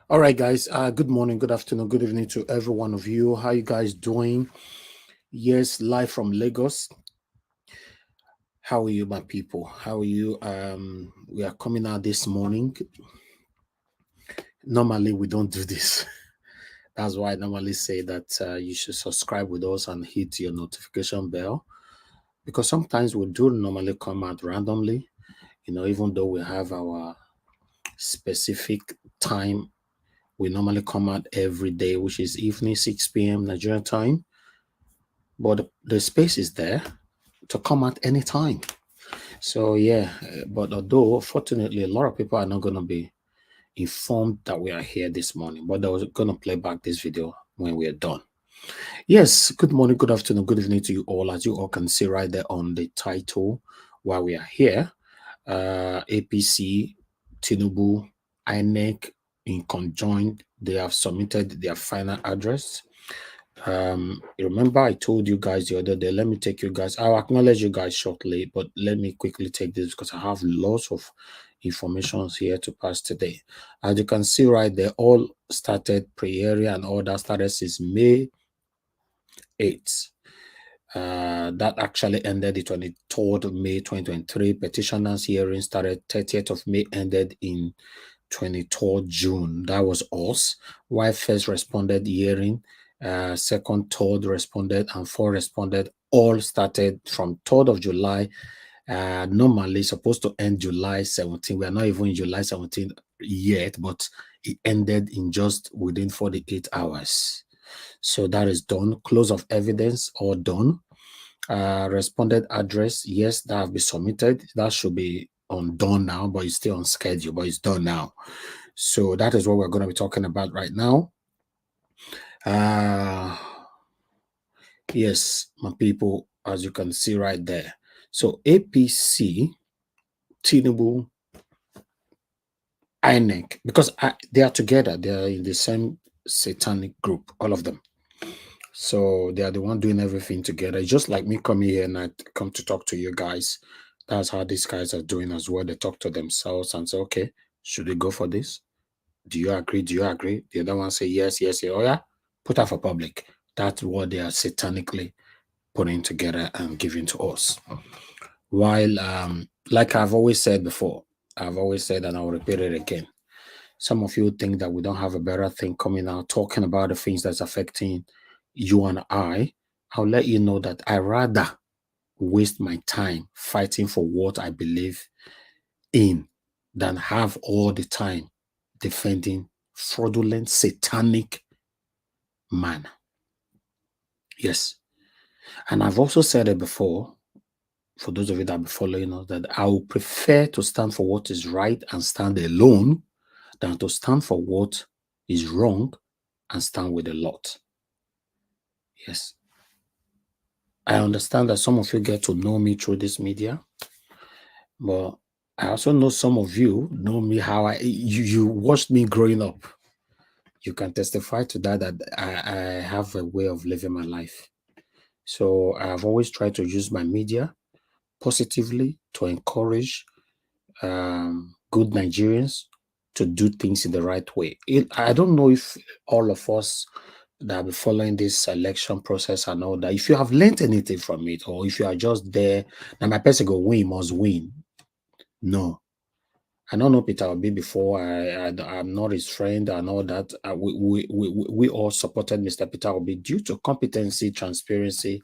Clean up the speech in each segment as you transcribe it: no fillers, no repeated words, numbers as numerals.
All right, guys. Good morning, good afternoon, good evening to every one of you. How you guys doing? Yes, live from Lagos. How are you, my people? How are you? We are coming out this morning. Normally, we don't do this. That's why I normally say that you should subscribe with us and hit your notification bell, because sometimes we do normally come out randomly. Even though we have our specific time, we normally come out every day, which is evening 6 p.m. Nigerian time. But the space is there to come at any time. So yeah, but although fortunately a lot of people are not going to be informed that we are here this morning, but they're going to play back this video when we are done. Yes, good morning, good afternoon, good evening to you all. As you all can see right there on the title, while we are here, APC, Tinubu, INEC in conjoint, they have submitted their final address. Remember I told you guys the other day, let me take you guys, I'll acknowledge you guys shortly, but let me quickly take this because I have lots of information here to pass today. As you can see right there, all started pre-area and all that started since May 8th. That actually ended the 23rd of May 2023. Petitioners hearing started 30th of May, ended in 23rd June. That was us. Why first responded hearing, second, third responded, and fourth responded. All started from 3rd of July. Normally supposed to end July 17. We are not even in July 17 yet, but it ended in just within 48 hours. So that is done. Close of evidence, all done. Responded address, yes, that have been submitted. That should be done now, but it's still on schedule, but it's done now. So that is what we're going to be talking about right now. Yes, my people, as you can see right there. So APC, Tinubu, INEC, because they are together. They are in the same satanic group, all of them. So they are the one doing everything together. It's just like me coming here and I come to talk to you guys. That's how these guys are doing as well. They talk to themselves and say, okay, should we go for this? Do you agree? Do you agree? The other one say, yes, yes, yes. Oh yeah, put out for public. That's what they are satanically putting together and giving to us. While, like I've always said before, I've always said, and I'll repeat it again, some of you think that we don't have a better thing coming out, talking about the things that's affecting you and I'll let you know that I rather waste my time fighting for what I believe in than have all the time defending fraudulent, satanic man. Yes. And I've also said it before, for those of you that have been following us, that I would prefer to stand for what is right and stand alone than to stand for what is wrong and stand with a lot. Yes. I understand that some of you get to know me through this media, but I also know some of you know me how you watched me growing up. You can testify to that I have a way of living my life. So I've always tried to use my media positively to encourage good Nigerians to do things in the right way. I don't know if all of us that will be following this election process and all that, if you have learned anything from it, or if you are just there, now my person go win, must win. No. I don't know Peter Obi before. I'm not his friend and all that. We all supported Mr. Peter Obi due to competency, transparency,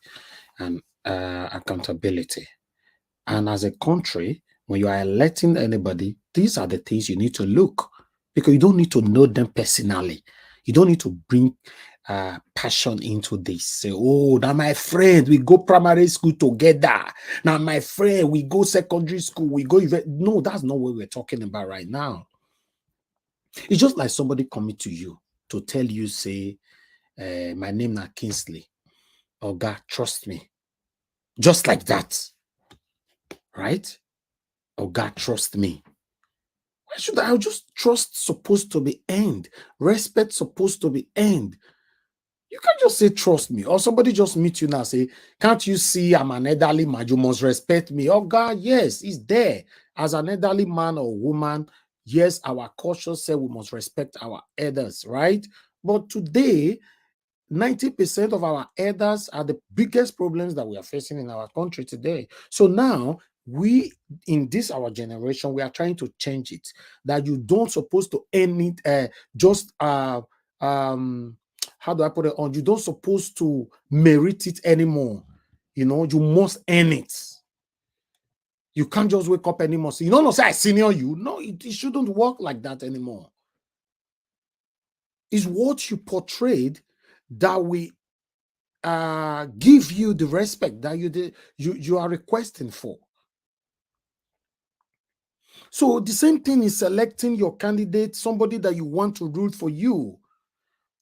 and accountability. And as a country, when you are electing anybody, these are the things you need to look, because you don't need to know them personally. You don't need to bring passion into this. Say, oh, now my friend, we go primary school together. Now my friend, we go secondary school, we go event. No, that's not what we're talking about right now. It's just like somebody coming to you to tell you, say, my name is Kingsley. Oh God, trust me. Just like that. Right? Oh God, trust me. Why should I just trust supposed to be earned? Respect supposed to be earned. You can't just say trust me, or somebody just meet you now and say, can't you see I'm an elderly man? You must respect me. Oh God, yes, it's there. As an elderly man or woman, Yes, our culture said we must respect our elders, right? But today, 90% of our elders are the biggest problems that we are facing in our country today. So now we, in this our generation, we are trying to change it. That you don't supposed to end it just how do I put it on? You don't supposed to merit it anymore. You know, you must earn it. You can't just wake up anymore. So you don't know, say I senior you. No, it shouldn't work like that anymore. It's what you portrayed that we give you the respect that you are requesting for. So the same thing is selecting your candidate, somebody that you want to rule for you.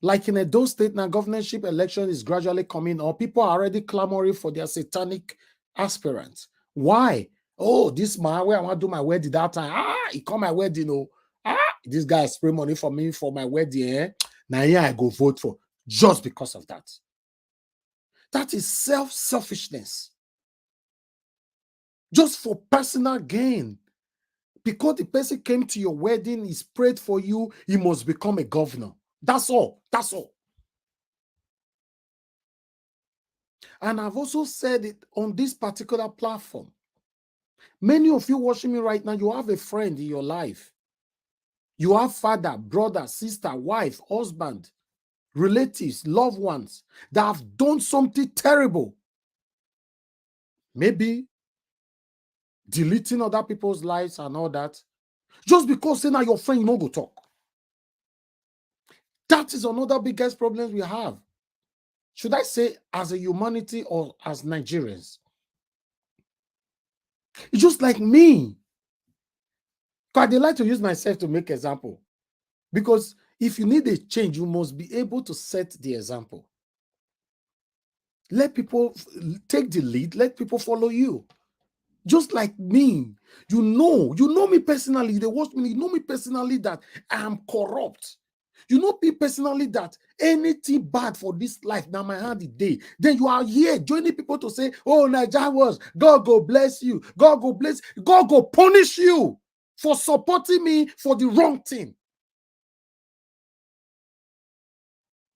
Like in Edo State now, governorship election is gradually coming up. People are already clamoring for their satanic aspirants. Why? Oh, this man where I want to do my wedding that time. He come my wedding. Oh, this guy spray money for me for my wedding. Now here I go vote for just because of that. That is selfishness. Just for personal gain. Because the person came to your wedding, he prayed for you, he must become a governor. That's all. That's all. And I've also said it on this particular platform. Many of you watching me right now, you have a friend in your life. You have father, brother, sister, wife, husband, relatives, loved ones that have done something terrible. Maybe deleting other people's lives and all that. Just because saying that your friend, you don't go talk. That is another biggest problem we have. Should I say as a humanity or as Nigerians? It's just like me. Because I like to use myself to make example. Because if you need a change, you must be able to set the example. Let people take the lead. Let people follow you. Just like me. You know me personally. They watch me. You know me personally that I am corrupt. You know me personally that anything bad for this life, now my hand is day. Then you are here joining people to say, oh, Nigeria was, God go bless you. God go bless, God go punish you for supporting me for the wrong thing.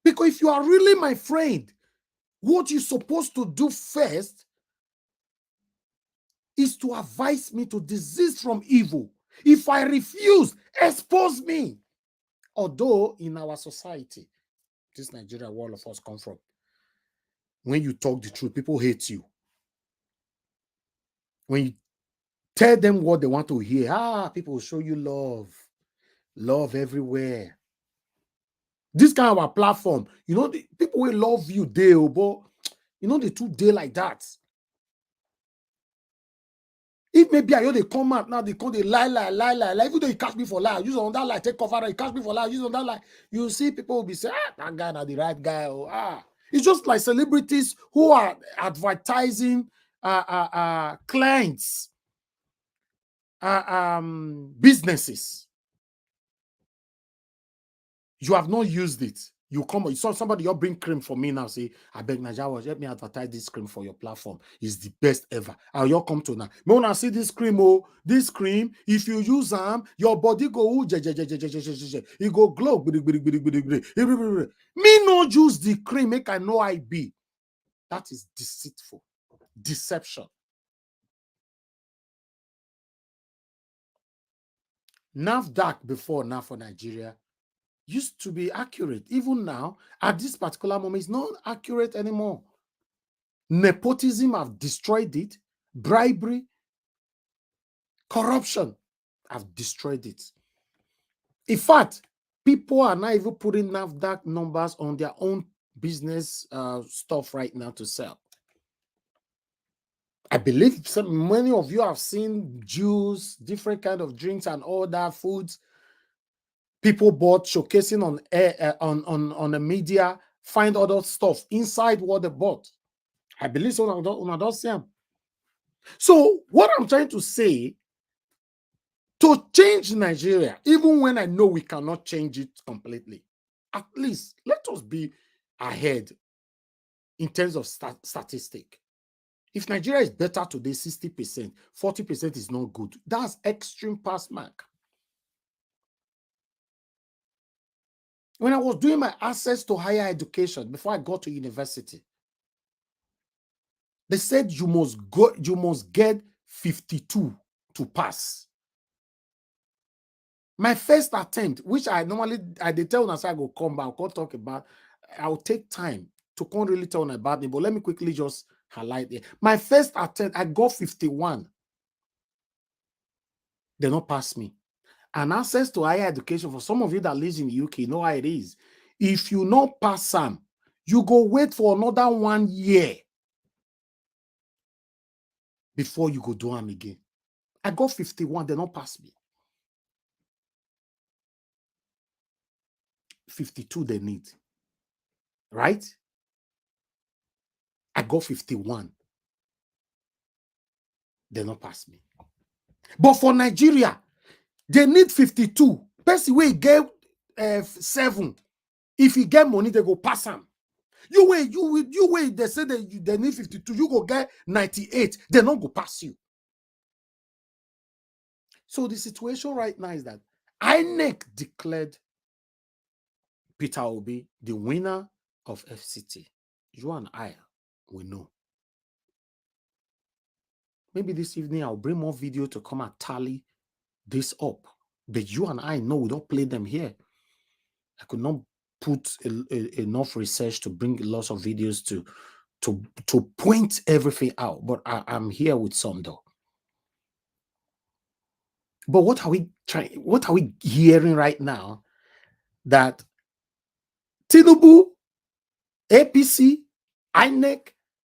Because if you are really my friend, what you're supposed to do first is to advise me to desist from evil. If I refuse, expose me. Although in our society, this Nigeria where all of us come from, when you talk the truth, people hate you. When you tell them what they want to hear, people will show you love. Love everywhere. This kind of a platform, you know, the people will love you, they, but you know, the 2 day like that. If maybe I know they come out now, they come, they lie. Even though you catch me for lie, use on that lie, take cover, you catch me for lie, use on that lie. You see people will be saying, that guy not the right guy. It's just like celebrities who are advertising clients, businesses. You have not used it. You come, you saw somebody, you bring cream for me now. Say, I beg Najawa, let me advertise this cream for your platform. It's the best ever. And you come to now. Me when I see this cream, this cream, if you use them, your body go, it go glow. Me no use the cream, make I know I be. That is deceitful. Deception. NAFDAC before now for Nigeria used to be accurate. Even now, at this particular moment, it's not accurate anymore. Nepotism have destroyed it. Bribery, corruption have destroyed it. In fact, people are not even putting NAFDAC numbers on their own business stuff right now to sell. I believe many of you have seen juice, different kind of drinks and all that foods. People bought showcasing on air, on the media, find other stuff inside what they bought. I believe so. I don't see them. So what I'm trying to say, to change Nigeria, even when I know we cannot change it completely, at least let us be ahead in terms of statistic. If Nigeria is better today, 60%, 40% is not good. That's extreme pass mark. When I was doing my access to higher education before I got to university, they said you must get 52 to pass. My first attempt, which I did tell when I go come back, I'll talk about, I'll take time to can't really tell about me, but let me quickly just highlight it. My first attempt, I got 51. They not pass me. And access to higher education, for some of you that lives in the UK, know how it is. If you not pass some, you go wait for another 1 year before you go do them again. I got 51, they not pass me. 52 they need. Right? I got 51. They not pass me. But for Nigeria, they need 52. Person wey get 7. If you get money, they go pass them. You wait, they say they need 52, you go get 98, they not go pass you. So the situation right now is that INEC declared Peter Obi the winner of FCT. You and I will know. Maybe this evening I'll bring more video to come and tally this up. But you and I know we don't play them here. I could not put enough research to bring lots of videos to point everything out. But I'm here with some though. But what are we hearing right now? That Tinubu, APC, INEC,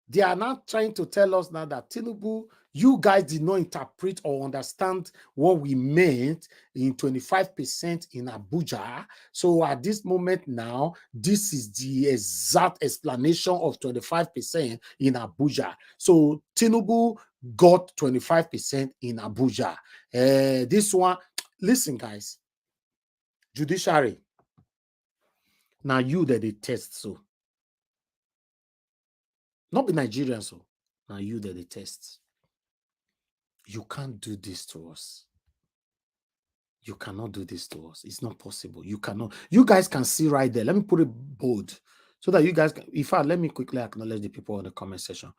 they are not trying to tell us now that Tinubu, you guys did not interpret or understand what we meant in 25% in Abuja. So at this moment now, this is the exact explanation of 25% in Abuja. So Tinubu got 25% in Abuja. This one, listen, guys, judiciary. Now you that they test so. Not be Nigerians, so now you that they test. You can't do this to us. You cannot do this to us. It's not possible. You cannot. You guys can see right there. Let me put it bold so that you guys can. In fact, let me quickly acknowledge the people in the comment section.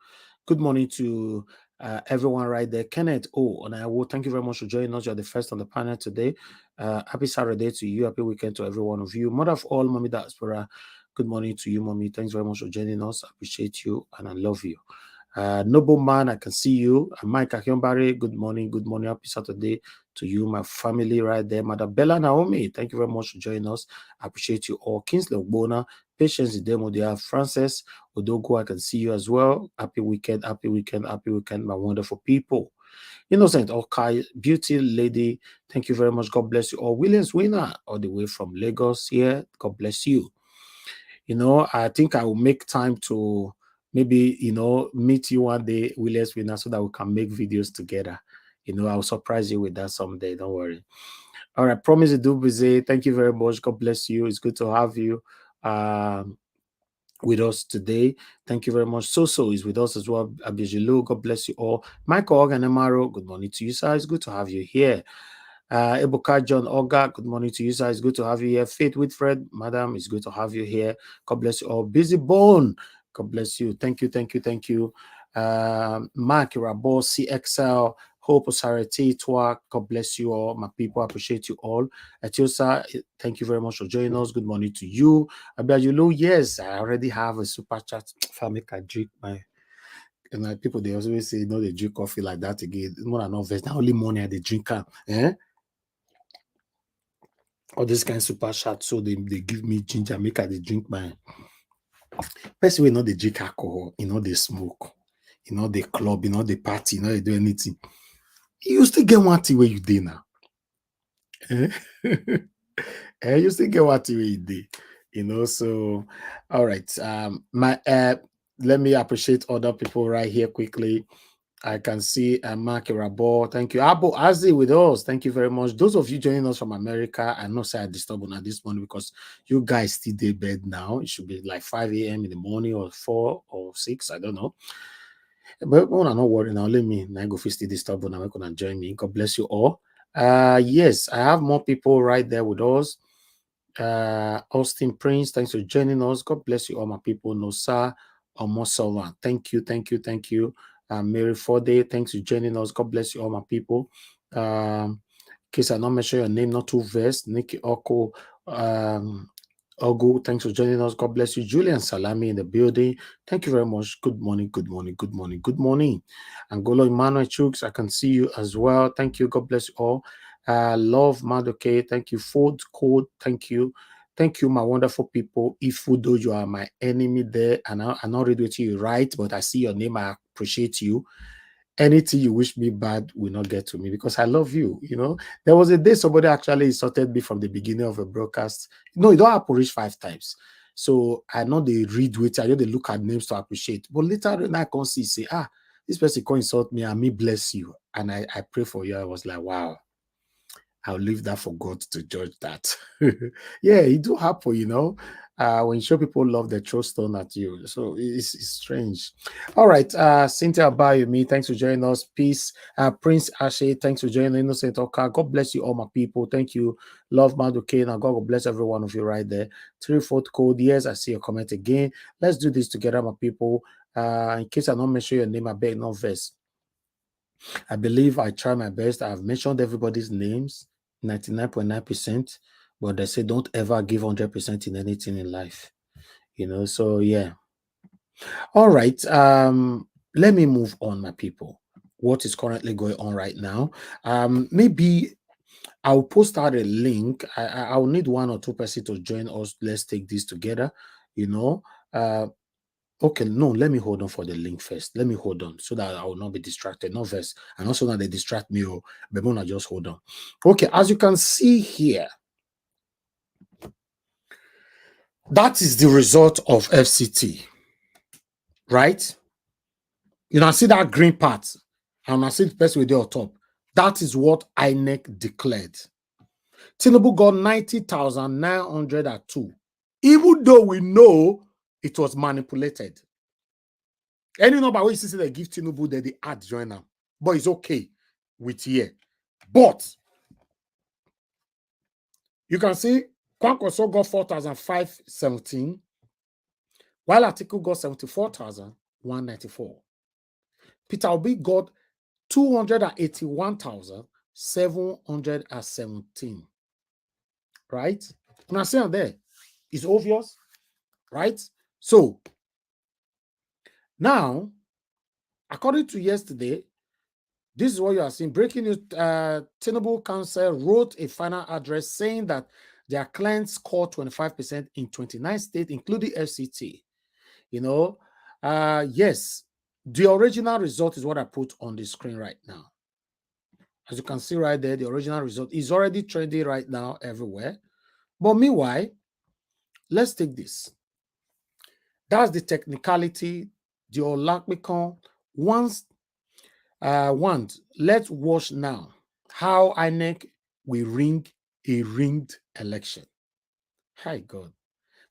Good morning to everyone right there. Kenneth O. And I will thank you very much for joining us. You're the first on the panel today. Happy Saturday to you. Happy weekend to every one of you. Mother of all, Mommy Diaspora. Good morning to you, Mommy. Thanks very much for joining us. I appreciate you and I love you. Noble man, I can see you. Mike Akionbari, good morning. Good morning. Happy Saturday to you, my family right there. Mother Bella Naomi, thank you very much for joining us. I appreciate you all. Kingsley Ogbona, Patience Idemodia, Francis Odogo, I can see you as well. Happy weekend, happy weekend, happy weekend, my wonderful people. Innocent Okay, Beauty Lady, thank you very much. God bless you all. Williams Winner, all the way from Lagos here. God bless you. You know, I think I will make time to maybe, meet you one day, Williams Winner, so that we can make videos together. I'll surprise you with that someday. Don't worry. All right. Promise to do busy. Thank you very much. God bless you. It's good to have you with us today. Thank you very much. So is with us as well. Abijilu, God bless you all. Michael Oganemaro, good morning to you, sir. It's good to have you here. Ebuka John Oga, good morning to you, sir. It's good to have you here. Faith Whitfred, madam, it's good to have you here. God bless you all. Busy Bone, God bless you. Thank you, thank you, thank you. Mark Rabo, CXL, Hope Osarete, Twa, God bless you all. My people, appreciate you all. Atiosa, thank you very much for joining us. Good morning to you. Abiajulu, yes, I already have a super chat. Family can drink my. And like people, they always say, no, they drink coffee like that again. More than enough. There's not only money they drink. All this kind of super chat, so they give me ginger, make I they drink my. First way, they drink alcohol, they smoke, they club, they party, they do anything. You still get one thing where you did now. You still get one thing where you did. So all right. Let me appreciate other people right here quickly. I can see Mark Rabo. Thank you. Abu Azi with us. Thank you very much. Those of you joining us from America, I know say I disturb on this morning because you guys still day bed now. It should be like 5 a.m. in the morning or 4 or 6. I don't know. But when I'm not worried now, let me now go still disturb on. I'm going to join me. God bless you all. Yes, I have more people right there with us. Austin Prince, thanks for joining us. God bless you, all my people. Nosa Omosolwa, thank you, thank you, thank you. Mary Forde, thanks for joining us. God bless you, all my people. In case I not mention your name, not too versed. Nikki Oko, Ogu, thanks for joining us. God bless you. Julian Salami in the building. Thank you very much. Good morning, good morning, good morning, good morning. Angolo Emmanuel Chooks, I can see you as well. Thank you. God bless you all. Love Madoke, thank you. Food Code, thank you. Thank you, my wonderful people. If though you are my enemy there, and I'm not ready with you right, but I see your name, I appreciate you. Anything you wish me bad will not get to me because I love you. You know, there was a day somebody actually insulted me from the beginning of a broadcast. No, you don't have to reach 5 times. So I know they read with, I know they look at names to appreciate. But later when I can see, say, this person can insult me and me bless you. And I pray for you. I was like, wow. I'll leave that for God to judge that. Yeah, it do happen, you know. When you show people love, they throw stone at you. So it's strange. All right. Cynthia Abayomi, thanks for joining us. Peace. Prince Ashe, thanks for joining Innocent Oka. God bless you, all my people. Thank you. Love Madukena. God will bless every one of you right there. 3/4 code. Yes, I see your comment again. Let's do this together, my people. In case I don't mention your name, I beg no verse. I believe I try my best. I've mentioned everybody's names, 99.9%, but they say don't ever give 100% in anything in life. You know, so yeah. All right. Let me move on, my people. What is currently going on right now? Maybe I'll post out a link. I'll need 1 or 2 persons to join us. Let's take this together. You know, okay, no, let me hold on for the link first. Let me hold on so that I will not be distracted. No verse. And also that they distract me, but when I just hold on. Okay, as you can see here, that is the result of FCT, right? You know, I see that green part, and I see the person with the on top. That is what INEC declared. Tinubu got 90,902, even though we know it was manipulated. Any number where you see they give Tinubu, they add join them. But it's okay with here. But you can see Kwankwaso got 4,517, while Atiku got 74,194. Peter Obi got 281,717. Right? And I see on there, it's obvious, right? So now, according to yesterday, this is what you are seeing. Breaking news, Tinubu Council wrote a final address saying that their clients scored 25% in 29 states, including FCT. You know, yes, the original result is what I put on the screen right now. As you can see right there, the original result is already trending right now everywhere. But meanwhile, let's take this. That's the technicality, the Olakmikon. Let's watch now how INEC will ring a ringed election. Hi God,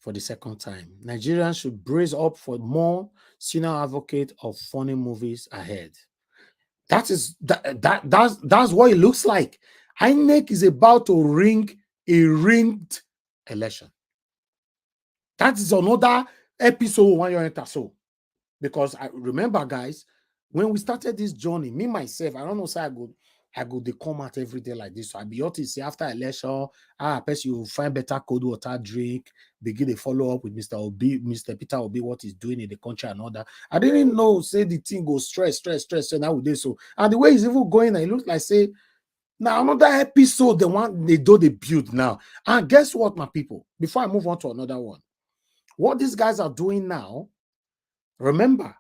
for the second time. Nigerians should brace up for more senior advocate of funny movies ahead. That's what it looks like. INEC is about to ring a ringed election. That is another episode when you enter so. Because I remember, guys, when we started this journey, me myself, I don't know, say I go they come out every day like this. So I be out to say after election, person you find better cold water drink, begin to follow up with Mr. Obi, Mr. Peter Obi, what he's doing in the country and all that. I didn't know, say the thing goes stress. So nowadays, so and the way it's even going, it looks like say now another episode, the one they do the build now. And guess what, my people? Before I move on to another one, what these guys are doing now. Remember,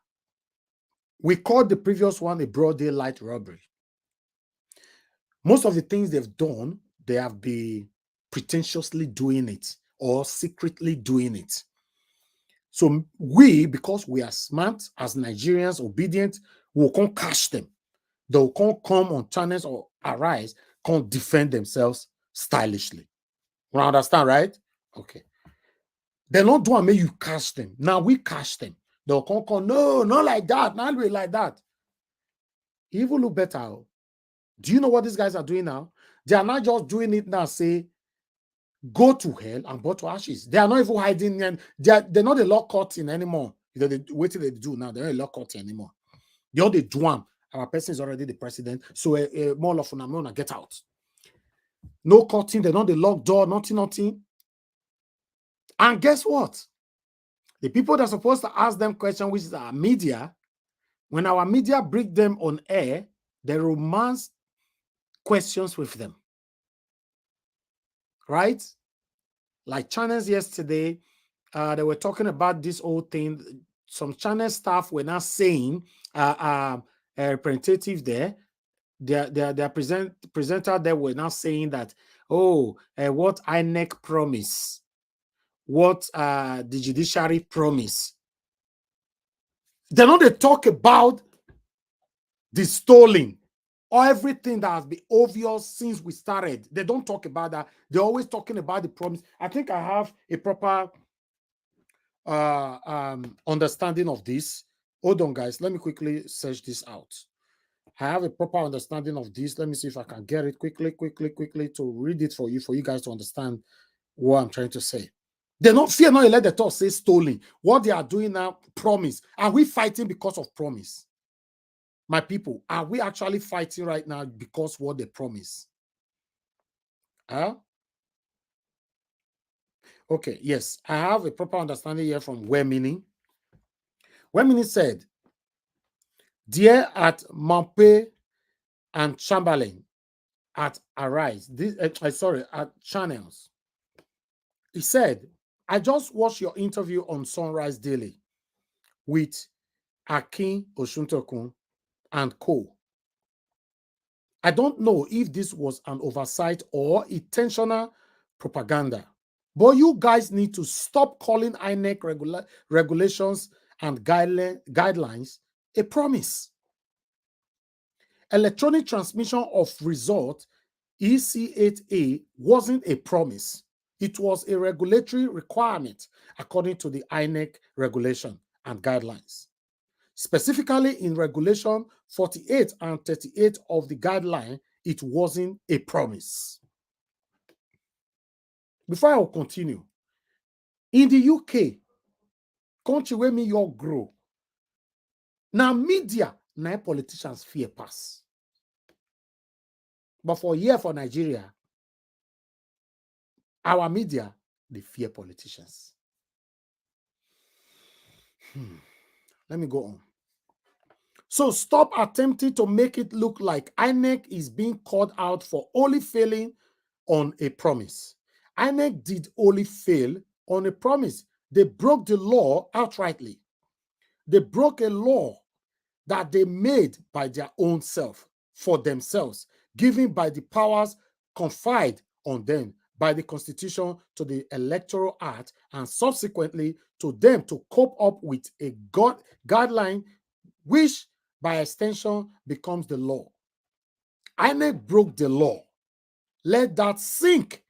we called the previous one a broad daylight robbery. Most of the things they've done, they have been pretentiously doing it or secretly doing it. So we, because we are smart as Nigerians, obedient, we can't catch them. They can't come on channels or arise, can't defend themselves stylishly. You understand, right? Okay. They don't do it, make you catch them. Now we catch them. They'll come, no, not like that, not really like that. It will look better. Do you know what these guys are doing now? They are not just doing it now, say, go to hell and burn to ashes. They are not even hiding, and they're not a law courting anymore. What they do now, they're not a law courting anymore. They all they do them. Our person is already the president, so more of an get out. No cutting, they're not the locked door, nothing. And guess what? The people that are supposed to ask them questions, which is our media, when our media bring them on air, they romance questions with them. Right? Like channels yesterday, they were talking about this whole thing. Some channel staff were now saying, a representative there, their presenter there were now saying that, what INEC promise, what the judiciary promise. They know they talk about the stolen or everything that has been obvious since we started. They don't talk about that. They're always talking about the promise. I think I have a proper understanding of this. Hold on, guys. Let me quickly search this out. I have a proper understanding of this. Let me see if I can get it quickly to read it for you guys to understand what I'm trying to say. They not fear not let the talk say stolen. What they are doing now, promise. Are we fighting because of promise? My people, are we actually fighting right now because what they promise? Huh? Okay, yes. I have a proper understanding here from Wemini. Wemini said, dear at Mampe and Chamberlain at Arise, at Channels. He said, I just watched your interview on Sunrise Daily with Akin Oshuntokun and co. I don't know if this was an oversight or intentional propaganda, but you guys need to stop calling INEC regulations and guidelines a promise. Electronic transmission of result, EC8A, wasn't a promise. It was a regulatory requirement according to the INEC regulation and guidelines. Specifically in regulation 48 and 38 of the guideline, it wasn't a promise. Before I will continue, in the UK, country where me your grow, now media, now politicians fear pass. But for here for Nigeria, our media, they fear politicians. Let me go on. So stop attempting to make it look like INEC is being called out for only failing on a promise. INEC did only fail on a promise. They broke the law outrightly. They broke a law that they made by their own self, for themselves, given by the powers conferred on them by the Constitution to the Electoral Act, and subsequently to them to cope up with a guideline which by extension becomes the law. INEC broke the law. Let that sink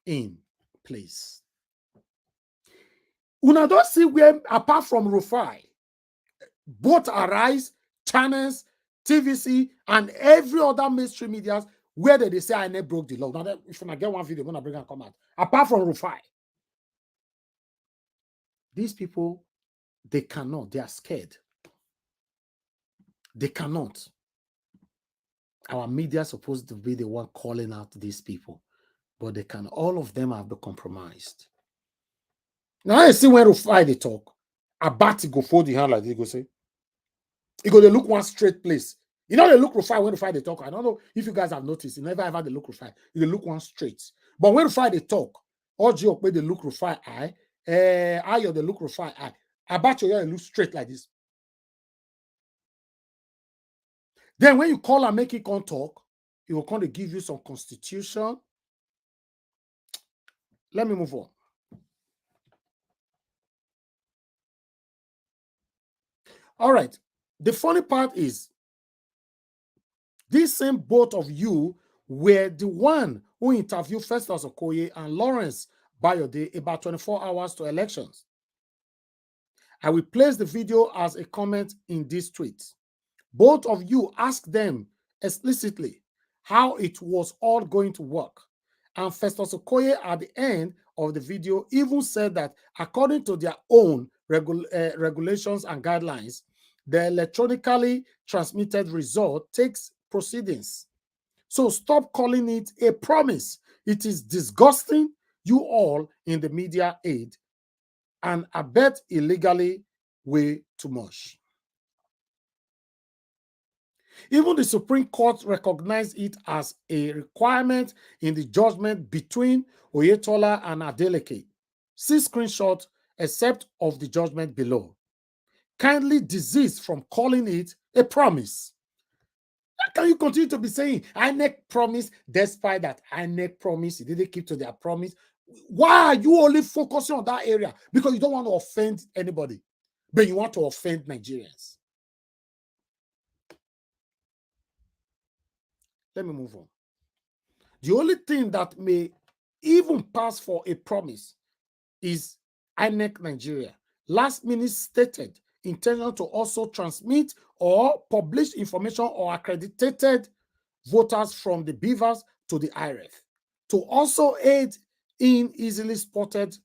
in place. Una don't see where, apart from Rufai, both Arise, Channels, TVC, and every other mainstream media, where they say INEC broke the law. Now, if I get one video, I'm going to bring and come out. Apart from Rufai, these people, they cannot. They are scared. They cannot. Our media is supposed to be the one calling out these people, but they can. All of them have been compromised. Now I see when Rufai they talk, Abati go fold the hand like they go say. He go they look one straight place. You know they look Rufai when Rufai they talk. I don't know if you guys have noticed. You never ever they look Rufai. They look one straight. But when Rufai they talk, all joke they look Rufai eye. Ayo they look Rufai eye. Abati they look straight like this. Then when you call and make it come talk, he will come to give you some constitution. Let me move on. All right. The funny part is, this same both of you were the one who interviewed Festus Okoye and Lawrence Bayode about 24 hours to elections. I will place the video as a comment in this tweet. Both of you asked them explicitly how it was all going to work. And Festus Okoye at the end of the video even said that according to their own regulations and guidelines, the electronically transmitted result takes proceedings. So stop calling it a promise. It is disgusting, you all in the media aid, and I bet illegally way too much. Even the Supreme Court recognized it as a requirement in the judgment between Oyetola and Adeleke. See screenshot except of the judgment below. Kindly desist from calling it a promise. How can you continue to be saying INEC promise despite that INEC promise, it didn't keep to their promise? Why are you only focusing on that area? Because you don't want to offend anybody, but you want to offend Nigerians. Let me move on. The only thing that may even pass for a promise is INEC Nigeria. Last minute stated intention to also transmit or publish information or accredited voters from the beavers to the IRF to also aid in easily spotted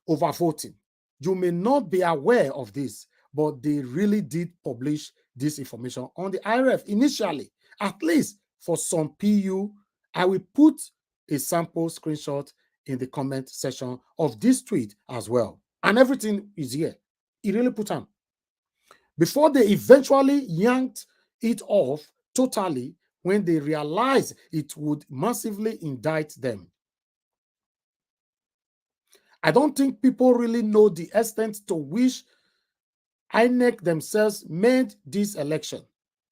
overvoting. You may not be aware of this, but they really did publish this information on the IRF initially, at least for some PU. I will put a sample screenshot in the comment section of this tweet as well. And everything is here. He really put on. Before they eventually yanked it off totally when they realized it would massively indict them. I don't think people really know the extent to which INEC themselves made this election.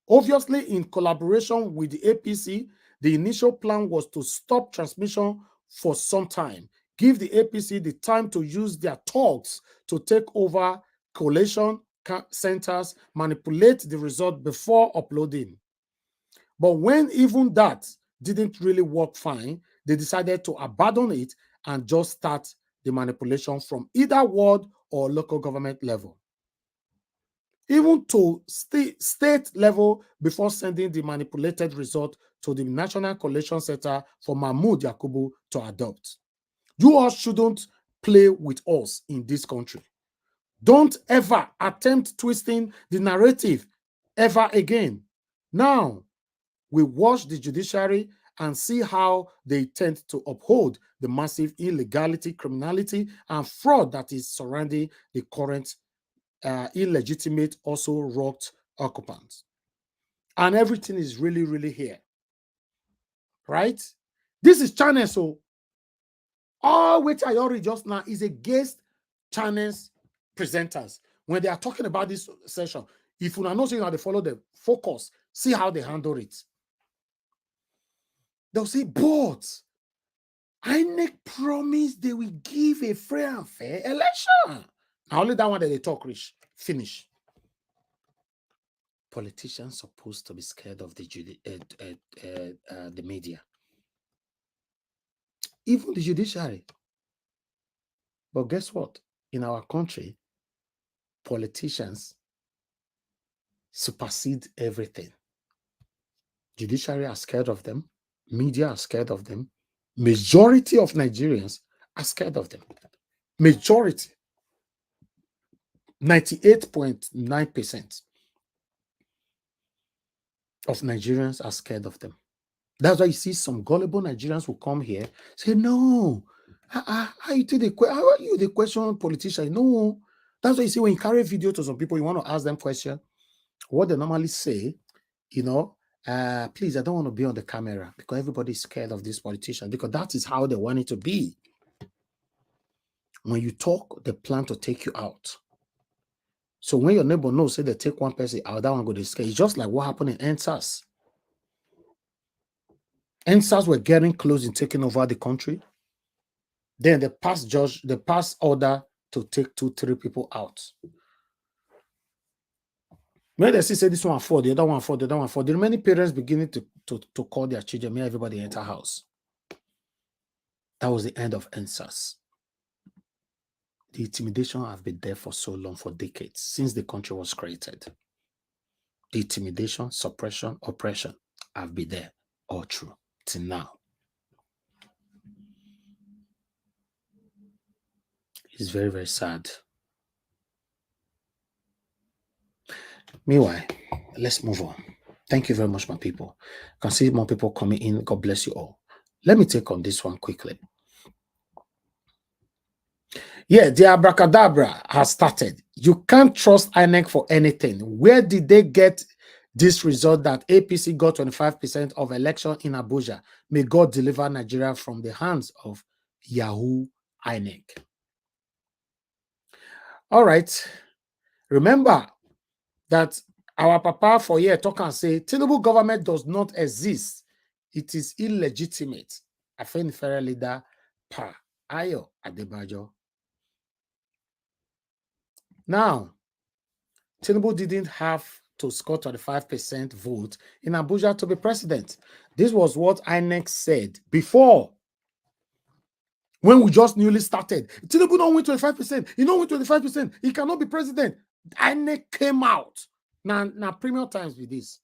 Obviously, in collaboration with the APC, the initial plan was to stop transmission for some time, give the APC the time to use their thugs to take over collation centers, manipulate the result before uploading. But when even that didn't really work fine, they decided to abandon it and just start the manipulation from either ward or local government level, even to state level, before sending the manipulated result to the National Collation Center for Mahmoud Yakubu to adopt. You all shouldn't play with us in this country. Don't ever attempt twisting the narrative ever again. Now, we watch the judiciary and see how they tend to uphold the massive illegality, criminality, and fraud that is surrounding the current illegitimate, also rocked occupants. And everything is really, really here. Right? This is channel, so all which I already just now is against channels presenters. When they are talking about this session, if you are not saying how they follow the focus, see how they handle it. They'll say, but INEC promised they will give a free and fair election. Now, only that one that they talk rich. Finish. Politicians supposed to be scared of the media. Even the judiciary. But guess what? In our country, politicians supersede everything. Judiciary are scared of them. Media are scared of them. Majority of Nigerians are scared of them. Majority. 98.9% of Nigerians are scared of them. That's why you see some gullible Nigerians who come here say, no, how are you the question politician? No. That's why you see when you carry a video to some people, you want to ask them question, what they normally say, please, I don't want to be on the camera because everybody's scared of this politician, because that is how they want it to be. When you talk, they plan to take you out. So when your neighbor knows, say they take one person out, that one go to scare. It's just like what happened in NSAS. NSAS were getting close in taking over the country. Then they passed order to take 2-3 people out. When they say this one for, the other one for, the other one for, the many parents beginning to call their children, may everybody enter house. That was the end of NSAS. The intimidation have been there for so long, for decades, since the country was created. The intimidation, suppression, oppression have been there all through till now. It's very, very sad. Meanwhile, let's move on. Thank you very much, my people. I can see more people coming in. God bless you all. Let me take on this one quickly. Yeah, the abracadabra has started. You can't trust INEC for anything. Where did they get this result that APC got 25% of election in Abuja? May God deliver Nigeria from the hands of Yahoo INEC. All right. Remember that our papa for here talk and say Tinubu government does not exist. It is illegitimate. Afenifere leader Pa Ayo Adebayo. Now, Tinubu didn't have to score 25% vote in Abuja to be president. This was what INEC said before. When we just newly started, Tinubu don't win 25%. He don't win 25%. He cannot be president. INEC came out. Now premium times with this.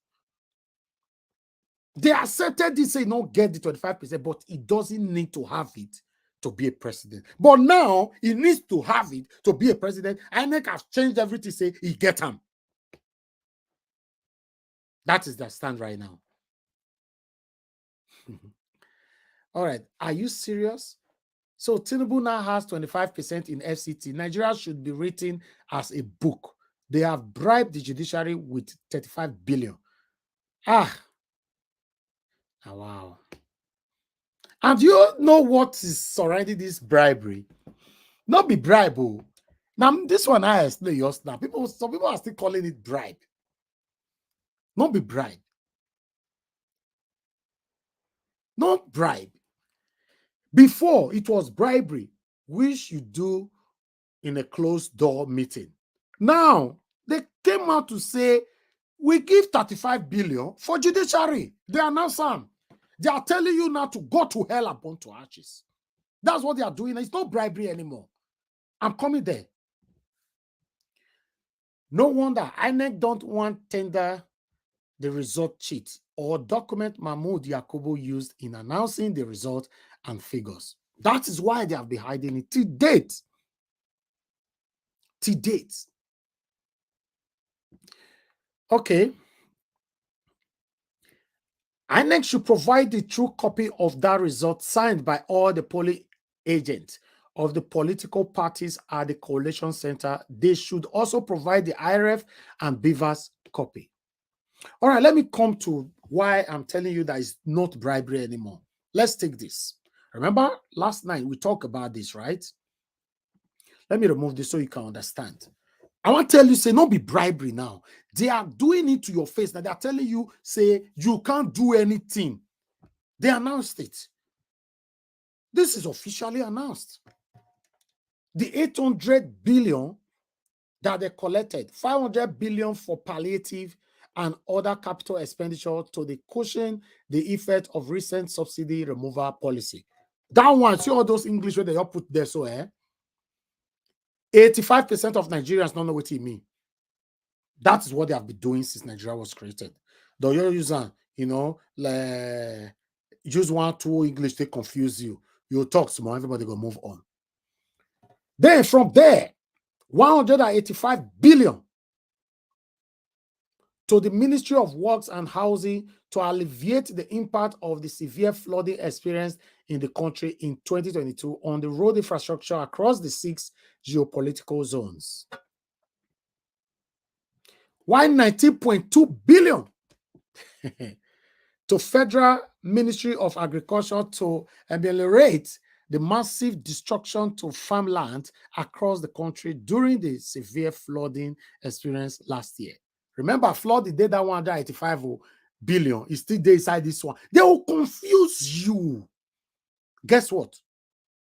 They accepted this, say not get the 25%, but he doesn't need to have it to be a president. But now he needs to have it to be a president. INEC has changed everything, say he get him. That is the stand right now. All right. Are you serious? So Tinubu now has 25% in FCT. Nigeria should be written as a book. They have bribed the judiciary with 35 billion. Ah. Oh, wow. And you know what is surrounding this bribery? Not be bribe. Oh. Now, this one I explain yours now. Some people are still calling it bribe. Not be bribe. Not bribe. Before, it was bribery, which you do in a closed door meeting. Now, they came out to say, we give 35 billion for judiciary. They announced some. They are telling you now to go to hell and burn to ashes. That's what they are doing. It's not bribery anymore. I'm coming there. No wonder INEC don't want tender the result sheet or document Mahmoud Yakubu used in announcing the result and figures. That is why they have been hiding it to date. To date. Okay. INEC should provide the true copy of that result signed by all the polling agents of the political parties at the coalition center. They should also provide the IRF and BVAS copy. All right, let me come to why I'm telling you that it's not bribery anymore. Let's take this. Remember, last night we talked about this, right? Let me remove this so you can understand. I want to tell you, say, not be bribery now. They are doing it to your face. Now they are telling you, say, you can't do anything. They announced it. This is officially announced. The 800 billion that they collected, 500 billion for palliative and other capital expenditure to cushion the effect of recent subsidy removal policy. That one, see all those English where they all put there, so 85% of Nigerians don't know what it means. That is what they have been doing since Nigeria was created. The user, like, use 1, 2 English, they confuse you. You talk small, everybody go move on. Then from there, 185 billion to the Ministry of Works and Housing to alleviate the impact of the severe flooding experienced in the country in 2022 on the road infrastructure across the 6 geopolitical zones. 119.2 billion to Federal Ministry of Agriculture to ameliorate the massive destruction to farmland across the country during the severe flooding experienced last year. Remember, flood did that 185 billion. It's still there inside this one. They will confuse you. Guess what?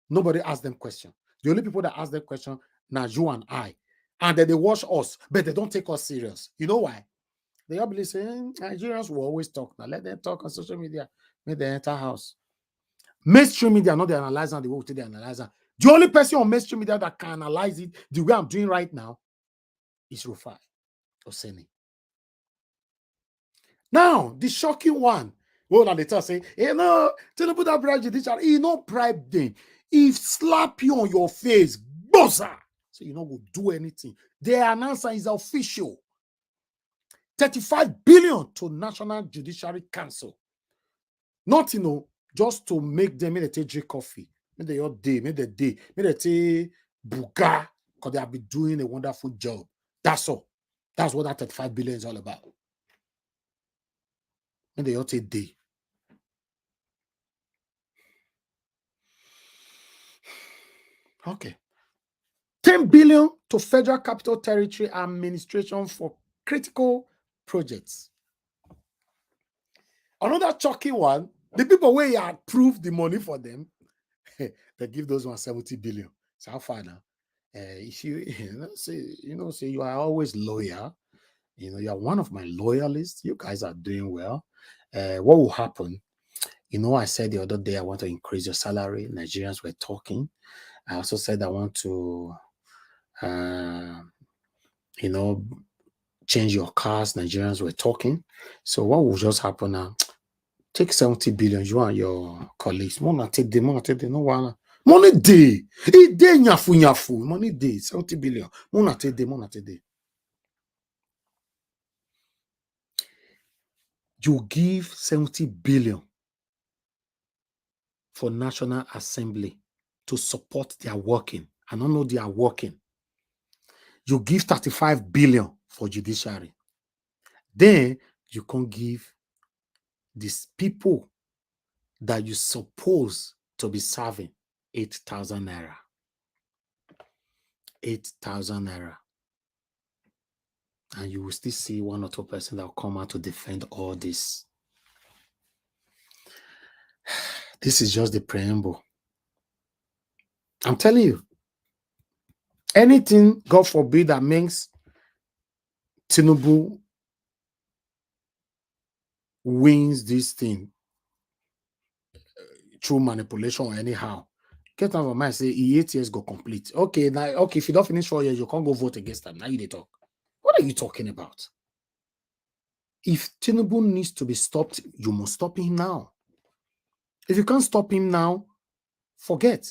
Nobody asked them question. The only people that ask them question now you and I. And then they watch us, but they don't take us serious. You know why? They all believe saying Nigerians will always talk. Now let them talk on social media. Make them enter house. Mainstream media, not the analyzer, the way we take the analyzer. The only person on mainstream media that can analyze it the way I'm doing right now is Rufai Oseni. Now, the shocking one. Well, now they tell say, Tinubu that bribe judiciary. He not bribe them. He slap you on your face. Boza. So you know, go do anything. Their answer is official. 35 billion to National Judiciary Council. Not, just to make them, make they drink coffee. Make they all day, make they day, make they take buga, because they have been doing a wonderful job. That's all. That's what that 35 billion is all about. Make they all take day. Okay. 10 billion to Federal Capital Territory Administration for critical projects. Another chalky one, the people where you approve the money for them, they give those 170 billion. So how far now? If you say you are always loyal, you are one of my loyalists. You guys are doing well. What will happen? I said the other day I want to increase your salary. Nigerians were talking. I also said I want to, change your cars. Nigerians were talking. So what will just happen now? Take 70 billion, you and your colleagues. Money take the no one. Money day. It day nyafu. Money day, 70 billion. Money take the. You give 70 billion for National Assembly to support their working. I don't know they are working. You give 35 billion for judiciary. Then you can give these people that you suppose to be serving 8,000 naira. 8,000 naira. And you will still see one or two person that will come out to defend all this. This is just the preamble. I'm telling you, anything, God forbid, that makes Tinubu wins this thing through manipulation or anyhow, get out of mind, say 8 years go complete. Okay, now, if you don't finish 4 years, you can't go vote against them. Now you talk. What are you talking about? If Tinubu needs to be stopped, you must stop him now. If you can't stop him now, forget.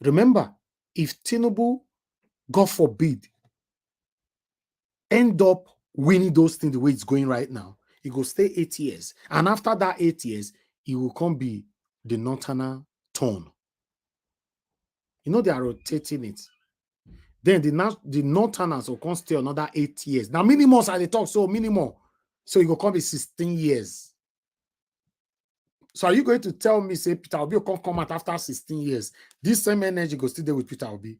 Remember, if Tinubu, God forbid, end up winning those things the way it's going right now, he will stay 8 years. And after that 8 years, he will come be the Northerner turn. They are rotating it. Then the Northerners will come stay another 8 years. Now, minimum, as they talk, so minimum. So it will come be 16 years. So are you going to tell me, say, Peter Obi will come out after 16 years? This same energy goes still there with Peter Obi.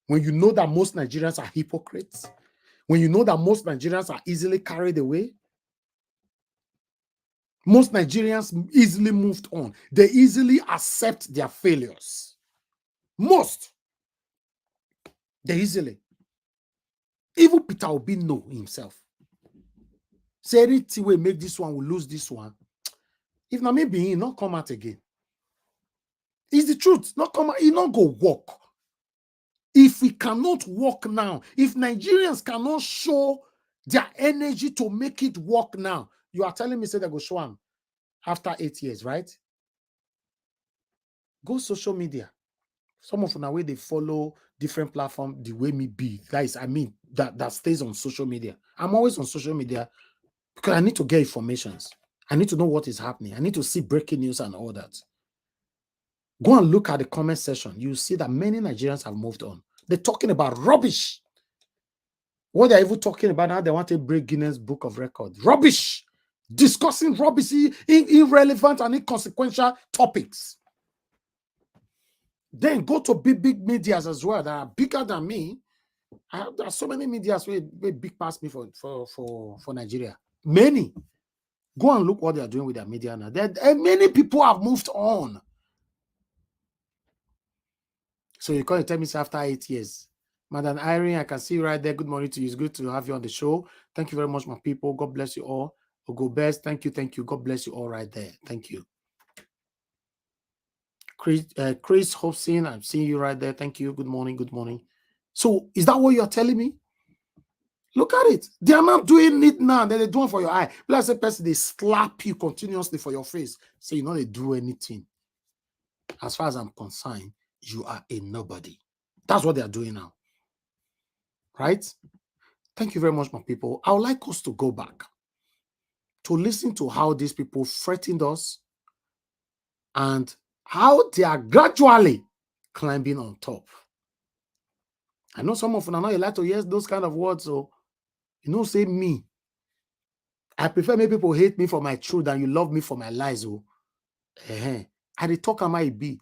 When you know that most Nigerians are hypocrites, when you know that most Nigerians are easily carried away, most Nigerians easily moved on. They easily accept their failures. Most. They easily. Even Peter Obi know himself. Say anything will make this one, will lose this one. If not, maybe he not come out again. It's the truth. Not come out, he not go walk. If we cannot walk now, if Nigerians cannot show their energy to make it work now, you are telling me, say they go show them after 8 years, right? Go social media. Some of them way they follow different platforms the way me be. Guys, that stays on social media. I'm always on social media because I need to get informations. I need to know what is happening. I need to see breaking news and all that. Go and look at the comment section. You see that many Nigerians have moved on. They're talking about rubbish. What they're even talking about now, they want to break Guinness Book of Records. Rubbish. Discussing rubbish, irrelevant and inconsequential topics. Then go to big medias as well that are bigger than me. There are so many medias way big past me for Nigeria. Many. Go and look what they are doing with their media now. Many people have moved on. So you can't tell me after 8 years. Madam Irene, I can see you right there. Good morning to you. It's good to have you on the show. Thank you very much, my people. God bless you all. Go best. Thank you. God bless you all right there. Thank you. Chris Hobson, I'm seeing you right there. Thank you. Good morning. So is that what you're telling me? Look at it. They are not doing it now. They're doing for your eye. Plus, a person, they slap you continuously for your face. So they do anything. As far as I'm concerned, you are a nobody. That's what they are doing now. Right? Thank you very much, my people. I would like us to go back to listen to how these people threatened us and how they are gradually climbing on top. I know some of you are not allowed to hear those kind of words, so say me. I prefer maybe people hate me for my truth than you love me for my lies. I dey talk am how e be.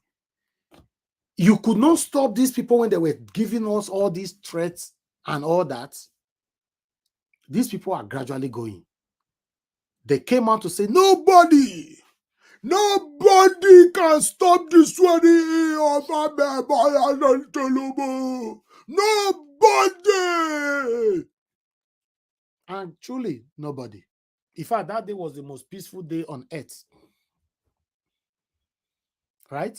You could not stop these people when they were giving us all these threats and all that. These people are gradually going. They came out to say, nobody can stop the swearing of Tinubu. Nobody. And truly, nobody. In fact, that day was the most peaceful day on earth. Right?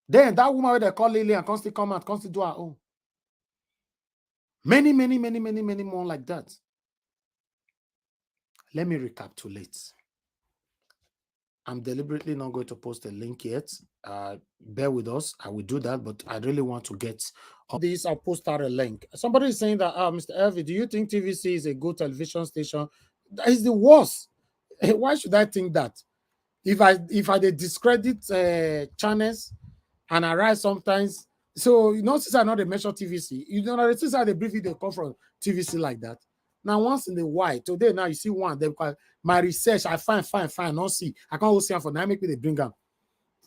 Then that woman where they call Lily and constantly come out, constantly do her own. Many more like that. Let me recapitulate. I'm deliberately not going to post a link yet. Bear with us. I will do that, but I really want to get all these. I'll post out a link. Somebody is saying that, Mr. Elvi, do you think TVC is a good television station? That is the worst. Why should I think that? If I discredit channels and I write sometimes, so since I know they measure TVC, since I brief they come from TVC like that. Now, once in a while, today now you see one. My research, I find, not see. I can't go see for now. Make me they bring them.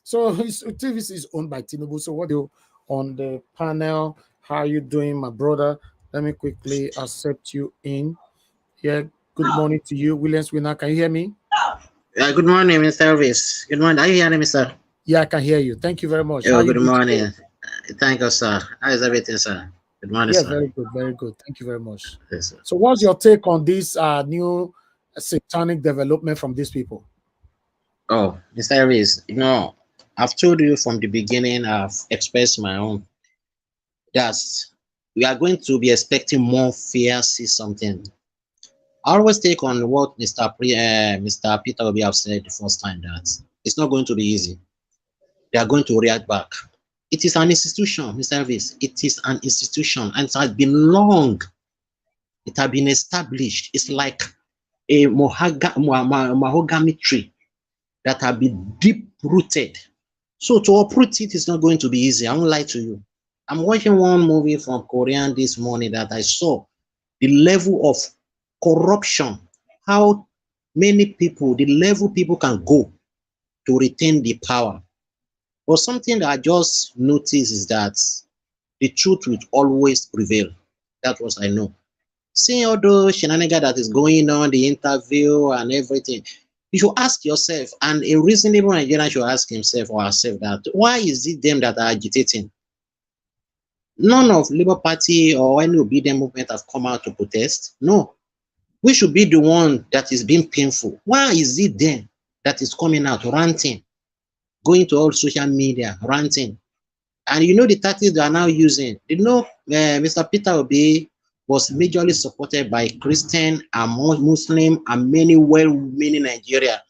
So TVC is owned by Tinubu. So what do you on the panel? How are you doing, my brother? Let me quickly accept you in. Yeah. Good morning to you, Williams Winner. Can you hear me? Good morning, Mr. Elvis. Good morning. Are you hearing me, sir? Yeah, I can hear you. Thank you very much. Oh, good morning. Thank you, sir. How is everything, sir? Good morning, yeah, sir. Very good, very good. Thank you very much. Yes, so what's your take on this new satanic development from these people? Oh, Mr. Elvis, I've told you from the beginning, I've expressed my own. That's we are going to be expecting more fear, see something. I always take on what Mr. Peter Obi have said the first time that it's not going to be easy. They are going to react back. It is an institution, Mr. Elvis. It is an institution, and it has been long. It has been established. It's like a mahogany tree that have been deep rooted. So to uproot it is not going to be easy. I won't lie to you. I'm watching one movie from Korean this morning that I saw the level of corruption, how many people, the level people can go to retain the power. But something that I just noticed is that the truth will always prevail. That was I know. Seeing all those shenanigans that is going on, the interview and everything, you should ask yourself, and a reasonable Nigerian should ask himself or herself that why is it them that are agitating? None of Labour Party or any obedient movement have come out to protest. No. We should be the one that is being painful. Why is it them that is coming out ranting, going to all social media, ranting? And the tactics they are now using. Mr. Peter Obi was majorly supported by Christian and Muslim and many well-meaning Nigeria.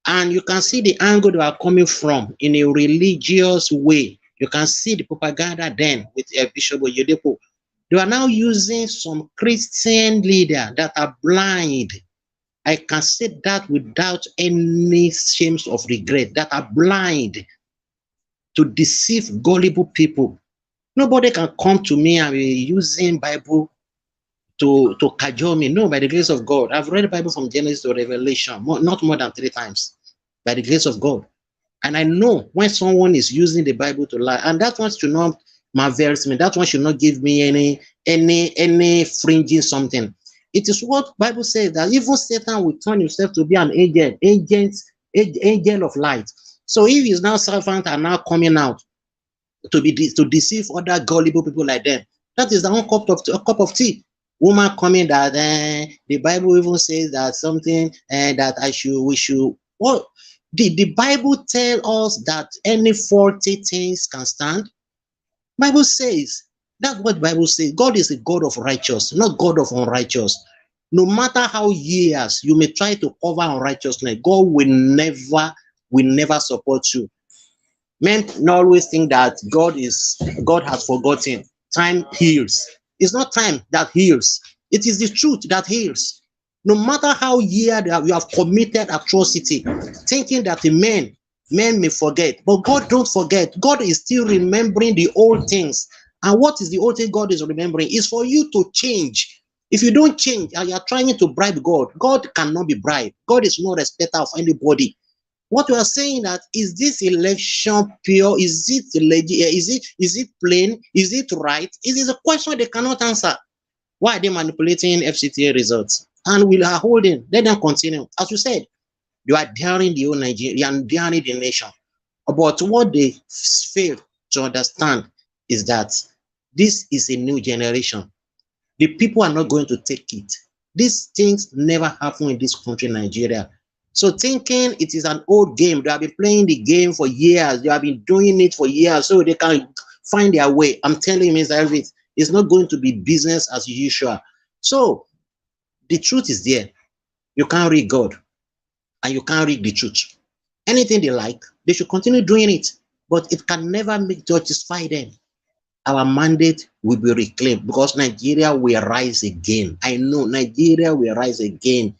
And you can see the angle they are coming from in a religious way. You can see the propaganda then with Bishop Oyedepo. They are now using some Christian leaders that are blind. I can say that without any shame of regret, that are blind to deceive gullible people. Nobody can come to me and be using Bible to cajole me. No, by the grace of God. I've read the Bible from Genesis to Revelation, not more than 3 times, by the grace of God. And I know when someone is using the Bible to lie, and that one should not marvel me. That one should not give me any fringing something. It is what Bible says that even Satan will turn himself to be an angel of light. So if his now servant are now coming out to deceive other gullible people like them, that is the one cup of tea. Woman coming that the Bible even says that something that we should. Well, the Bible tell us that any faulty things can stand. Bible says that's what Bible says. God is a God of righteous, not God of unrighteous. No matter how years you may try to cover unrighteousness, God will never support you. Men not always think that God has forgotten. Time heals. It's not time that heals. It is the truth that heals. No matter how year that you have committed atrocity, thinking that the men may forget, but God don't forget. God is still remembering the old things. And what is the old thing God is remembering? Is for you to change. If you don't change and you are trying to bribe God, God cannot be bribed. God is no respecter of anybody. What we are saying that is this election pure? Is it legit? Is it plain? Is it right? It is a question they cannot answer. Why are they manipulating FCTA results? And we are holding. Let them continue. As you said, you are daring the whole Nigeria, you are daring the nation. But what they fail to understand is that this is a new generation. The people are not going to take it. These things never happen in this country, Nigeria. So thinking it is an old game, they have been playing the game for years, they have been doing it for years, so they can find their way. I'm telling you, Mr. Elvis, it's not going to be business as usual. So the truth is there. You can't read God and you can't read the truth. Anything they like, they should continue doing it, but it can never make justify them. Our mandate will be reclaimed because Nigeria will rise again. I know Nigeria will rise again.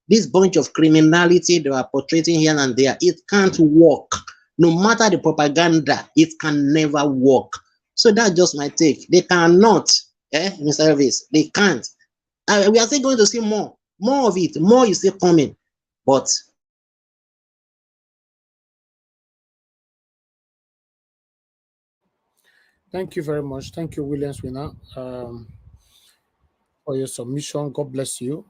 This bunch of criminality they are portraying here and there, it can't work. No matter the propaganda, it can never work. So that's just my take. They cannot, Mr. Elvis, they can't. We are still going to see more of it. More is still coming. But Thank you very much. Thank you, Williams Winner, for your submission. God bless you.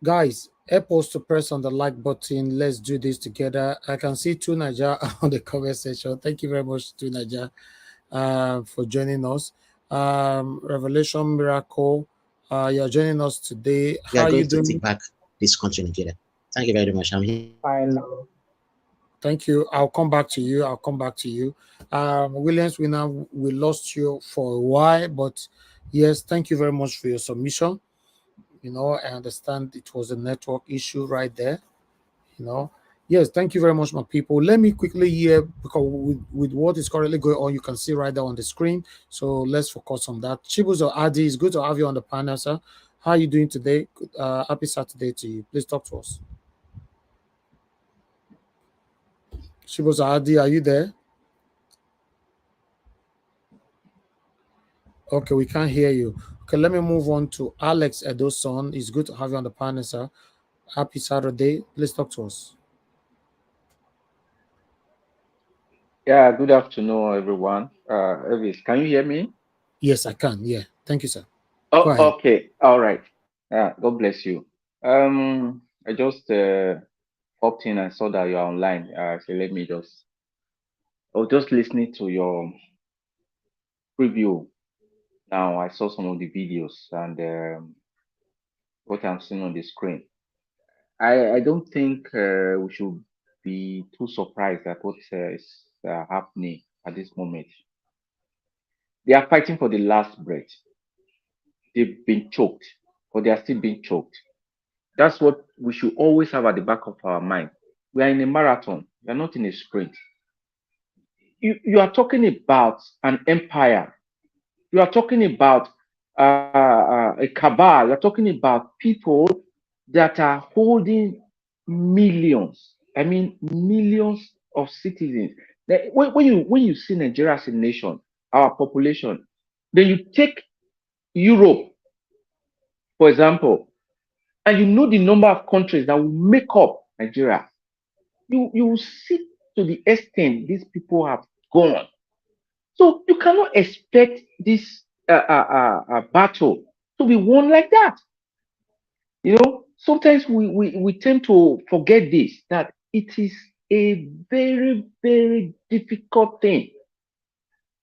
Guys, help us to press on the like button. Let's do this together. I can see two Naija on the comment section. Thank you very much, to Naija, for joining us. Revelation Miracle, you're joining us today. we How are are you going to doing? take back this country, Nigeria. Thank you very much. I'm here. Fine. Thank you. I'll come back to you. I'll come back to you. Williams, we lost you for a while, but yes, thank you very much for your submission. I understand it was a network issue right there. you know yes, thank you very much, my people. Let me quickly hear, because with what is currently going on, you can see right there on the screen, so let's focus on that. Chibuzo Adi, it's good to have you on the panel, sir. How are you doing today? Happy Saturday to you. Please talk to us. Chibuzo Adi, are you there? Okay, we can't hear you. Okay, let me move on to Alex Edoson. It's good to have you on the panel, sir. Happy Saturday. Please talk to us. Yeah, good afternoon, everyone. Elvis, can you hear me? Yes, I can. Yeah, thank you, sir. Go Oh, ahead. okay. All right. God bless you. I just popped in and saw that you're online. So let me just. I was just listening to your preview. Now I saw some of the videos and what I'm seeing on the screen. I don't think we should be too surprised at what is happening at this moment. They are fighting for the last breath. They've been choked, but they are still being choked. That's what we should always have at the back of our mind. We are in a marathon, we are not in a sprint. You are talking about an empire, you are talking about a cabal, you're talking about people that are holding millions, I mean, millions of citizens. When you see Nigeria as a nation, our population, then you take Europe, for example, and you know the number of countries that will make up Nigeria, you will see to the extent these people have gone. So you cannot expect this battle to be won like that. Sometimes we tend to forget this, that it is a very, very difficult thing.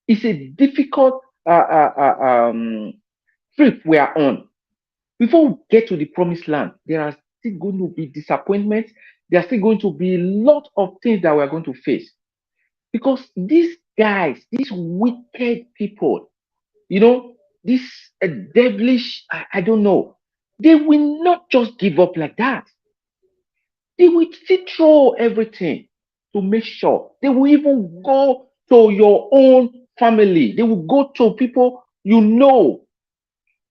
It's a difficult trip we are on. Before we get to the promised land, there are still going to be disappointments. There are still going to be a lot of things that we're going to face. Because these guys, these wicked people, this devilish, I don't know, they will not just give up like that. They will still throw everything to make sure. They will even go to your own family. They will go to people you know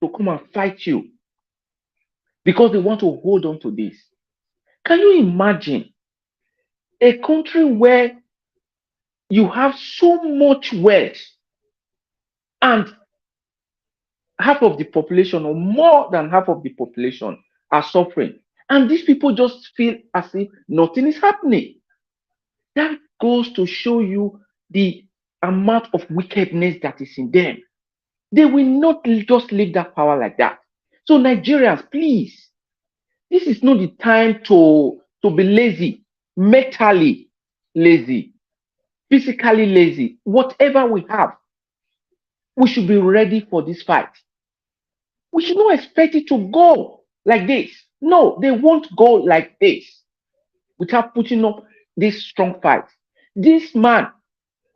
to come and fight you because they want to hold on to this. Can you imagine a country where you have so much wealth and half of the population or more than half of the population are suffering, and these people just feel as if nothing is happening? That goes to show you the amount of wickedness that is in them. They will not just leave that power like that. So Nigerians, please, this is not the time to be lazy, mentally lazy, physically lazy. Whatever we have, we should be ready for this fight. We should not expect it to go like this. No, they won't go like this without putting up this strong fight. This man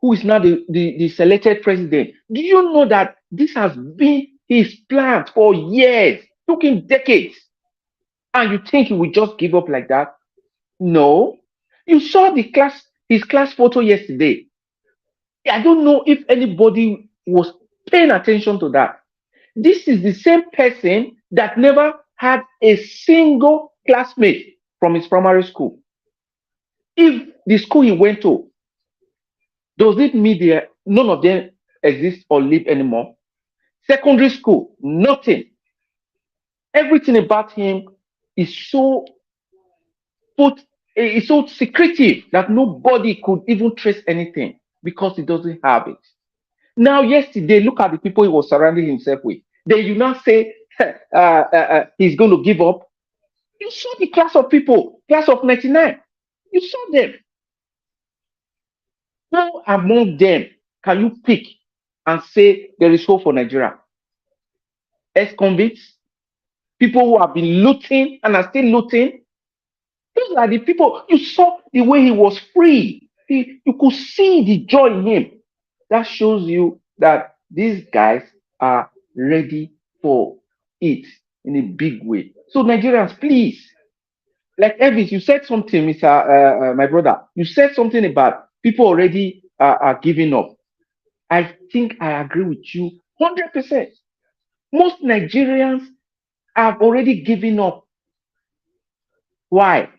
who is now the selected president, do you know that this has been his plan for years, took him decades, and you think he will just give up like that? No. You saw his class photo yesterday. I don't know if anybody was paying attention to that. This is the same person that never had a single classmate from his primary school. If the school he went to, does it mean none of them exist or live anymore? Secondary school, nothing. Everything about him is so is so secretive that nobody could even trace anything because he doesn't have it. Now, yesterday, look at the people he was surrounding himself with. Then you now say he's going to give up. You saw the class of people, class of 99. You saw them. Who among them can you pick and say there is hope for Nigeria? Ex-convicts, people who have been looting and are still looting. Those are the people. You saw the way he was free. You could see the joy in him. That shows you that these guys are ready for it in a big way. So Nigerians, please, like Elvis, you said something, Mr. My brother. You said something about people already are giving up. I think I agree with you 100%. Most Nigerians have already given up. Why?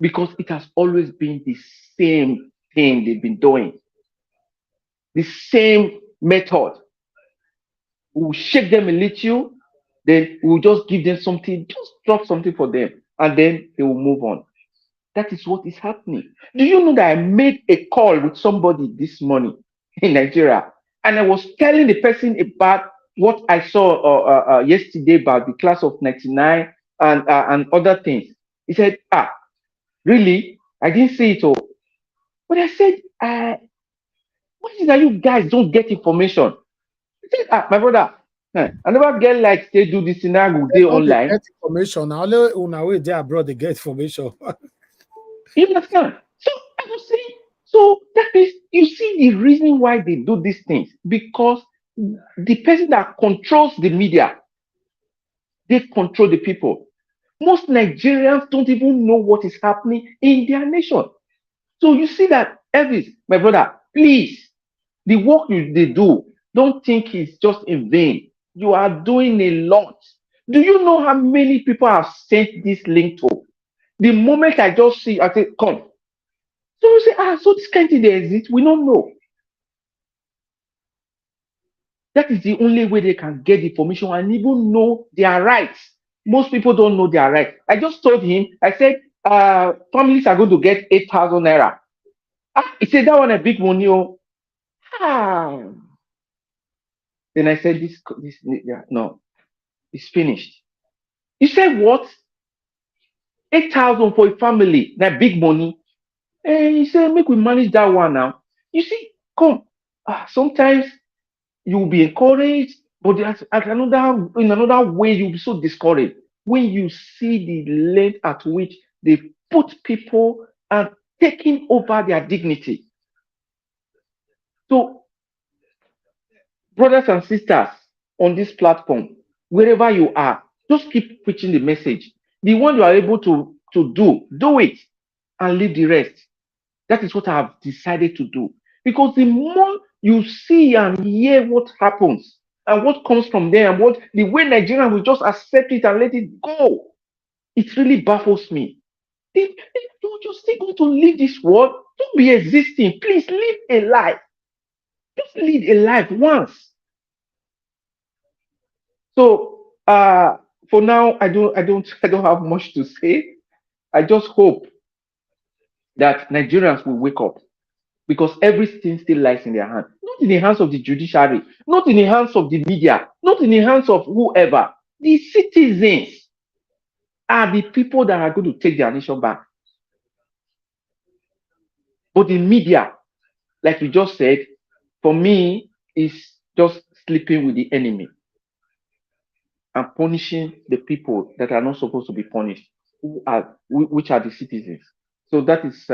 Because it has always been the same thing they've been doing, the same method. We'll shake them a little, then we'll just give them something, just drop something for them, and then they will move on. That is what is happening. Do you know that I made a call with somebody this morning in Nigeria, and I was telling the person about what I saw yesterday about the class of 99 and other things. He said, really? I didn't see it all. But I said, what is that you guys don't get information? He said, my brother, I never get like they do this in day online. Get information. Only una way they abroad they get information. You understand? So I was saying, so that is, you see the reason why they do these things, because the person that controls the media, they control the people. Most Nigerians don't even know what is happening in their nation. So you see that, Elvis, my brother, please, the work they do, don't think it's just in vain. You are doing a lot. Do you know how many people have sent this link to? The moment I just see, I say, come. So you say, so this kind of thing they exist, we don't know. That is the only way they can get the information and even know their rights. Most people don't know their rights. I just told him, I said, families are going to get 8,000 naira. He said, that one a big money. Then I said, no, it's finished. He said, what? 8,000 for a family, that big money. And he said, make we manage that one now. You see, come. Sometimes you will be encouraged, but in another way, you'll be so discouraged when you see the length at which they put people and taking over their dignity. So, brothers and sisters on this platform, wherever you are, just keep preaching the message. The one you are able to do it and leave the rest. That is what I have decided to do. Because the more you see and hear what happens and what comes from there and what the way Nigerians will just accept it and let it go, it really baffles me. Don't you still going to live this world? Don't be existing. Please live a life. Just live a life once. So for now, I don't have much to say. I just hope that Nigerians will wake up because everything still lies in their hands. Not in the hands of the judiciary, not in the hands of the media, not in the hands of whoever. The citizens are the people that are going to take their nation back. But the media, like you just said, for me, is just sleeping with the enemy and punishing the people that are not supposed to be punished, which are the citizens. So that is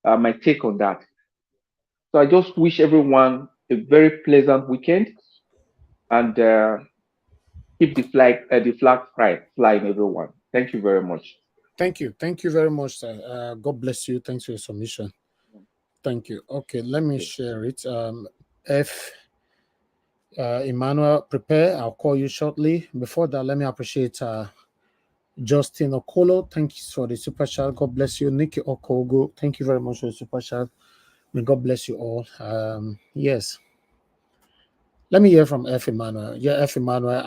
my take on that. So I just wish everyone a very pleasant weekend and keep the flag flying, everyone. Thank you very much. Thank you very much, sir. God bless you. Thanks for your submission. Thank you. Okay, let me share it. F. Emmanuel, prepare. I'll call you shortly. Before that, let me appreciate Justin Okolo. Thank you for the super chat. God bless you. Nikki Okogo. Thank you very much for the super chat. May God bless you all. Yes. Let me hear from F. Emmanuel. Yeah, F. Emmanuel,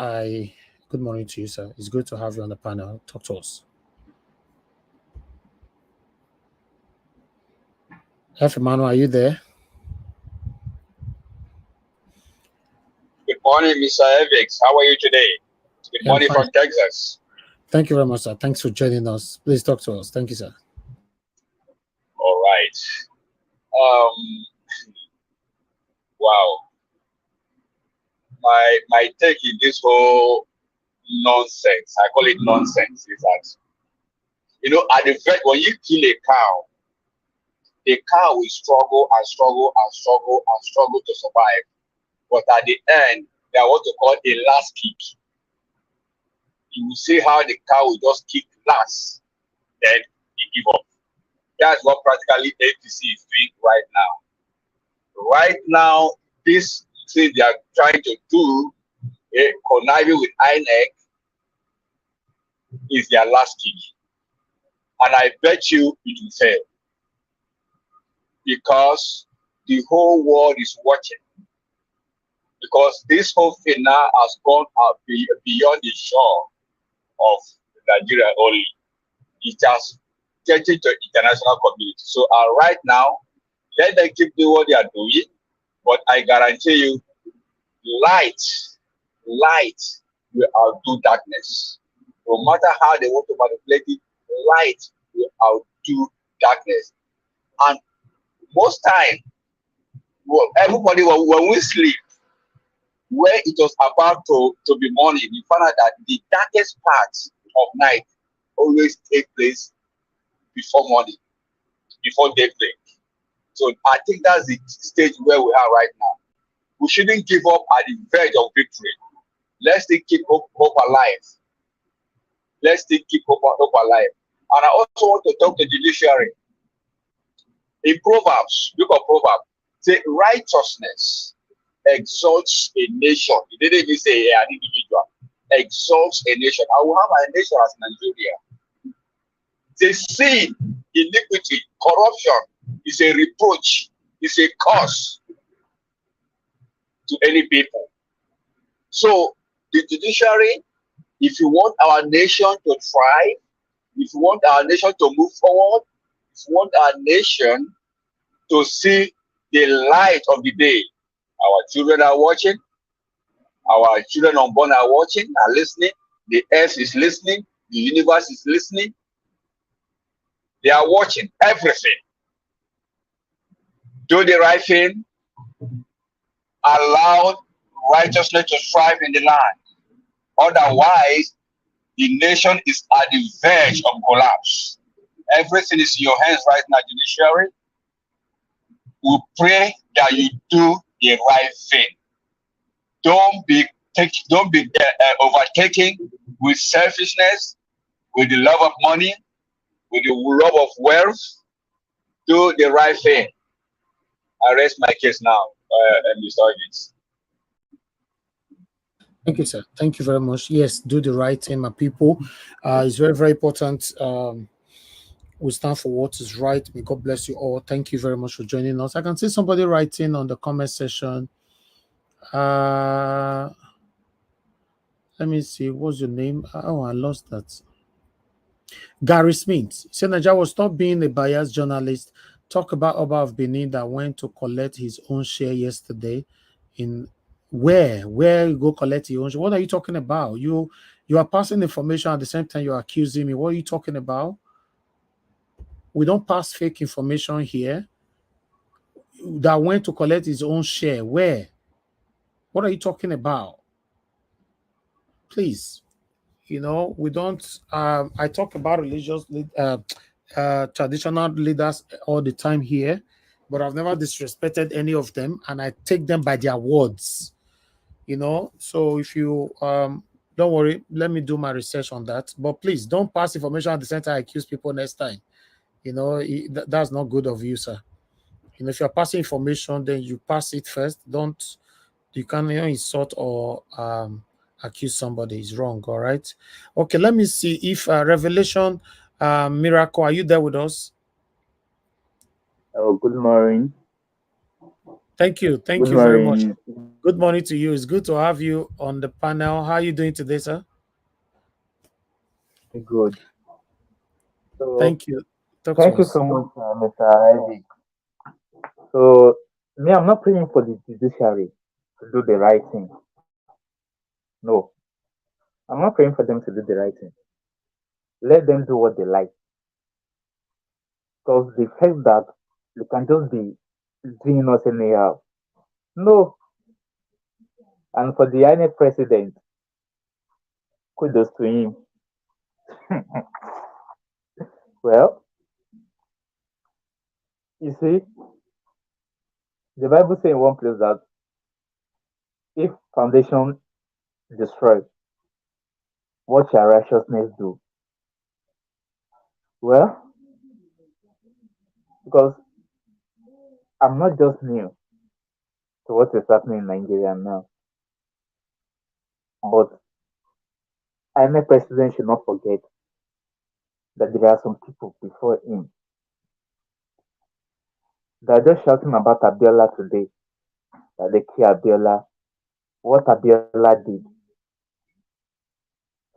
good morning to you, sir. It's good to have you on the panel. Talk to us. F. Emmanuel, are you there? Good morning, Mr. Evix. How are you today? Good morning from Texas. Thank you very much, sir. Thanks for joining us. Please talk to us. Thank you, sir. All right. Wow. My take in this whole nonsense, I call it nonsense, is that, at the vet, when you kill a cow, the cow will struggle and struggle and struggle and struggle to survive. But at the end, they are what they call a last kick. You will see how the cow will just kick last, then he give up. That's what practically APC is doing right now. Right now, this thing they are trying to do, conniving with INEC, is their last kick. And I bet you it will fail. Because the whole world is watching. Because this whole thing now has gone out beyond the shore of Nigeria only. It has getting to international community. So right now, let them keep doing what they are doing, but I guarantee you, light will outdo darkness. No matter how they want to manipulate it, light will outdo darkness. And most time, everybody, when we sleep, where it was about to be morning, you find out that the darkest parts of night always take place before morning, before daybreak. So I think that's the stage where we are right now. We shouldn't give up at the verge of victory. Let's still keep hope alive. Let's still keep hope alive. And I also want to talk to the judiciary. In Proverbs, book of Proverbs, say righteousness exalts a nation. It didn't even say an individual. Exalts a nation. I will have a nation as Nigeria. They sin, iniquity, corruption is a reproach, is a curse to any people. So the judiciary, if you want our nation to thrive, if you want our nation to move forward, if you want our nation to see the light of the day, our children are watching, our children unborn are watching, are listening, the earth is listening, the universe is listening. They are watching everything. Do the right thing. Allow righteousness to thrive in the land. Otherwise, the nation is at the verge of collapse. Everything is in your hands right now, judiciary. We pray that you do the right thing. Don't be overtaken with selfishness, with the love of money, with the love of wealth. do the right thing. I rest my case now, Mr. Ogins. Thank you, sir. Thank you very much. Yes, do the right thing, my people. It's very, very important. We stand for what is right. May God bless you all. Thank you very much for joining us. I can see somebody writing on the comment section. Let me see. What's your name? Oh, I lost that. Gary Smith. Said Nigeria will stop being a biased journalist. Talk about Oba of Benin that went to collect his own share yesterday. In where you go collect your own share? What are you talking about? You are passing information at the same time you're accusing me. What are you talking about? We don't pass fake information here. That went to collect his own share. Where? What are you talking about? Please. We don't. I talk about religious, traditional leaders all the time here, but I've never disrespected any of them, and I take them by their words. So if you don't worry, let me do my research on that. But please don't pass information at the center. Accuse people next time. That's not good of you, sir. If you're passing information, then you pass it first. Don't You can't insult or accuse somebody. Is wrong. All right. Okay. Let me see if Revelation Miracle. Are you there with us? Oh, good morning. Thank you. Thank Good you very much. morning. Good morning to you. It's good to have you on the panel. How are you doing today, sir? Good. So, Thank you. Talk to thank you us. so much, Mr. Isaac. So, me, I'm not praying for the judiciary to do the right thing. No, I'm not praying for them to do the right thing. Let them do what they like. Because the fact that they can just be doing us anyhow. No. And for the INEC president, kudos to him. Well, you see, the Bible says in one place that if foundation destroyed, what shall righteousness do? Well, because I'm not just new to what is happening in Nigeria now, but INEC president should not forget that there are some people before him that are just shouting about Abiola today, that they kill Abiola. What Abiola did,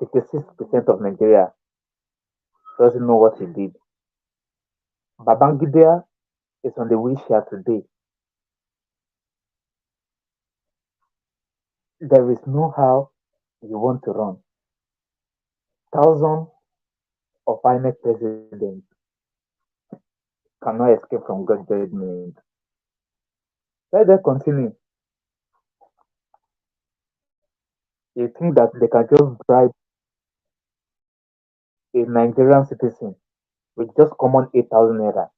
56% of Nigeria doesn't know what he did. Babangida is on the wheelchair today. There is no how you want to run. Thousands of INEC presidents cannot escape from God's judgment. Let them continue. They think that they can just bribe a Nigerian citizen with just common 8,000 naira.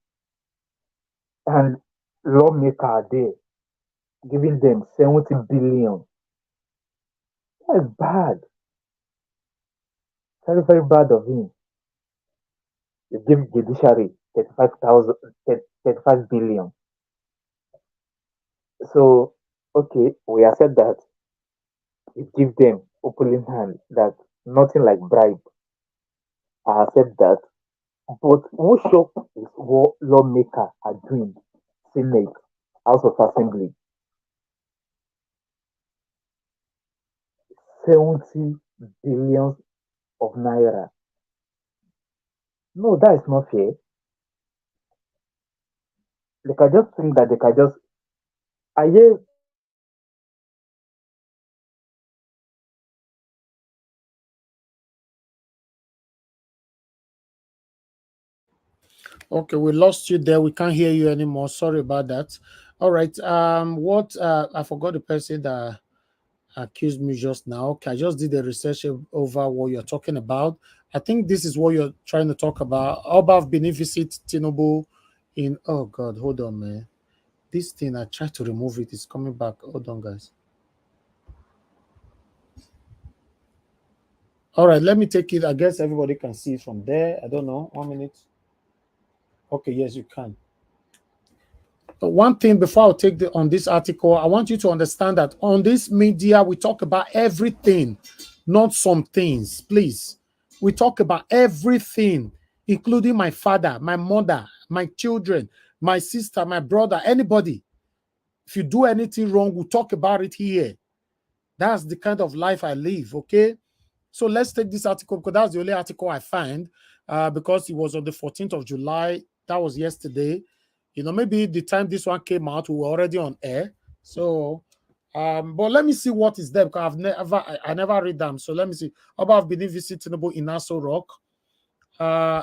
And lawmakers are there giving them 70 billion. That's bad. Very, very bad of him. You give judiciary 35 billion. So, okay, we accept that. You give them opening hand that nothing like bribe. I accept that. But what shock is what lawmakers are doing? Senate, House of Assembly, 70 billions of naira. No, that is not fair. They can just think that they can just. I hear Okay, we lost you there. We can't hear you anymore. Sorry about that. All right. What I forgot the person that accused me just now. Okay, I just did the research over what you're talking about. I think this is what you're trying to talk about. Oba of Benin visit Tinubu in. Oh God, hold on, man. This thing I tried to remove it. It's coming back. Hold on, guys. All right, let me take it. I guess everybody can see it from there. I don't know. 1 minute. Okay, yes, you can. One thing before I take on this article, I want you to understand that on this media, we talk about everything, not some things, please. We talk about everything, including my father, my mother, my children, my sister, my brother, anybody. If you do anything wrong, we'll talk about it here. That's the kind of life I live, okay? So let's take this article because that's the only article I find because it was on the 14th of July. That was yesterday. You know, maybe the time this one came out, we were already on air. So, but let me see what is there because I never read them. So let me see. Oba of Benin visit Tinubu in Aso Rock.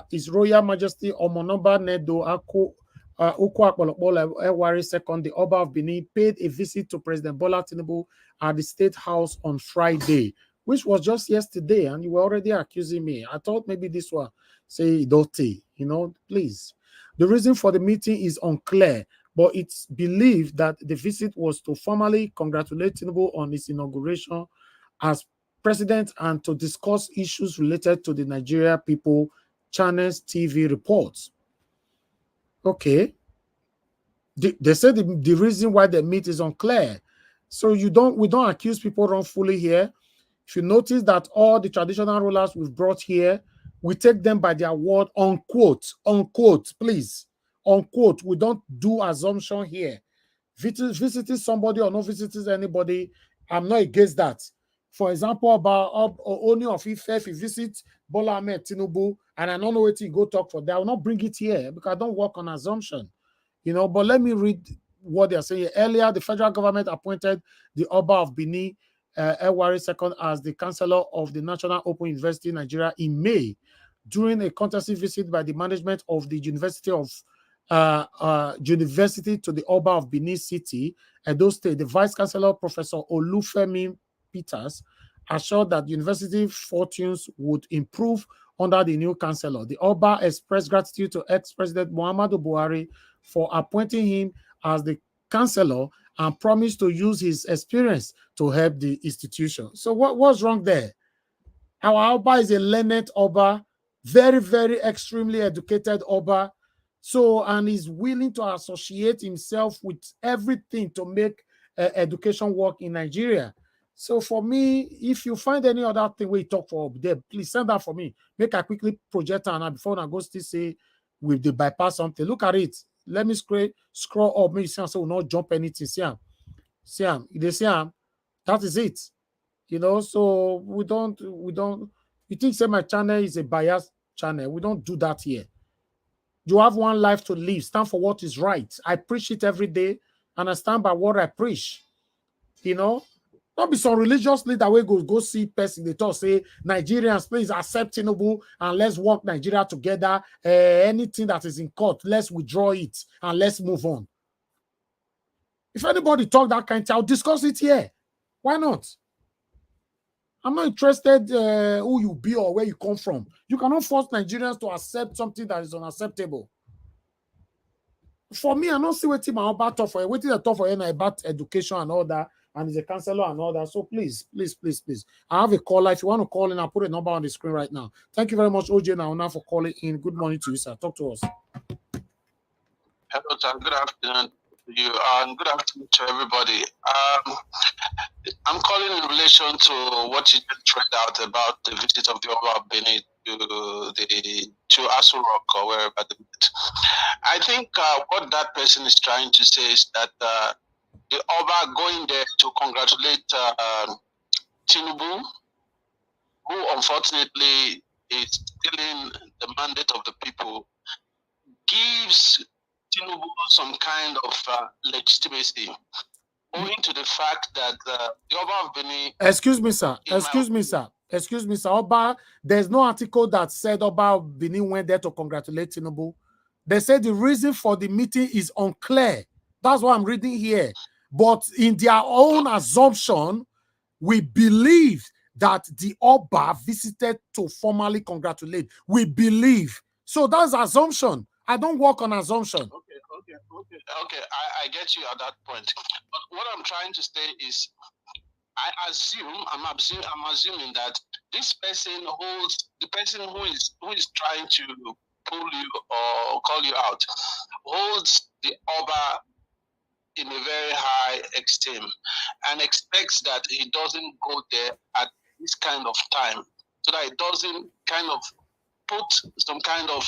His Royal Majesty Omonoba Nedo Ako Ewari II, the Oba of Benin, paid a visit to President Bola Tinubu at the State House on Friday, which was just yesterday, and you were already accusing me. I thought maybe this one say Dote, please. The reason for the meeting is unclear, but it's believed that the visit was to formally congratulate Tinubu on his inauguration as president and to discuss issues related to the Nigeria people, Channels TV reports. Okay. They said the reason why they meet is unclear. So we don't accuse people wrongfully here. If you notice that all the traditional rulers we've brought here, we take them by their word, unquote, please, unquote. We don't do assumption here. Visiting somebody or not visiting anybody, I'm not against that. For example, about only of if you visit Bola Ahmed Tinubu and I don't know what you go talk for, they will not bring it here because I don't work on assumption. But let me read what they're saying. Earlier, the federal government appointed the Oba of Benin, Ewari II, as the chancellor of the National Open University in Nigeria in May during a courtesy visit by the management of the University to the Oba of Benin City, Edo State. The Vice Chancellor, Professor Olufemi Peters, assured that university fortunes would improve under the new chancellor. The Oba expressed gratitude to ex-president Muhammadu Buhari for appointing him as the chancellor and promised to use his experience to help the institution. So what's wrong there? Our Oba is a learned Oba, very, very extremely educated Oba. So, and he's willing to associate himself with everything to make education work in Nigeria. So for me, if you find any other thing we talk for there, please send that for me. Make a quickly project and before I go still say with the bypass something. Look at it. Let me scroll up. Maybe so will not jump anything. See him. They see him. That is it. So we don't you think say my channel is a biased channel. We don't do that here. You have one life to live. Stand for what is right. I preach it every day and I stand by what I preach. Not be some religious leader way go see person they talk say Nigerians please accept Tinubu and let's work Nigeria together. Anything that is in court, let's withdraw it and let's move on. If anybody talk that kind of thing, I'll discuss it here. Why not? I'm not interested who you be or where you come from. You cannot force Nigerians to accept something that is unacceptable. For me, I don't see what my about for waiting to talk for about education and all that, and he's a counselor and all that. So please. I have a caller. If you want to call in, I'll put a number on the screen right now. Thank you very much, OJ Nauna, for calling in. Good morning to you, sir. Talk to us. Hello, sir. Good afternoon to you, and good afternoon to everybody. I'm calling in relation to what you just read out about the visit of the Oba of Benin to Aso Rock or wherever they met. I think what that person is trying to say is that the Oba going there to congratulate Tinubu, who unfortunately is stealing the mandate of the people, gives Tinubu some kind of legitimacy, owing to the fact that the Oba of Benin... Excuse me, sir. Oba, there's no article that said Oba of Benin went there to congratulate Tinubu. They said the reason for the meeting is unclear. That's what I'm reading here. But in their own assumption, we believe that the Oba visited to formally congratulate. We believe. So that's assumption. I don't work on assumption. Okay. I get you at that point. But what I'm trying to say is, I'm assuming that this person holds the person who is trying to pull you or call you out holds the Oba in a very high esteem and expects that he doesn't go there at this kind of time, so that it doesn't kind of put some kind of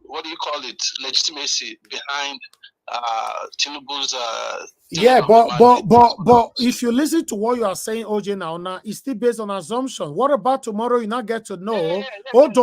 what do you call it, legitimacy behind Tinubu's Yeah, but if you listen to what you are saying, OJ, now it's still based on assumption. What about tomorrow? You not get to know. Hold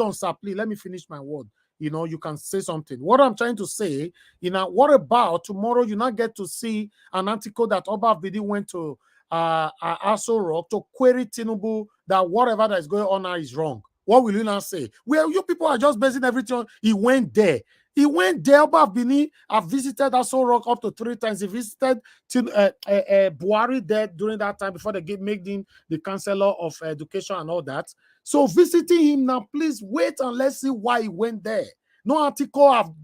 on, sir. Please let me finish my word. You know, you can say something. What I'm trying to say, what about tomorrow? You not get to see an article that Oba Bidi went to Aso Rock to query Tinubu that whatever that is going on now is wrong. What will you now say? Well, you people are just basing everything on he went there. He went there. Oba Bini have visited Aso Rock up to 3 times. He visited Buhari there during that time before they made him the Chancellor of Education and all that. So visiting him now, please wait and let's see why he went there. No article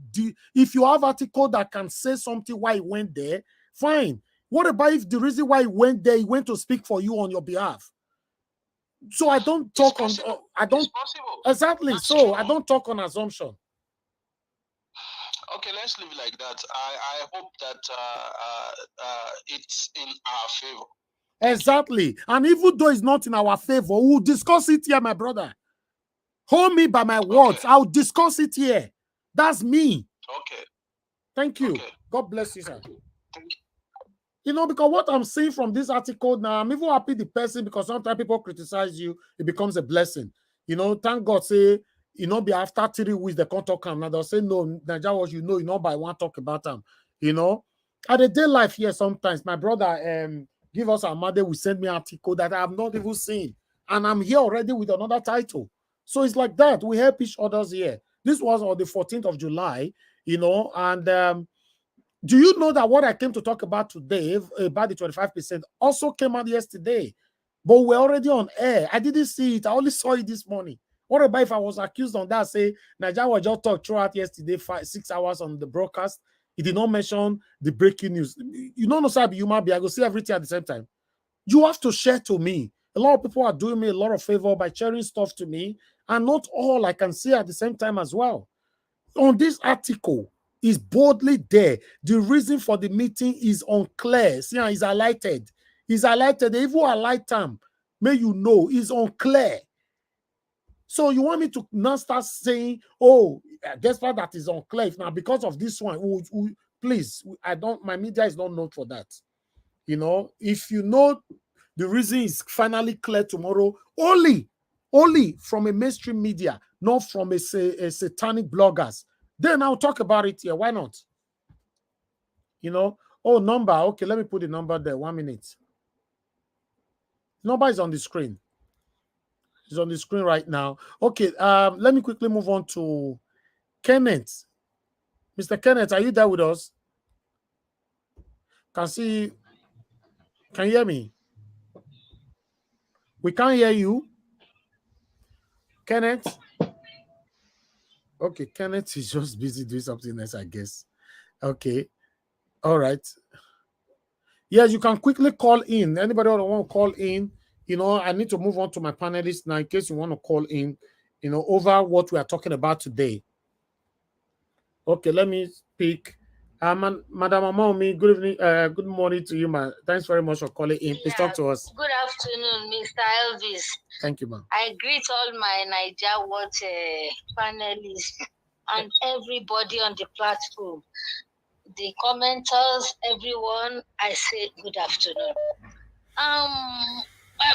if you have article that can say something why he went there, fine. What about if the reason why he went there, he went to speak for you on your behalf? So I don't talk on. I don't exactly. That's so true. I don't talk on assumption. Okay, let's leave it like that. I hope that it's in our favor. Exactly. And even though it's not in our favor, we'll discuss it here, my brother. Hold me by my words. Okay. I'll discuss it here. That's me. Okay. Thank you. Okay. God bless you, sir. Thank you. You know, because what I'm seeing from this article now, I'm even happy the person, because sometimes people criticize you, it becomes a blessing. You know, thank God, say, be after 3 weeks, they can't talk him. Now they'll say, no, Nigeria was, by one talk about them. At the day life here, sometimes my brother give us a mother, will send me an article that I have not even seen. And I'm here already with another title. So it's like that. We help each other's here. This was on the 14th of July, and do you know that what I came to talk about today, about the 25%, also came out yesterday? But we're already on air. I didn't see it. I only saw it this morning. What about if I was accused on that, say, Nigeria was just talked throughout yesterday, 6 hours on the broadcast. It did not mention the breaking news. You don't know, sir, you might be. I go see everything at the same time. You have to share to me. A lot of people are doing me a lot of favor by sharing stuff to me, and not all I can see at the same time as well. On this article, is boldly there. The reason for the meeting is unclear. See, he's highlighted. He's highlighted. They even highlight him. May you know, is unclear. So you want me to now start saying, oh, despite that is unclear. Now, because of this one, please, my media is not known for that. If you know the reason is finally clear tomorrow, only from a mainstream media, not from a satanic bloggers. Then I'll talk about it here. Why not? Oh, number. Okay, let me put the number there. 1 minute. Number is on the screen. It's on the screen right now. Okay, let me quickly move on to Kenneth. Mr. Kenneth, are you there with us? Can you hear me? We can't hear you. Kenneth? Okay, Kenneth is just busy doing something else, I guess. Okay. All right. Yes, you can quickly call in. Anybody who want to call in, I need to move on to my panelists now in case you want to call in, over what we are talking about today. Okay, let me speak. Madam Amaomi, good evening, good morning to you, man. Thanks very much for calling in. Please talk to us. Good afternoon, Mr. Elvis. Thank you, ma'am. I greet all my Naija Watch panelists and everybody on the platform. The commenters, everyone, I say good afternoon.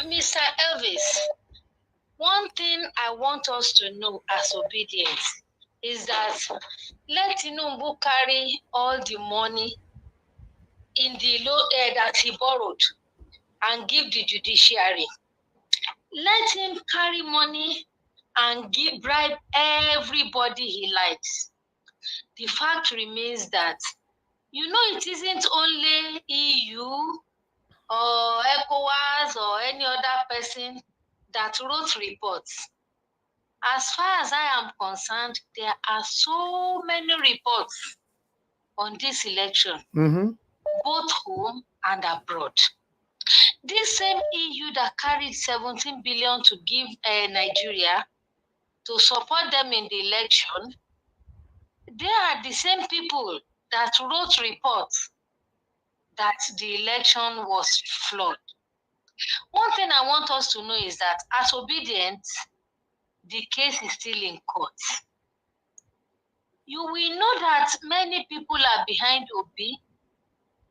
Mr. Elvis, one thing I want us to know as obedience is that let Tinubu carry all the money in the low air that he borrowed and give the judiciary. Let him carry money and bribe everybody he likes. The fact remains that it isn't only EU or ECOWAS or any other person that wrote reports. As far as I am concerned, there are so many reports on this election, both home and abroad. This same EU that carried 17 billion to give Nigeria to support them in the election, They are the same people that wrote reports that the election was flawed. One thing I want us to know is that as obedience, the case is still in court. You will know that many people are behind Obi.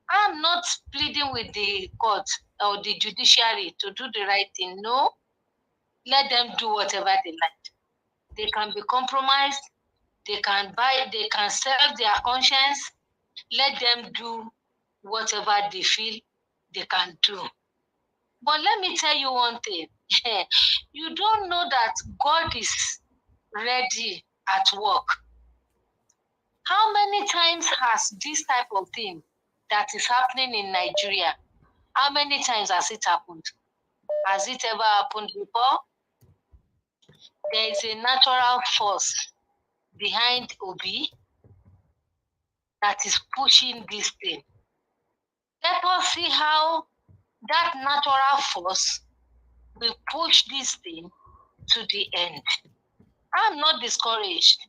I'm not pleading with the court or the judiciary to do the right thing. No, let them do whatever they like. They can be compromised. They can sell their conscience. Let them do whatever they feel they can do. But let me tell you one thing. You don't know that God is ready at work. How many times has this type of thing that is happening in Nigeria, how many times has it happened? Has it ever happened before? There is a natural force behind Obi that is pushing this thing. Let us see how that natural force will push this thing to the end. I'm not discouraged.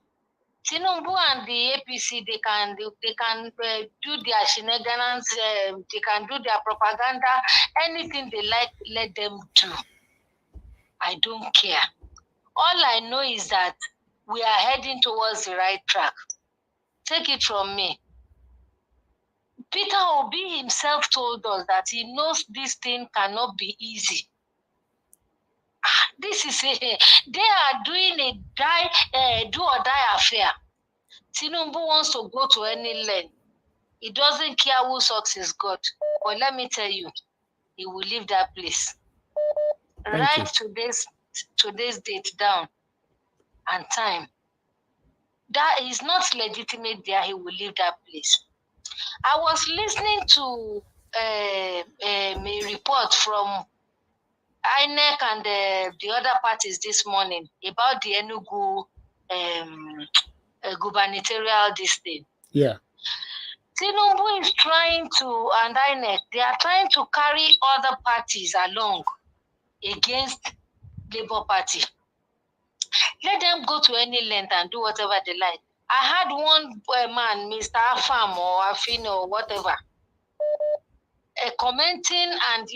Tinubu and the APC, they can do their shenanigans, they can do their propaganda, anything they like, let them do. I don't care. All I know is that we are heading towards the right track. Take it from me. Peter Obi himself told us that he knows this thing cannot be easy. This is they are doing a do or die affair. Tinubu wants to go to any length. He doesn't care who sucks God. But let me tell you, he will leave that place. Write today's date down and time. That is not legitimate there. He will leave that place. I was listening to a report from INEC and the other parties this morning about the Enugu gubernatorial thing. Yeah. Tinubu is trying to, and INEC, they are trying to carry other parties along against Labour Party. Let them go to any length and do whatever they like. I had one man, Mr. Afam or Afino or whatever, commenting and,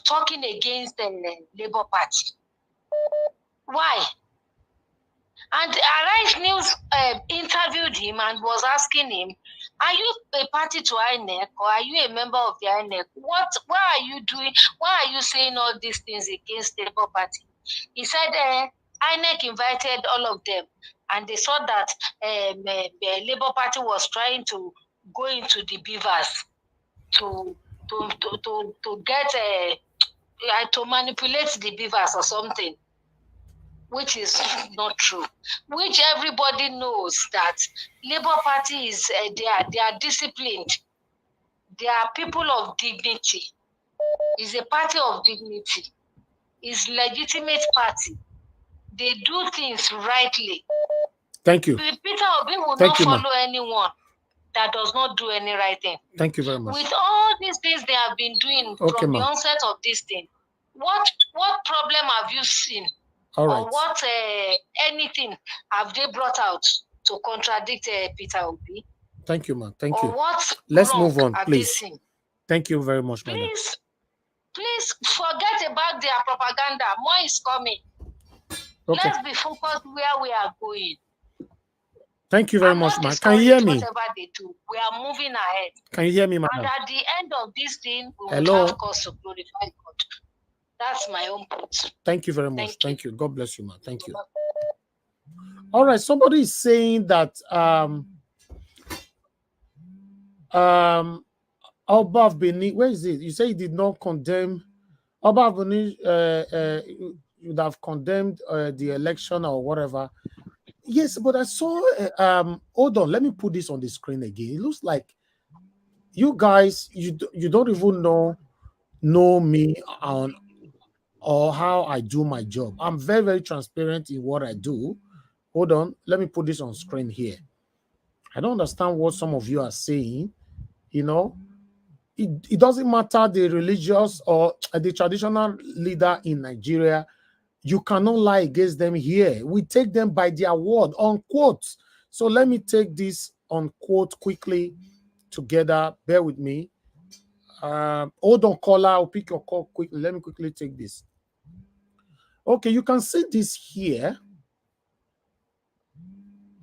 talking against the Labour Party. Why? And Arise News interviewed him and was asking him, are you a party to INEC or are you a member of the INEC? Why are you doing, why are you saying all these things against the Labour Party? He said INEC invited all of them and they saw that the Labour Party was trying to go into the beavers to get to manipulate the beavers or something, which is not true. Which everybody knows that Labour Party is they are disciplined. They are people of dignity. It's a party of dignity. It's legitimate party. They do things rightly. Thank you. Peter Obi will not follow anyone that does not do any right thing. Thank you very much. With all these things they have been doing from the onset of this thing, what problem have you seen? All right. Or what anything have they brought out to contradict Peter Obi? Thank you, man. Thank or you. What Let's move on, please. Thank you very much, madam. Please forget about their propaganda. More is coming. Okay. Let's be focused where we are going. Thank you very much, man. Can you hear me? Whatever they do, we are moving ahead. Can you hear me, madam? And at the end of this thing, we will have cause to glorify God. That's my own point. Thank you very much. Thank you. God bless you, man. Thank you. All right. Somebody is saying that Oba Benin, where is it? You say he did not condemn Oba Benin would have condemned the election or whatever. Yes, but I saw hold on, let me put this on the screen again. It looks like you guys you don't even know me on or how I do my job. I'm very, very transparent in what I do. Hold on, let me put this on screen here. I don't understand what some of you are saying. It doesn't matter the religious or the traditional leader in Nigeria. You cannot lie against them here. We take them by their word, unquote. So let me take this on quote quickly together. Bear with me. Hold on, caller. I'll pick your call quickly. Let me quickly take this. Okay, you can see this here.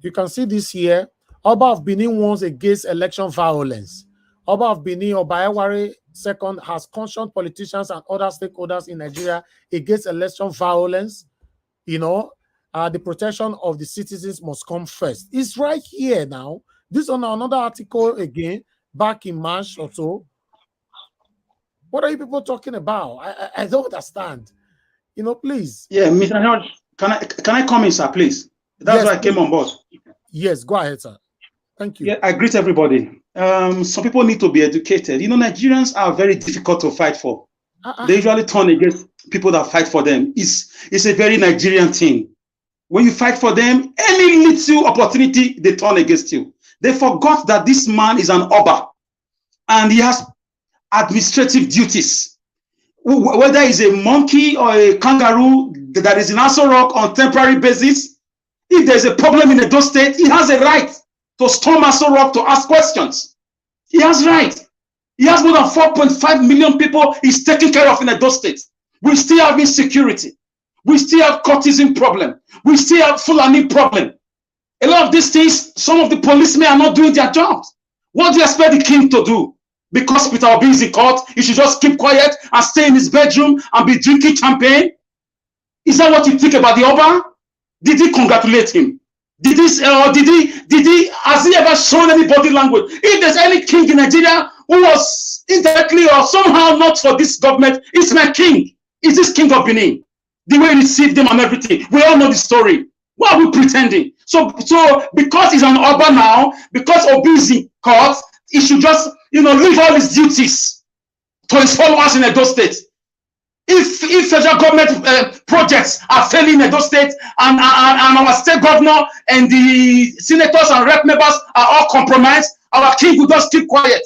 You can see this here. Oba of Benin warns against election violence. Oba of Benin, Obaeware II, has cautioned politicians and other stakeholders in Nigeria against election violence. You know, the protection of the citizens must come first. It's right here now. This on another article again, back in March or so. What are you people talking about? I don't understand. You know, please. Yeah, Mr. George, can I come in, sir, please? That's why I came on board. Yes, go ahead, sir. Thank you. Yeah, I greet everybody. Some people need to be educated. You know, Nigerians are very difficult to fight for. They usually turn against people that fight for them. It's a very Nigerian thing. When you fight for them, any little opportunity, they turn against you. They forgot that this man is an Oba and he has administrative duties. Whether he's a monkey or a kangaroo that is in Aso Rock on temporary basis, if there's a problem in Edo State, he has a right to storm Aso Rock to ask questions. He has right. He has more than 4.5 million people he's taking care of in Edo State. We still have insecurity. We still have courtesan problem. We still have Fulani problem. A lot of these things, some of the policemen are not doing their jobs. What do you expect the king to do? Because Peter Obi is in court, he should just keep quiet and stay in his bedroom and be drinking champagne? Is that what you think about the Oba? Did he congratulate him? Did he, has he ever shown any body language? If there's any king in Nigeria who was indirectly or somehow not for this government, it's my king. It's this king of Benin. The way he received them and everything. We all know the story. Why are we pretending? So because he's an Oba now, because Obi is in court, he should just, leave all his duties to his followers in Edo State. If federal government projects are failing in Edo State and our state governor and the senators and rep members are all compromised, our king will just keep quiet.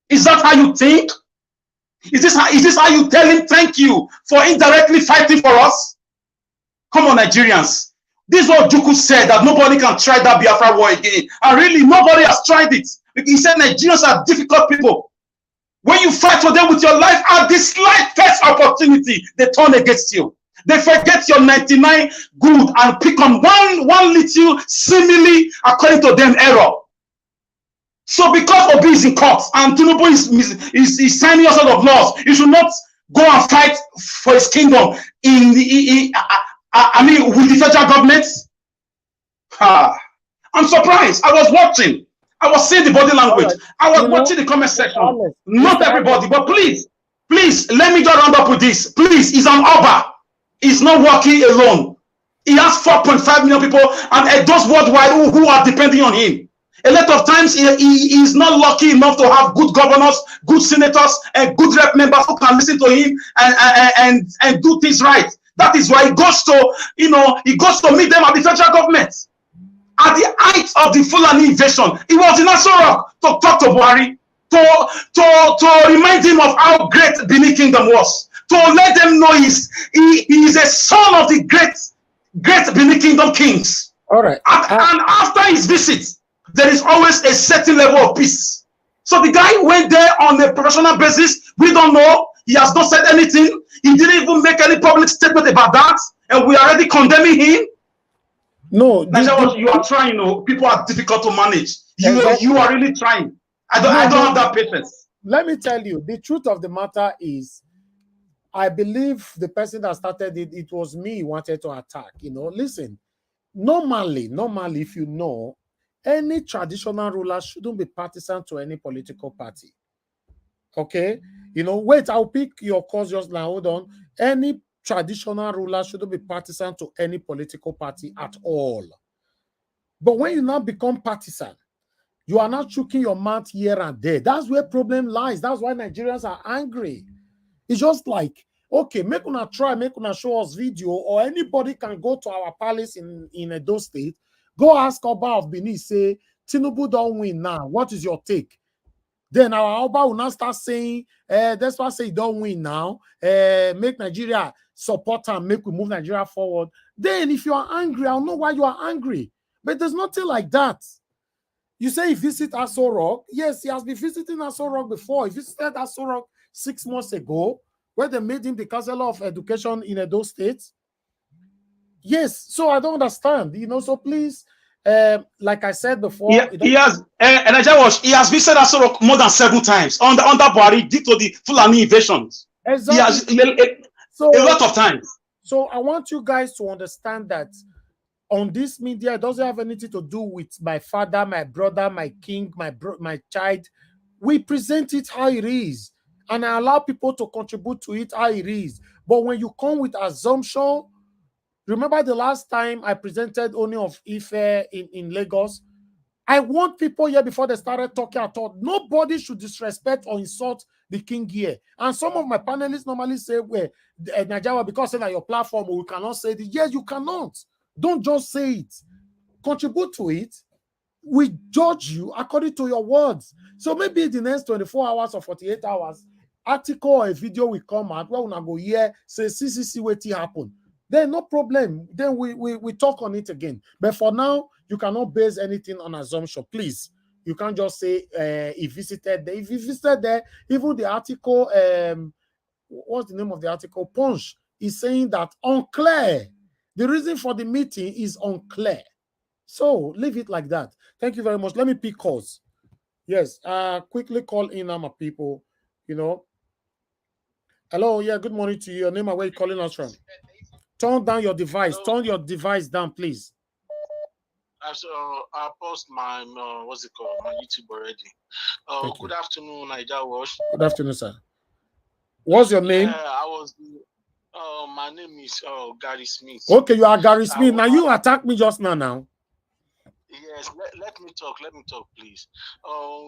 Is that how you think? Is this how you tell him thank you for indirectly fighting for us? Come on, Nigerians. This is what Juku said, that nobody can try that Biafra war again. And really, nobody has tried it. He said Nigerians are difficult people. When you fight for them with your life, at the slightest opportunity, they turn against you. They forget your 99 good and pick on one little seemingly, according to them, error. So because Obi is in court and Tinubu is signing all sorts of laws, you should not go and fight for his kingdom with the federal government. I'm surprised. I was watching. I was seeing the body language. Right. I was watching the comment section. Not everybody, but please, let me just round up with this. Please, he's an Oba. He's not working alone. He has 4.5 million people and those worldwide who are depending on him. A lot of times he is not lucky enough to have good governors, good senators, and good rep members who can listen to him and do things right. That is why he goes to meet them at the federal government. At the height of the Fulani invasion, he was in Aso Rock to talk to Buhari, to remind him of how great Benin Kingdom was, to let them know he is a son of the great Benin Kingdom kings. All right. And after his visit, there is always a certain level of peace. So the guy went there on a professional basis. We don't know. He has not said anything. He didn't even make any public statement about that. And we are already condemning him. No, you are trying. People are difficult to manage. You are really trying. I don't have that patience. Let me tell you, the truth of the matter is, I believe the person that started it, it was me who wanted to attack. Listen, normally, if you know, any traditional ruler shouldn't be partisan to any political party. Okay? Wait, I'll pick your cause just now. Hold on. Any traditional ruler shouldn't be partisan to any political party at all. But when you now become partisan, you are not choking your mouth here and there. That's where problem lies. That's why Nigerians are angry. It's just like, okay, make una show us video, or anybody can go to our palace in Edo State, go ask Oba of Benin, say, Tinubu don't win now. What is your take? Then our Oba will now start saying, that's why I say don't win now. Make Nigeria support and make we move Nigeria forward. Then if you are angry, I'll know why you are angry. But there's nothing like that. You say he visit Aso Rock. Yes, he has been visiting Aso Rock before. He visited Aso Rock 6 months ago, where they made him the Chancellor of Education in Edo State. Yes, so I don't understand, so please, like I said before, he has he has visited Aso Rock more than 7 times under Buhari due to the Fulani invasions. Exactly. He has a lot of times. So I want you guys to understand that on this media, it doesn't have anything to do with my father, my brother, my king, my child. We present it how it is, and I allow people to contribute to it how it is. But when you come with assumption, remember the last time I presented Oni of Ife in Lagos? I want people here before they started talking at all. Nobody should disrespect or insult the king here. And some of my panelists normally say, well, Nigeria, because it's your platform, we cannot say this. Yes, you cannot. Don't just say it. Contribute to it. We judge you according to your words. So maybe in the next 24 hours or 48 hours, article or a video will come out where we go here, say, see what happened. Then no problem. Then we talk on it again. But for now, you cannot base anything on assumption. Please, you can't just say he visited there. If he visited there, even the article, what's the name of the article? Punch is saying that unclear. The reason for the meeting is unclear. So leave it like that. Thank you very much. Let me pick calls. Yes, quickly call in, my people. Hello, yeah, good morning to you. Your name and where you calling us from? Turn down your device. Turn your device down, please. I post my what's it called? My YouTube already. Good afternoon, Naija Wash. Good afternoon, sir. What's your name? My name is Gary Smith. Okay, you are Gary Smith. Now you attacked me just now. Yes, let me talk. Let me talk, please.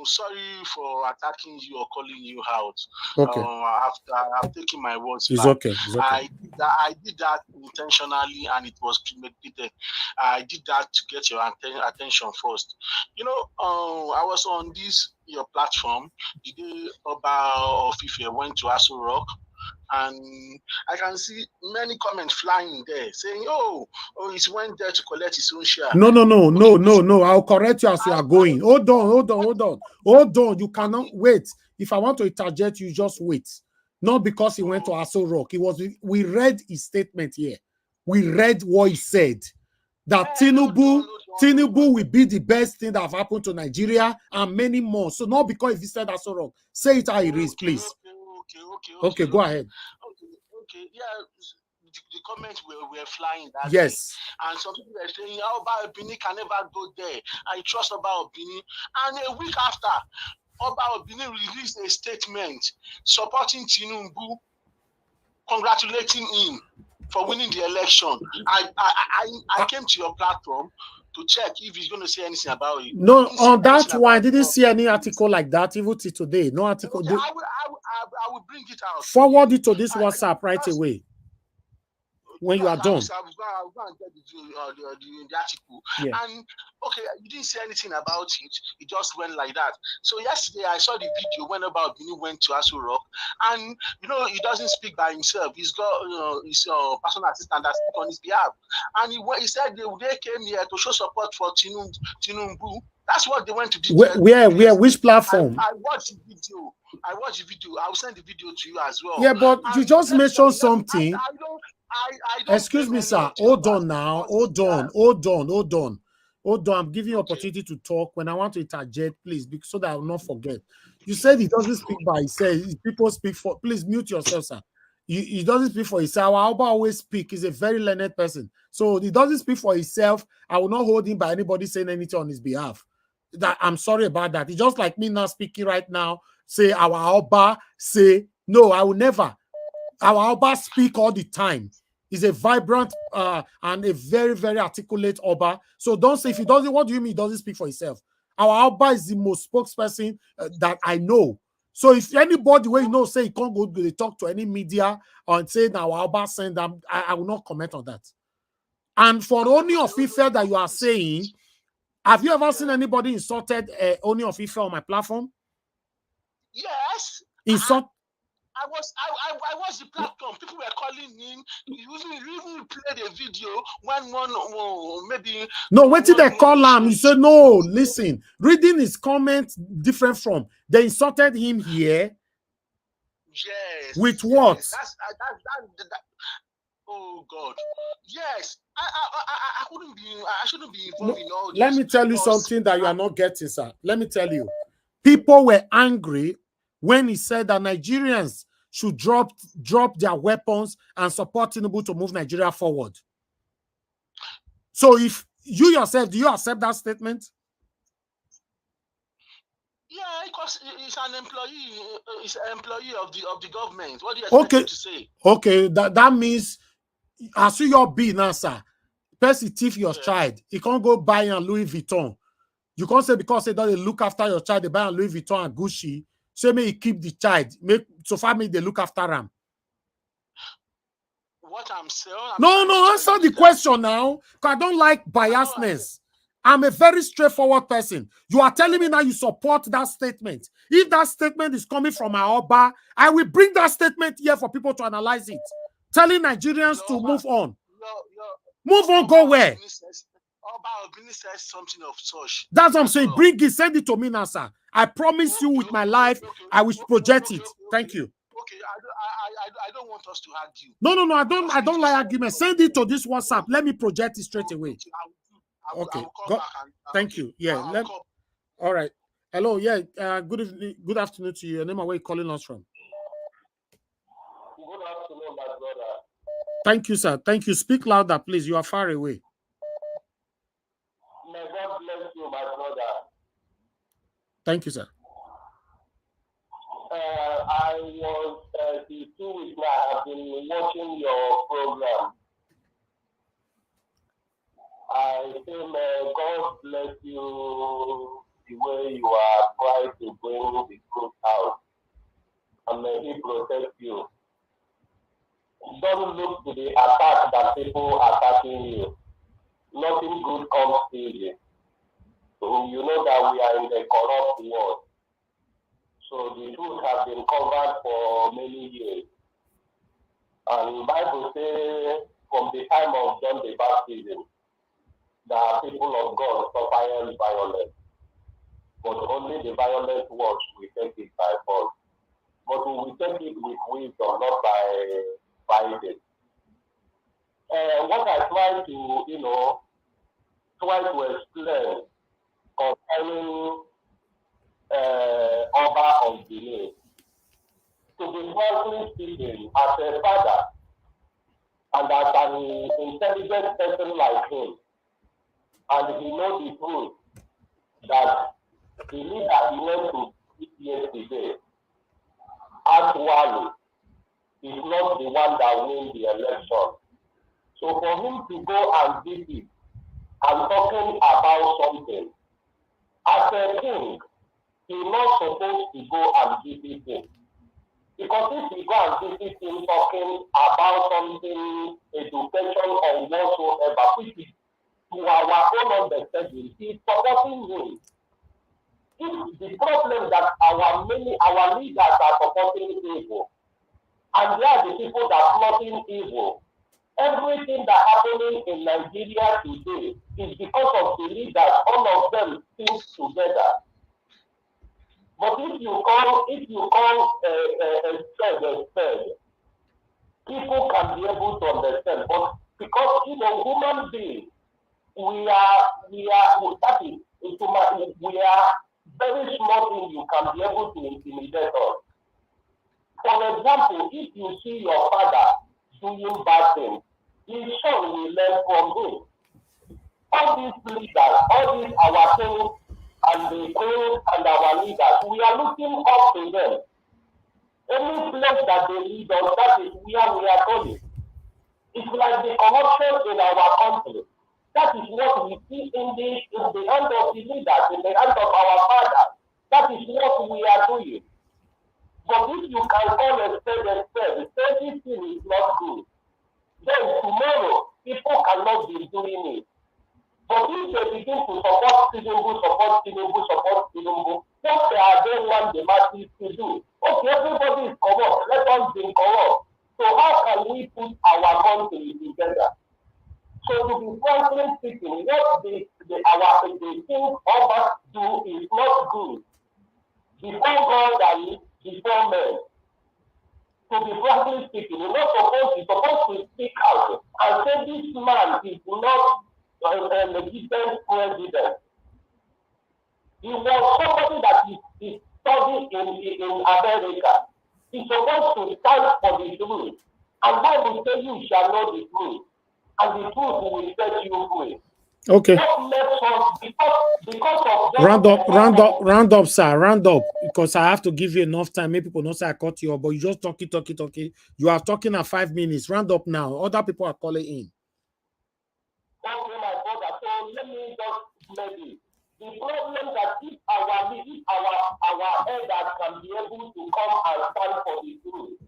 Sorry for attacking you or calling you out. Okay. I've taken my words it's back. Okay. It's okay. I did that intentionally, and it was premeditated. I did that to get your attention first. I was on your platform the day Oba of Ife went to Aso Rock. And I can see many comments flying there saying, oh, he went there to collect his own share. No. I'll correct you as you are going. Hold on. You cannot wait. If I want to interject, you just wait. Not because he went to Aso Rock. We read his statement here. We read what he said. That Tinubu will be the best thing that have happened to Nigeria and many more. So not because he visited Aso Rock. Say it how it is, please. Okay, go ahead. Okay, yeah, the comments were flying that yes day. And some people were saying, Oba Obini can never go there. I trust Oba Obini. And a week after, Oba Obini released a statement supporting Tinubu, congratulating him for winning the election. I came to your platform to check if he's going to say anything about it. No, on that one, I didn't see any article like that even till today. No article. Okay, I will bring it out. Forward it to this WhatsApp right away. When you are done. I'll go and get the article. Yeah. And okay, you didn't say anything about it. It just went like that. So yesterday I saw the video when about Bini went to Aso Rock, and he doesn't speak by himself. He's got his personal assistant that speaks on his behalf. And he said they came here to show support for Tinubu. That's what they went to do. Where? Which platform? I watched the video. I will send the video to you as well. Yeah, but you just mentioned something. I don't excuse me, sir. Hold on now. Hold on. I'm giving you opportunity to talk. When I want to interject, please, so that I will not forget. You said he doesn't speak by himself. People speak for. Please mute yourself, sir. He doesn't speak for himself. Our Oba always speak. He's a very learned person. So he doesn't speak for himself. I will not hold him by anybody saying anything on his behalf. That I'm sorry about that. It's just like me now speaking right now. Say our Oba, say no, I will never. Our Oba speak all the time. He's a vibrant and a very, very articulate Oba. So don't say if he doesn't, what do you mean he doesn't speak for himself? Our Oba is the most spokesperson that I know. So if anybody say he can't go to talk to any media and say now our Oba send them, I will not comment on that. And for Oni of Ife that you are saying, have you ever seen anybody insulted Oni of Ife on my platform? Yes. Insult? I watched the platform. People were calling him. He even played a video when maybe. No, what did they call him? He said, no, listen. Reading his comments different from. They insulted him here. Yes. With what? Oh God. Yes. I couldn't be. I shouldn't be involved in all this. Let me tell you something that you are not getting, sir. Let me tell you. People were angry when he said that Nigerians should drop their weapons and support Tinubu to move Nigeria forward. So if you yourself, do you accept that statement? Yeah, because he's an employee. He's an employee of the government. What do you expect him to say? Okay, that means as you be now, sir. Person thief your child. He can't go buy a Louis Vuitton. You can't say because they don't look after your child, they buy a Louis Vuitton and Gucci. So may he keep the child. So far, may they look after him. What I'm saying. No, answer the question now. Because I don't like biasness. I'm a very straightforward person. You are telling me now you support that statement. If that statement is coming from Aoba, I will bring that statement here for people to analyze it. Telling Nigerians to move on. Move on, go where? Oba says something of such. That's what I'm saying. Bring it, send it to me now, sir. I promise you with my life, I will project it. Thank you. Okay, I don't want us to argue. No, I don't like argument. Send it to this WhatsApp. Let me project it straight away. Okay. Thank you. Yeah. All right. Hello. Yeah. Good evening. Good afternoon to you. Your name and where you calling us from? Good afternoon, my brother. Thank you, sir. Thank you. Speak louder, please. You are far away. May God bless you, my brother. Thank you, sir. I was the 2 weeks now. I have been watching your program. I say, may God bless you the way you are trying to bring the truth out, and may He protect you. Don't look to the attack that people are attacking you. Nothing good comes to you. So you know that we are in a corrupt world. So the truth has been covered for many years. And the Bible says from the time of John the Baptist, the people of God suffer violence. But only the violent ones will take it by force. But we will take it with wisdom, not by fighting. What I try to, explain concerning Oba of Benin, to be frankly speaking, as a father and as an intelligent person like him, and he knows the truth that the leader he went to yesterday actually is not the one that wins the election. So for him to go and visit and talking about something, as a king, he's not supposed to go and visit him. Because if you go and visit him talking about something, education or whatsoever, which is to our own understanding, he's supporting him. If the problem that our leaders are supporting evil, and they are the people that are plotting evil, everything that happening in Nigeria today is because of the leaders, all of them think together. But if you call a spade, people can be able to understand. But because human beings, we are very small thing you can be able to intimidate us. For example, if you see your father doing bad things, his son will learn from him. All these leaders, all these our kings and the queens and our leaders, we are looking up to them. Any place that they lead us, that is where we are going. It's like the corruption in our country. That is what we see in the hand of the leaders, in the hand of our father. That is what we are doing. But if you can call a spade, everything is not good. Then tomorrow, people cannot be doing it. But if they begin to support Tinubu, what they are then want the masses to do? Okay, everybody is corrupt. Let us be corrupt. So how can we put our country together? So to be frankly speaking, what the thing others do is not good. Before God that is before men. To be frankly speaking, you're supposed to speak out and say this man is not a legitimate president. He was somebody that is studying in America. He's supposed to stand for the truth. And Bible says you shall know the truth. And the truth will set you free. Okay. What makes us, because of Round up, sir. Round up. Because I have to give you enough time. Maybe people know say I cut you off, but you just talking. You are talking at 5 minutes. Round up now. Other people are calling in. Okay, my brother. So let me just maybe. The problem that if our elders can be able to come and stand for the truth,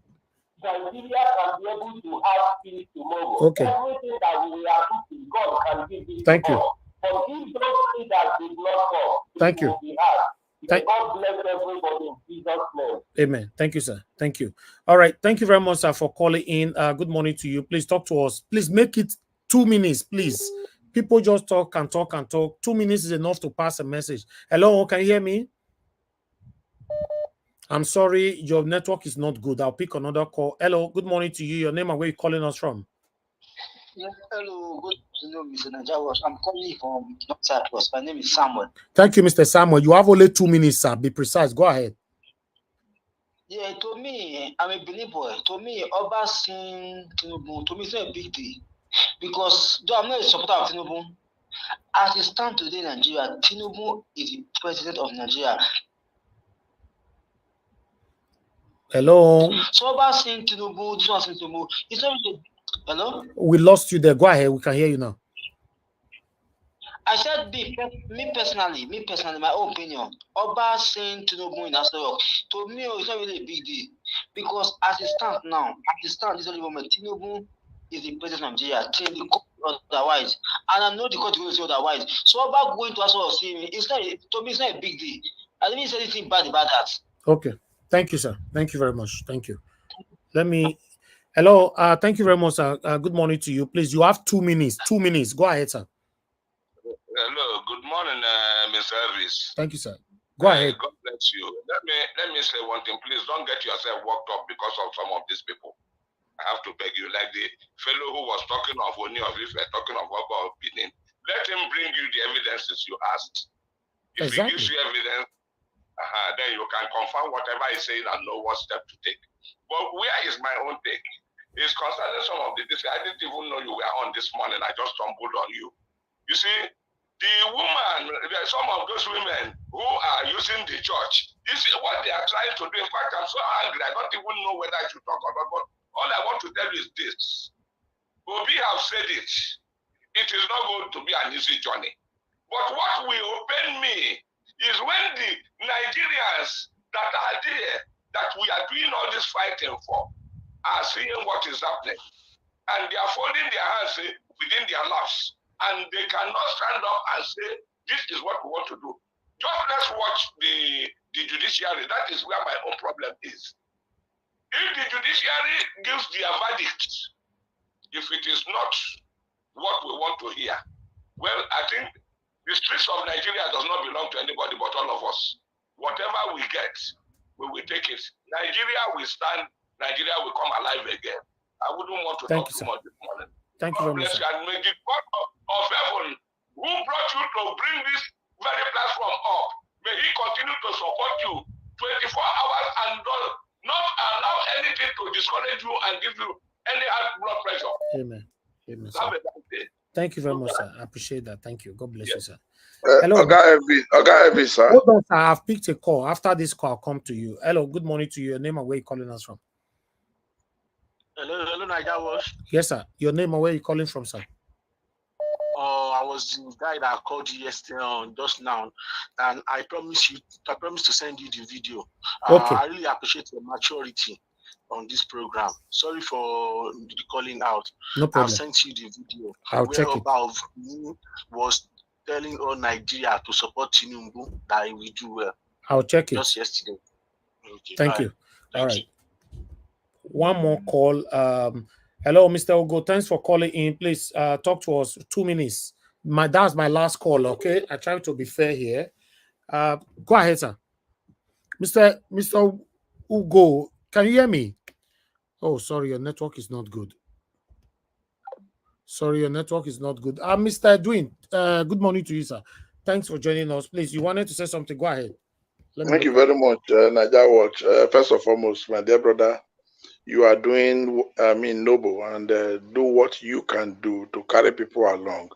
Nigeria can be able to have peace tomorrow. Okay. Everything that we are looking, God can give it Thank to you. us. But if those leaders did not come, Thank it you. will be hard. May God bless everybody in Jesus' name. Amen. Thank you, sir. Thank you. All right. Thank you very much, sir, for calling in. Good morning to you. Please talk to us. Please make it 2 minutes, please. People just talk and talk and talk. 2 minutes is enough to pass a message. Hello, can you hear me? I'm sorry, your network is not good. I'll pick another call. Hello, good morning to you. Your name and where you calling us from? Yes, hello, good afternoon, Mr. Najawas. I'm calling from North Cyprus. My name is Samuel. Thank you, Mr. Samuel. You have only 2 minutes, sir. Be precise. Go ahead. Yeah, to me, I'm a believer. To me, Oba seeing Tinubu, to me, it's not a big deal. Because though I'm not a supporter of Tinubu, as it stands today in Nigeria, Tinubu is the president of Nigeria. Hello? So Oba seeing Tinubu, this one seeing Tinubu, it's not really. Hello? We lost you there. Go ahead. We can hear you now. I said, me personally, my own opinion, Oba saying Tinubu in Aso, to me, it's not really a big deal. Because as it stands now, this only moment, Tinubu is the president of Nigeria, till the court otherwise. And I know the court will say otherwise. So Oba going to Aso see me, to me, it's not a big deal. I didn't say anything bad about that. Okay. Thank you, sir. Thank you very much. Thank you. Hello. Thank you very much, sir. Good morning to you. Please, you have 2 minutes. 2 minutes. Go ahead, sir. Hello, good morning, Mr. Elvis. Thank you, sir. Go ahead. God bless you. Let me say one thing. Please don't get yourself worked up because of some of these people. I have to beg you, like the fellow who was talking of Oni of Ife, talking of Oba of Benin. Let him bring you the evidences you asked. If he gives you evidence, then you can confirm whatever he's saying and know what step to take. But where is my own take? It's concerning some of this. I didn't even know you were on this morning. I just stumbled on you. You see, the woman, some of those women who are using the church, this is what they are trying to do. In fact, I'm so angry. I don't even know whether I should talk about it. But all I want to tell you is this. Obi have said it. It is not going to be an easy journey. But what will open me is when the Nigerians that are there, that we are doing all this fighting for, are seeing what is happening. And they are folding their hands within their laps. And they cannot stand up and say, this is what we want to do. Just let's watch the judiciary. That is where my own problem is. If the judiciary gives their verdict, if it is not what we want to hear, well, I think the streets of Nigeria does not belong to anybody but all of us. Whatever we get, we will take it. Nigeria will stand. Nigeria will come alive again. I wouldn't want to talk too much this morning. Thank you very much. And may the God of heaven, who brought you to bring this very platform up, may he continue to support you 24 hours and not allow anything to discourage you and give you any high blood pressure. Amen. Amen, sir. Have a nice day. Thank you very much, sir. I appreciate that. Thank you. God bless you, sir. Hello. Okay, sir. Hold on, sir. I've picked a call. After this call, I'll come to you. Hello, good morning to you. Your name and where you calling us from? Hello, Naija. Yes, sir. Your name and where you calling from, sir? I was the guy that called you yesterday on just now, and I promised to send you the video. Okay. I really appreciate your maturity on this program. Sorry for the calling out. No problem. I've sent you the video. I'll check it. About me was telling all Nigeria to support Tinubu that we do well. I'll check it. Just yesterday. Okay, Thank bye. you. All right. One more call. Hello, Mr. Ogo. Thanks for calling in. Please talk to us. 2 minutes. That's my last call. Okay, I try to be fair here. Go ahead, sir. Mr. Ugo, can you hear me? Oh, sorry, your network is not good. Sorry, your network is not good. Mr. Edwin, good morning to you, sir. Thanks for joining us. Please, you wanted to say something. Go ahead. Thank you very much, Naija Watch. First and foremost, my dear brother, you are doing, noble, and do what you can do to carry people along.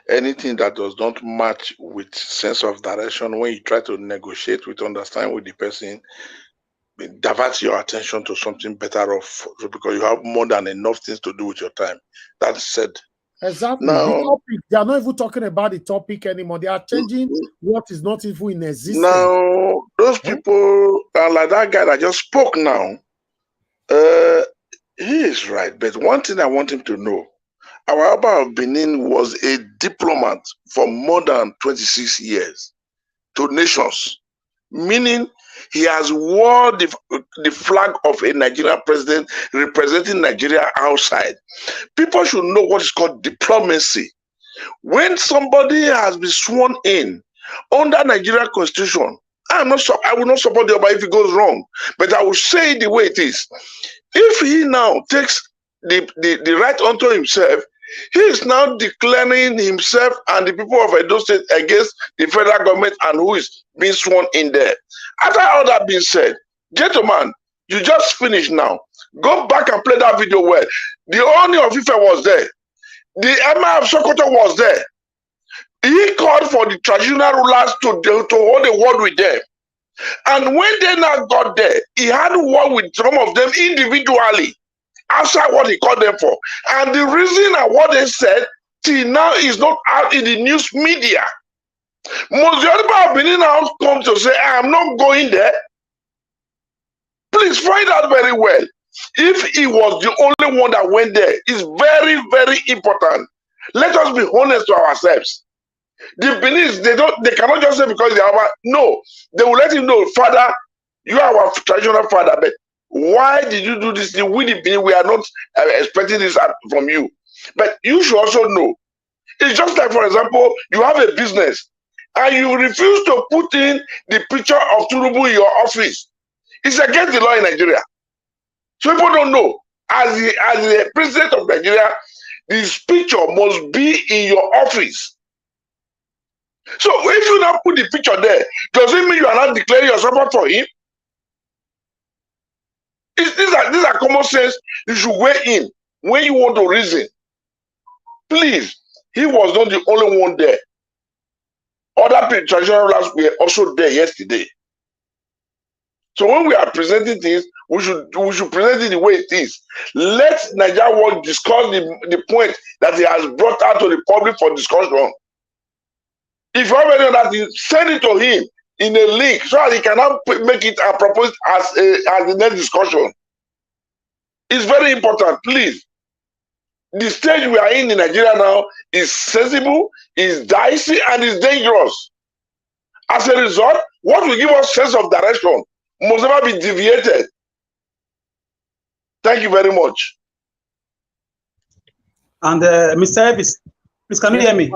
Anything that does not match with sense of direction, when you try to negotiate with, understand with the person, divert your attention to something better off, because you have more than enough things to do with your time. That said, exactly. now, The topic, they are not even talking about the topic anymore. They are changing what is not even in existence. Now, those people are like that guy that just spoke now. He is right. But one thing I want him to know, our Abba of Benin was a diplomat for more than 26 years to nations, meaning he has worn the flag of a Nigerian president representing Nigeria outside. People should know what is called diplomacy. When somebody has been sworn in under Nigerian constitution, I will not support the Oba if it goes wrong, but I will say it the way it is. If he now takes the right unto himself, he is now declaring himself and the people of Edo State against the federal government and who is being sworn in there. After all that being said, gentlemen, you just finished now. Go back and play that video well. The Oni of Ife was there. The Emir of Sokoto was there. He called for the traditional rulers to hold a word with them. And when they now got there, he had a word with some of them individually, outside what he called them for. And the reason and what they said till now is not out in the news media. Most of Benin now come to say, I am not going there. Please find out very well. If he was the only one that went there, it's very, very important. Let us be honest to ourselves. The Benin, they cannot just say because they are, no, they will let him know, Father, you are our traditional father, but why did you do this? We the Benin, we are not expecting this from you. But you should also know, it's just like, for example, you have a business and you refuse to put in the picture of Tinubu in your office. It's against the law in Nigeria. So people don't know. As the president of Nigeria, this picture must be in your office. So if you now put the picture there, does it mean you are not declaring your support for him? These are common sense you should weigh in when you want to reason. Please, he was not the only one there. Other traditional rulers were also there yesterday. So when we are presenting things, we should present it the way it is. Let Nigeria World discuss the point that he has brought out to the public for discussion. If you have any other thing, send it to him in a link so that he cannot make it and propose as the next discussion. It's very important, please. The stage we are in Nigeria now is sensible, is dicey, and is dangerous. As a result, what will give us sense of direction must never be deviated. Thank you very much. And Mr. Evis, please, can you hear me?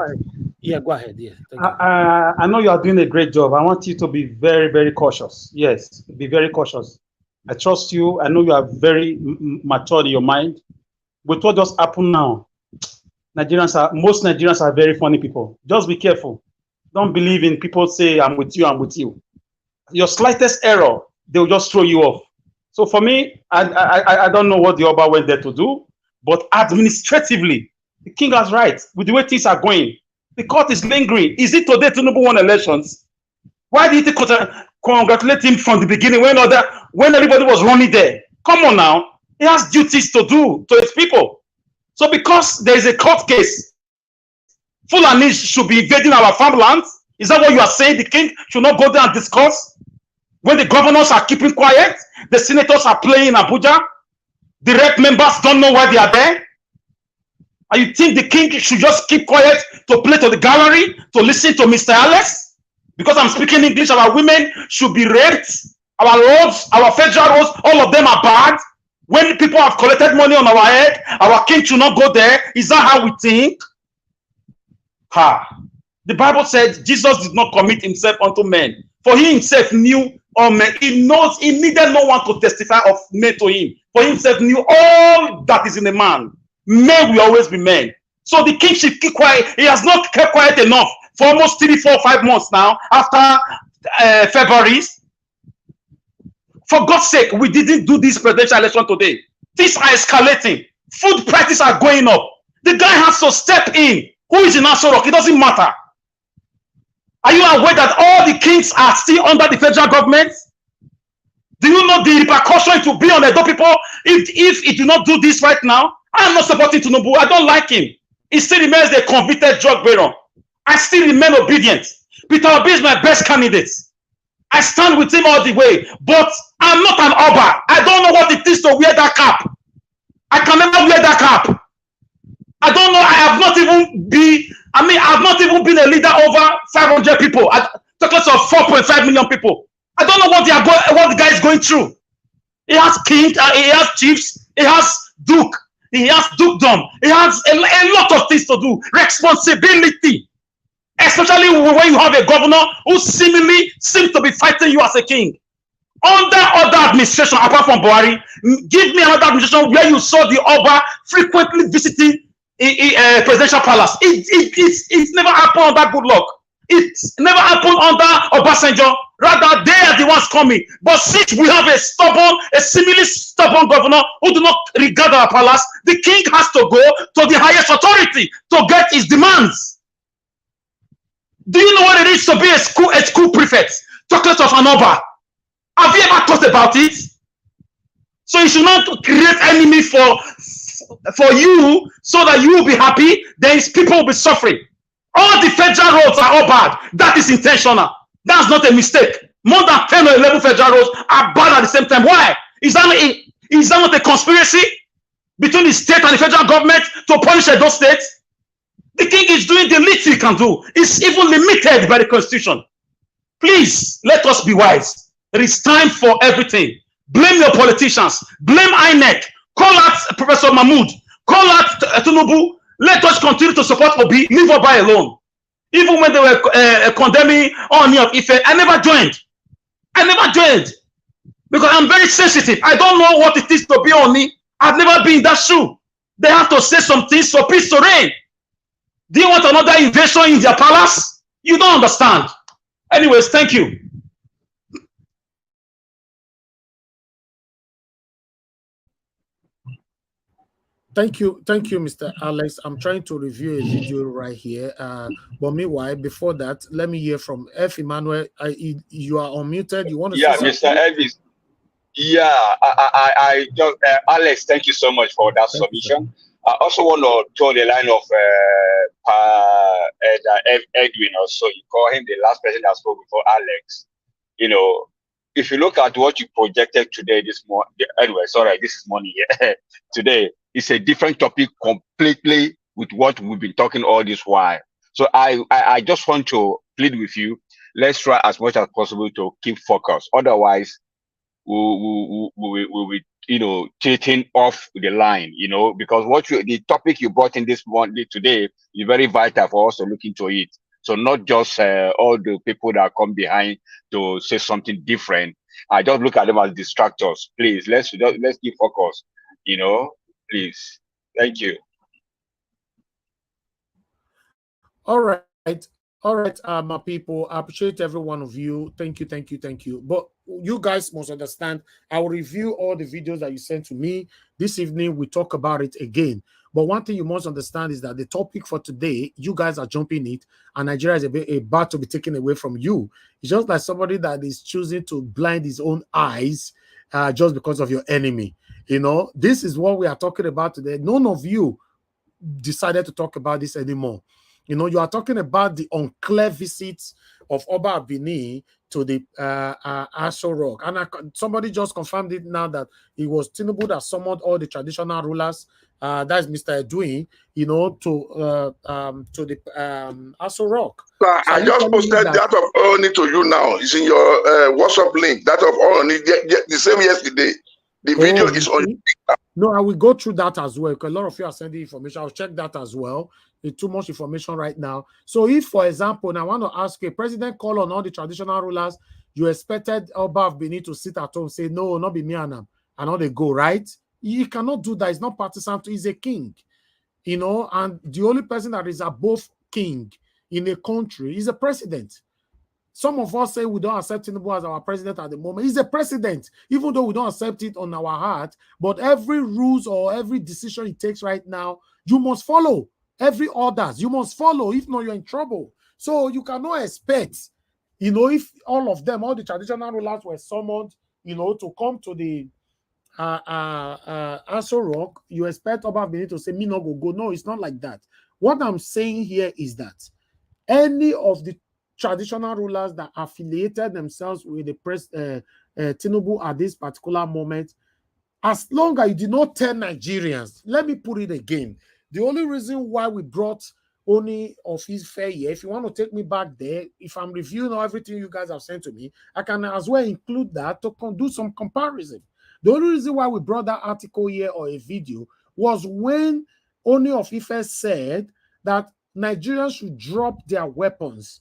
Yeah, go ahead. Yeah. I know you are doing a great job. I want you to be very, very cautious. Yes, be very cautious. I trust you. I know you are very mature in your mind. With what just happened now, most Nigerians are very funny people. Just be careful. Don't believe in people say, I'm with you, I'm with you. Your slightest error, they will just throw you off. So for me, I don't know what the Oba went there to do, but administratively, the king has right with the way things are going. The court is lingering. Is it today Tinubu won elections? Why did he congratulate him from the beginning when everybody was running there? Come on now. He has duties to do to his people. So because there is a court case, Fulani should be invading our farmlands. Is that what you are saying? The king should not go there and discuss? When the governors are keeping quiet, the senators are playing in Abuja, the rep members don't know why they are there. And you think the king should just keep quiet to play to the gallery, to listen to Mr. Alex? Because I'm speaking English, our women should be raped Our roads, our federal roads, all of them are bad. When people have collected money on our head, our king should not go there. Is that how we think? The Bible said Jesus did not commit himself unto men, for he himself knew all men. He knows he needed no one to testify of men to him, for he himself knew all that is in a man. Men will always be men. So the king should keep quiet. He has not kept quiet enough for almost 3, 4, 5 months now after February. For God's sake, we didn't do this presidential election today. Things are escalating. Food prices are going up. The guy has to step in. Who is in Aso Rock? It doesn't matter. Are you aware that all the kings are still under the federal government? Do you know the repercussion it will be on the Edo people if it do not do this right now? I'm not supporting Tinubu. I don't like him. He still remains a convicted drug baron. I still remain obedient. Peter Obi is my best candidate. I stand with him all the way. But I'm not an Oba. I don't know what it is to wear that cap. I can never wear that cap. I don't know. I have not even been a leader over 500 people. Talking of 4.5 million people. I don't know what the guy is going through. He has kings, he has chiefs, he has duke, he has dukedom, he has a lot of things to do. Responsibility. Especially when you have a governor who seemingly seems to be fighting you as a king. Under other administration, apart from Buhari, give me another administration where you saw the Oba frequently visiting a presidential palace. It's never happened under good luck. It's never happened under Obasanjo. Rather, they are the ones coming. But since we have a seemingly stubborn governor who do not regard our palace, the king has to go to the highest authority to get his demands. Do you know what it is to be a school prefect? Chocolate of an Oba. Have you ever thought about it? So you should not create enemy for you so that you will be happy, then people will be suffering. All the federal roads are all bad. That is intentional. That's not a mistake. More than 10 or 11 federal roads are bad at the same time. Why? Is that not a conspiracy between the state and the federal government to punish those states? The king is doing the least he can do. It's even limited by the constitution. Please, let us be wise. It is time for everything. Blame your politicians. Blame INEC. Call out Professor Mahmoud. Call out Tinubu. Let us continue to support Obi. Leave Obi alone. Even when they were condemning Oni of Ife, I never joined. Because I'm very sensitive. I don't know what it is to be Oni. I've never been in that shoe. They have to say some things for peace to reign. Do you want another invasion in their palace? You don't understand. Anyways, thank you. Thank you, Mr. Alex. I'm trying to review a video right here. But meanwhile, before that, let me hear from F. Emmanuel. You are unmuted. You want to say something? Mr. Elvis. Yeah, I just Alex, thank you so much for that submission. I also want to throw the line of Edwin, also you call him the last person that spoke before Alex. You know, if you look at what you projected today, this morning, anyway, sorry, this is morning. Yeah, today it's a different topic completely with what we've been talking all this while. So I just want to plead with you. Let's try as much as possible to keep focus. Otherwise, we will taking off the line, because the topic you brought in this morning today is very vital for us to look into it. So not just all the people that come behind to say something different. I just look at them as distractors. Please, let's keep focus. Please. Thank you. All right. My people, I appreciate every one of you. Thank you. But you guys must understand, I will review all the videos that you sent to me. This evening, we talk about it again. But one thing you must understand is that the topic for today, you guys are jumping it, and Nigeria is about to be taken away from you. It's just like somebody that is choosing to blind his own eyes just because of your enemy. This is what we are talking about today. None of you decided to talk about this anymore. You are talking about the unclear visits of Oba Abini to the Aso Rock. And somebody just confirmed it now that it was Tinubu that summoned all the traditional rulers that's Mr. Edwin, you know, to the Aso Rock. Sir, So I are you just telling me posted that? that of Oroni to you now. It's in your WhatsApp link. That of Oroni, the same yesterday. The video Oh, you is on. see? No, I will go through that as well because a lot of you are sending information. I'll check that as well. It's too much information right now. So, if, for example, now I want to ask you, President call on all the traditional rulers, you expected Oba of Benin to sit at home, say, no, not be me and all they go, right? You cannot do that. It's not partisan. He's a king, you know, and the only person that is above king in a country is a president. Some of us say we don't accept Tinubu as our president at the moment. He's a president, even though we don't accept it on our heart. But every rules or every decision he takes right now, you must follow. Every orders, you must follow. If not, you're in trouble. So you cannot expect, you know, if all of them, all the traditional rulers were summoned, you know, to come to the Aso Rock, you expect Oba Benin to say, me no go. No, it's not like that. What I'm saying here is that any of the traditional rulers that affiliated themselves with the Tinubu at this particular moment, as long as you did not tell Nigerians, let me put it again, the only reason why we brought Oni of his fair year, if you want to take me back there, if I'm reviewing everything you guys have sent to me, I can as well include that to do some comparison. The only reason why we brought that article here or a video was when Oni of Ife said that Nigerians should drop their weapons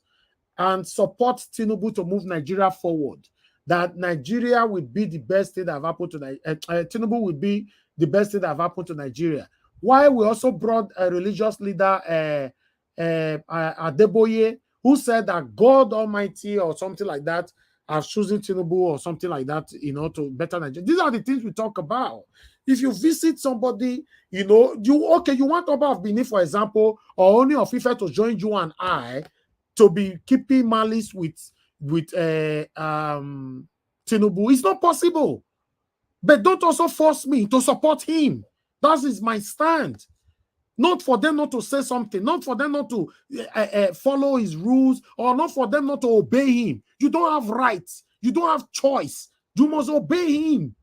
and support Tinubu to move Nigeria forward. That Nigeria will be the best thing that have happened to Tinubu will be the best thing that have happened to Nigeria. Why we also brought a religious leader, Adeboye, who said that God Almighty or something like that have chosen Tinubu or something like that, you know, to better Nigeria. These are the things we talk about. If you visit somebody, you know, you want Oba of Benin, for example, or only of Ife to join you and I to be keeping malice with Tinubu. It's not possible. But don't also force me to support him. That is my stand. Not for them not to say something, not for them not to follow his rules, or not for them not to obey him. You don't have rights. You don't have choice. You must obey him.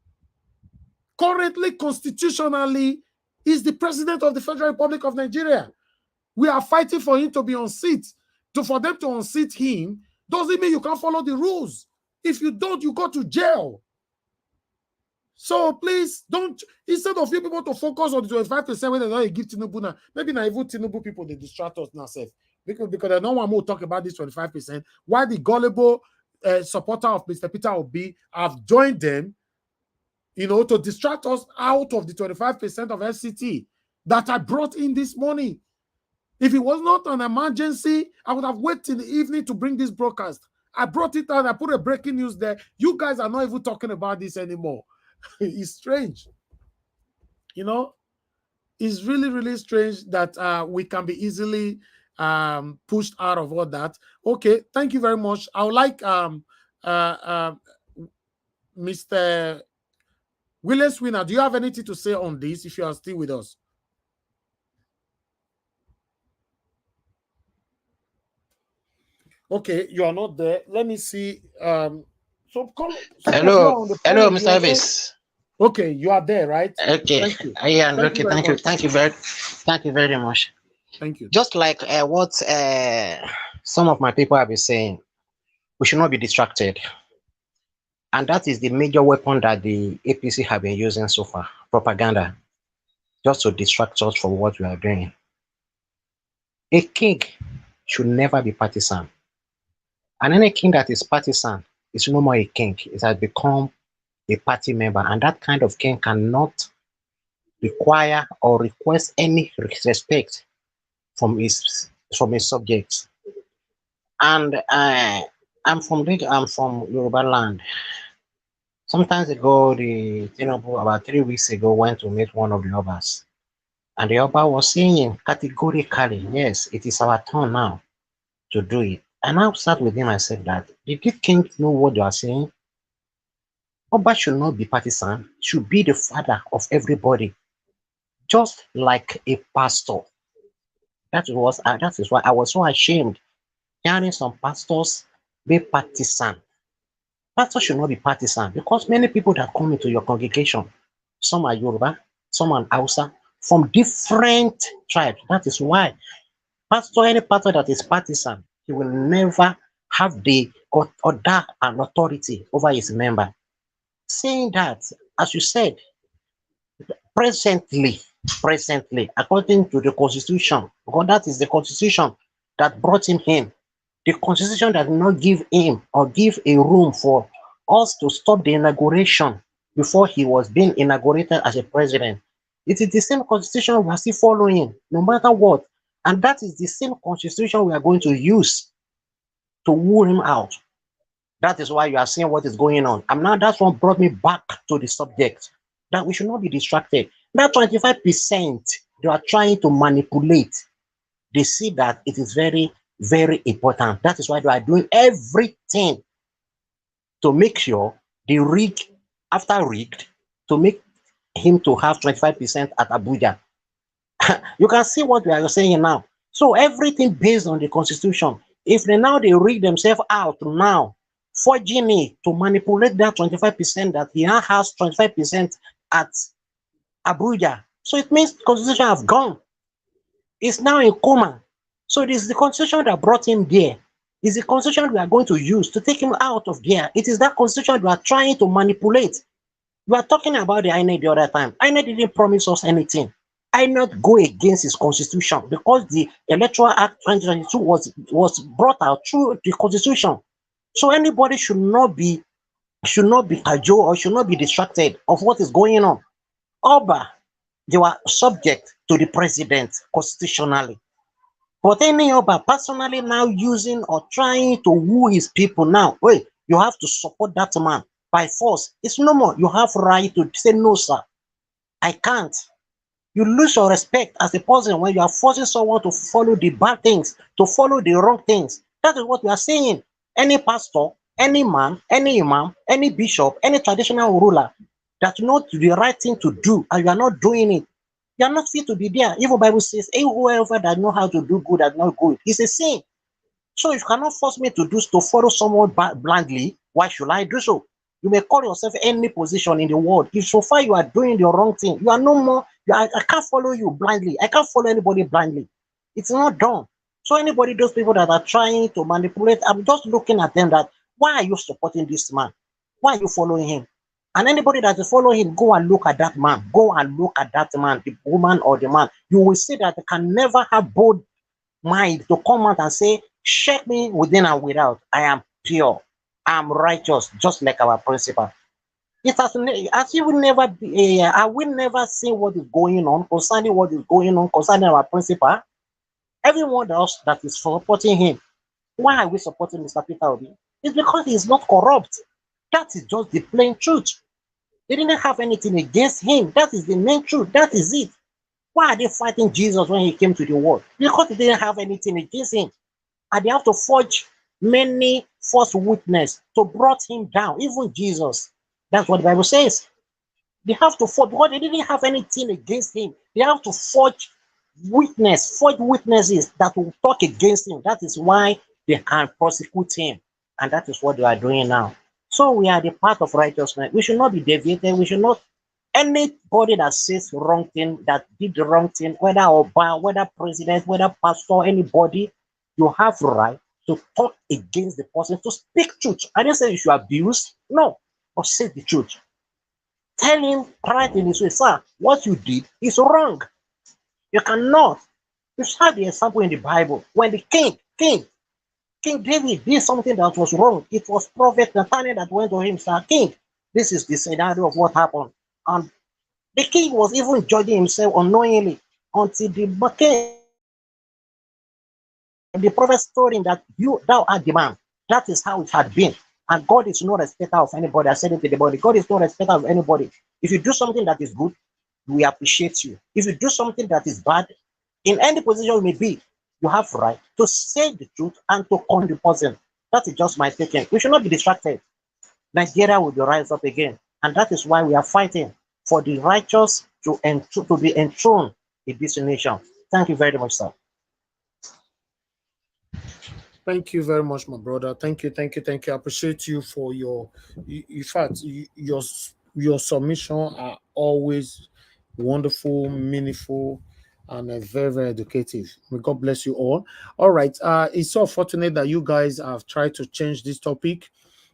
Currently, constitutionally, he's the president of the Federal Republic of Nigeria. We are fighting for him to be on seat. For them to unseat him doesn't mean you can't follow the rules. If you don't, you go to jail. So please don't, instead of you people to focus on the 25% when they don't give Tinubu now, maybe now even Tinubu people they distract us now, safe. Because I don't want more to talk about this 25%. Why the gullible supporter of Mr. Peter Obi have joined them, you know, to distract us out of the 25% of FCT that I brought in this morning. If it was not an emergency, I would have waited in the evening to bring this broadcast. I brought it out. I put a breaking news there. You guys are not even talking about this anymore. It's strange. You know, it's really, really strange that we can be easily pushed out of all that. Okay, thank you very much. I would like Mr. Willis Winner. Do you have anything to say on this if you are still with us? Okay, you are not there. Let me see. Hello, Mr. Elvis. Okay, you are there, right? Okay. Thank you. Yeah, thank you. Thank you very much. Thank you. Just like what some of my people have been saying, we should not be distracted. And that is the major weapon that the APC have been using so far, propaganda, just to distract us from what we are doing. A king should never be partisan. And any king that is partisan is no more a king. It has become a party member. And that kind of king cannot require or request any respect from his subjects. And I'm from Yoruba land. Sometimes ago, the Tinubu about 3 weeks ago went to meet one of the Obas, and the Oba was saying categorically, yes, it is our turn now to do it. And I sat with him and said that, did the king know what they are saying? Oba should not be partisan, should be the father of everybody, just like a pastor. That is why I was so ashamed hearing some pastors be partisan. Pastors should not be partisan because many people that come into your congregation, some are Yoruba, some are Hausa, from different tribes. That is why any pastor that is partisan, he will never have the order and authority over his member. Saying that, as you said, presently, according to the constitution, because that is the constitution that brought him in, the constitution that did not give him or give a room for us to stop the inauguration before he was being inaugurated as a president. It is the same constitution we are still following, no matter what. And that is the same constitution we are going to use to woo him out. That is why you are seeing what is going on. And now that's what brought me back to the subject, that we should not be distracted. That 25% they are trying to manipulate, they see that it is very, very important. That is why they are doing everything to make sure they rig, after rigged, to make him to have 25% at Abuja. You can see what we are saying now. So everything based on the constitution. If they rig themselves out now, forging it to manipulate that 25% that he now has 25% at Abuja. So it means the constitution have gone. It's now in coma. So it is the constitution that brought him there. It's the constitution we are going to use to take him out of there. It is that constitution we are trying to manipulate. We are talking about the INEC the other time. INEC didn't promise us anything. INEC go against his constitution because the Electoral Act 2022 was brought out through the constitution. So anybody should not be cajoled or should not be distracted of what is going on. Oba, they were subject to the president constitutionally. But any Oba personally now using or trying to woo his people now, wait, you have to support that man by force. It's no more. You have right to say, no, sir, I can't. You lose your respect as a person when you are forcing someone to follow the bad things, to follow the wrong things. That is what we are saying. Any pastor, any man, any imam, any bishop, any traditional ruler that knows the right thing to do and you are not doing it, you are not fit to be there. Even Bible says, hey, whoever that know how to do good and not good, it's a sin. So if you cannot force me to follow someone blindly, why should I do so? You may call yourself any position in the world. If so far you are doing the wrong thing, you are no more. I can't follow you blindly. I can't follow anybody blindly. It's not done. So anybody, those people that are trying to manipulate, I'm just looking at them that, why are you supporting this man? Why are you following him? And anybody that is following him, go and look at that man. Go and look at that man, the woman or the man. You will see that they can never have bold mind to come out and say, check me within and without. I am pure. I am righteous, just like our principal. It has, as you will never be, I will never see what is going on concerning our principal. Everyone else that is supporting him. Why are we supporting Mr. Peter Obi? It's because he is not corrupt. That is just the plain truth. They didn't have anything against him. That is the main truth. That is it. Why are they fighting Jesus when he came to the world? Because they didn't have anything against him. And they have to forge many false witnesses to brought him down, even Jesus. That's what the Bible says. They have to forge, because they didn't have anything against him. They have to forge witnesses that will talk against him. That is why they can prosecute him. And that is what they are doing now. So we are the path of righteousness. We should not be deviated. We should not, anybody that says wrong thing, that did the wrong thing, whether Oba, whether president, whether pastor, anybody, you have right to talk against the person, to speak truth. I didn't say you should abuse, no, but say the truth. Tell him right in his way, sir, what you did is wrong. You cannot. You saw the example in the Bible when the King David did something that was wrong. It was Prophet Nathaniel that went to him, sir, King, this is the scenario of what happened. And the king was even judging himself unknowingly until the prophet told him that thou art the man. That is how it had been. And God is no respecter of anybody. I said it to the body. God is no respecter of anybody. If you do something that is good, we appreciate you. If you do something that is bad, in any position you may be, you have right to say the truth and to condemn the person. That is just my thinking. We should not be distracted. Nigeria will rise up again. And that is why we are fighting for the righteous to be enthroned in this nation. Thank you very much, sir. Thank you very much, my brother. Thank you. I appreciate you for your, in fact, your submission are always wonderful, meaningful, and very, very educative. May God bless you all. All right. It's so fortunate that you guys have tried to change this topic.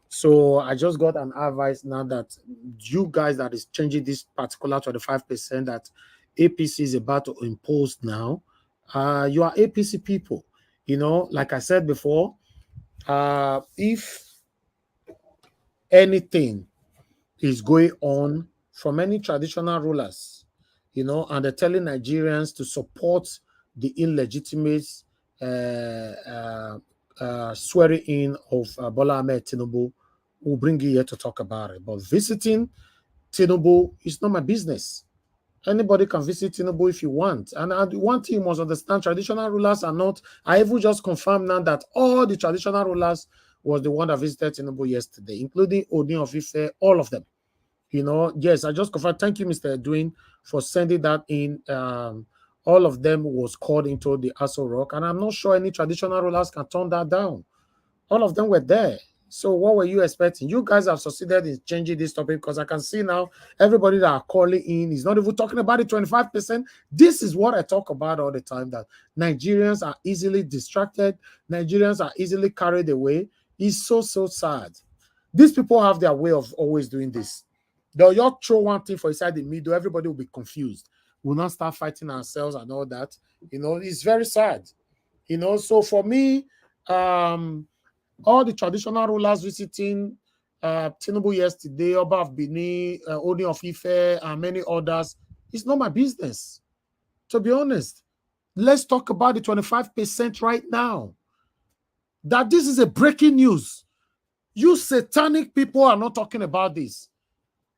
So I just got an advice now that you guys that is changing this particular 25% that APC is about to impose now. You are APC people. You know, like I said before, if anything is going on from any traditional rulers, you know, and they're telling Nigerians to support the illegitimate swearing in of Bola Ahmed Tinubu. We'll bring you here to talk about it. But visiting Tinubu is not my business. Anybody can visit Tinubu if you want. And one thing you must understand, traditional rulers are not, I even just confirmed now that all the traditional rulers was the one that visited Tinubu yesterday, including Oni of Ife, all of them. You know, yes, I just confirmed. Thank you, Mr. Edwin, for sending that in. All of them was called into the Aso Rock, and I'm not sure any traditional rulers can turn that down. All of them were there. So what were you expecting? You guys have succeeded in changing this topic because I can see now everybody that are calling in is not even talking about the 25%. This is what I talk about all the time, that Nigerians are easily distracted. Nigerians are easily carried away. It's so, so sad. These people have their way of always doing this. They'll just throw one thing for inside the middle. Everybody will be confused. We'll not start fighting ourselves and all that. You know, it's very sad. You know, so for me, all the traditional rulers visiting Tinubu yesterday, Oba of Benin, Oni of Ife, and many others, it's not my business. To be honest, let's talk about the 25% right now. That this is a breaking news. You satanic people are not talking about this.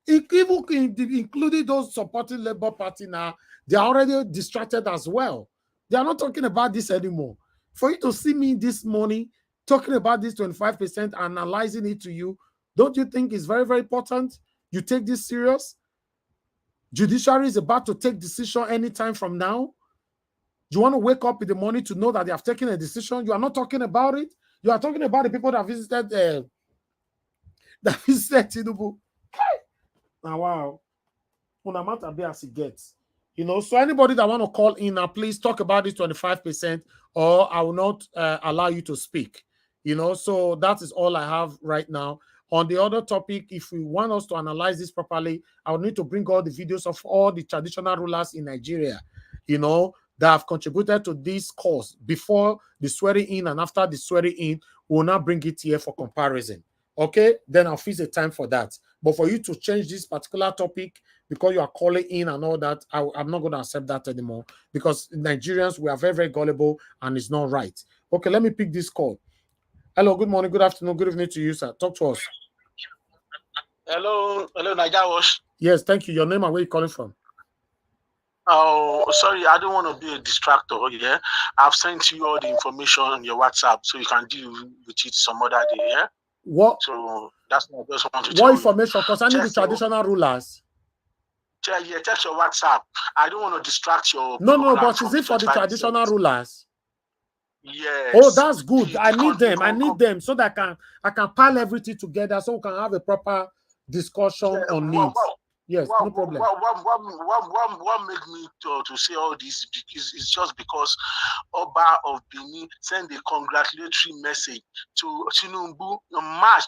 Even including those supporting Labour Party now, they are already distracted as well. They are not talking about this anymore. For you to see me this morning talking about this 25%, analyzing it to you, don't you think it's very, very important? You take this serious? Judiciary is about to take decision anytime from now. You want to wake up in the morning to know that they have taken a decision. You are not talking about it. You are talking about the people that visited Tinubu. Now, wow. Unamata be as it gets. You know, so anybody that want to call in now, please talk about this 25%, or I will not allow you to speak. You know, so that is all I have right now. On the other topic, if we want us to analyze this properly, I will need to bring all the videos of all the traditional rulers in Nigeria, you know, that have contributed to this cause before the swearing in and after the swearing in. We will not bring it here for comparison. Okay, then I'll fix a time for that. But for you to change this particular topic because you are calling in and all that, I'm not going to accept that anymore, because Nigerians, we are very, very gullible and it's not right. Okay, let me pick this call. Hello, good morning, good afternoon, good evening to you, sir. Talk to us. Hello, Naija Wash. Yes, thank you. Your name and where you calling from? Oh, sorry, I don't want to be a distractor. Yeah, I've sent you all the information on your WhatsApp, so you can deal with it some other day. Yeah. What? So that's what I just want to tell what information you. concerning the traditional rulers? Check your WhatsApp. I don't want to distract your. No, but is it for the traditional rulers? Yes. Oh, that's good. I need them so that I can pile everything together so we can have a proper discussion on needs. Yes, no problem. What made me to say all this is just because Oba of Benin sent a congratulatory message to Tinubu on March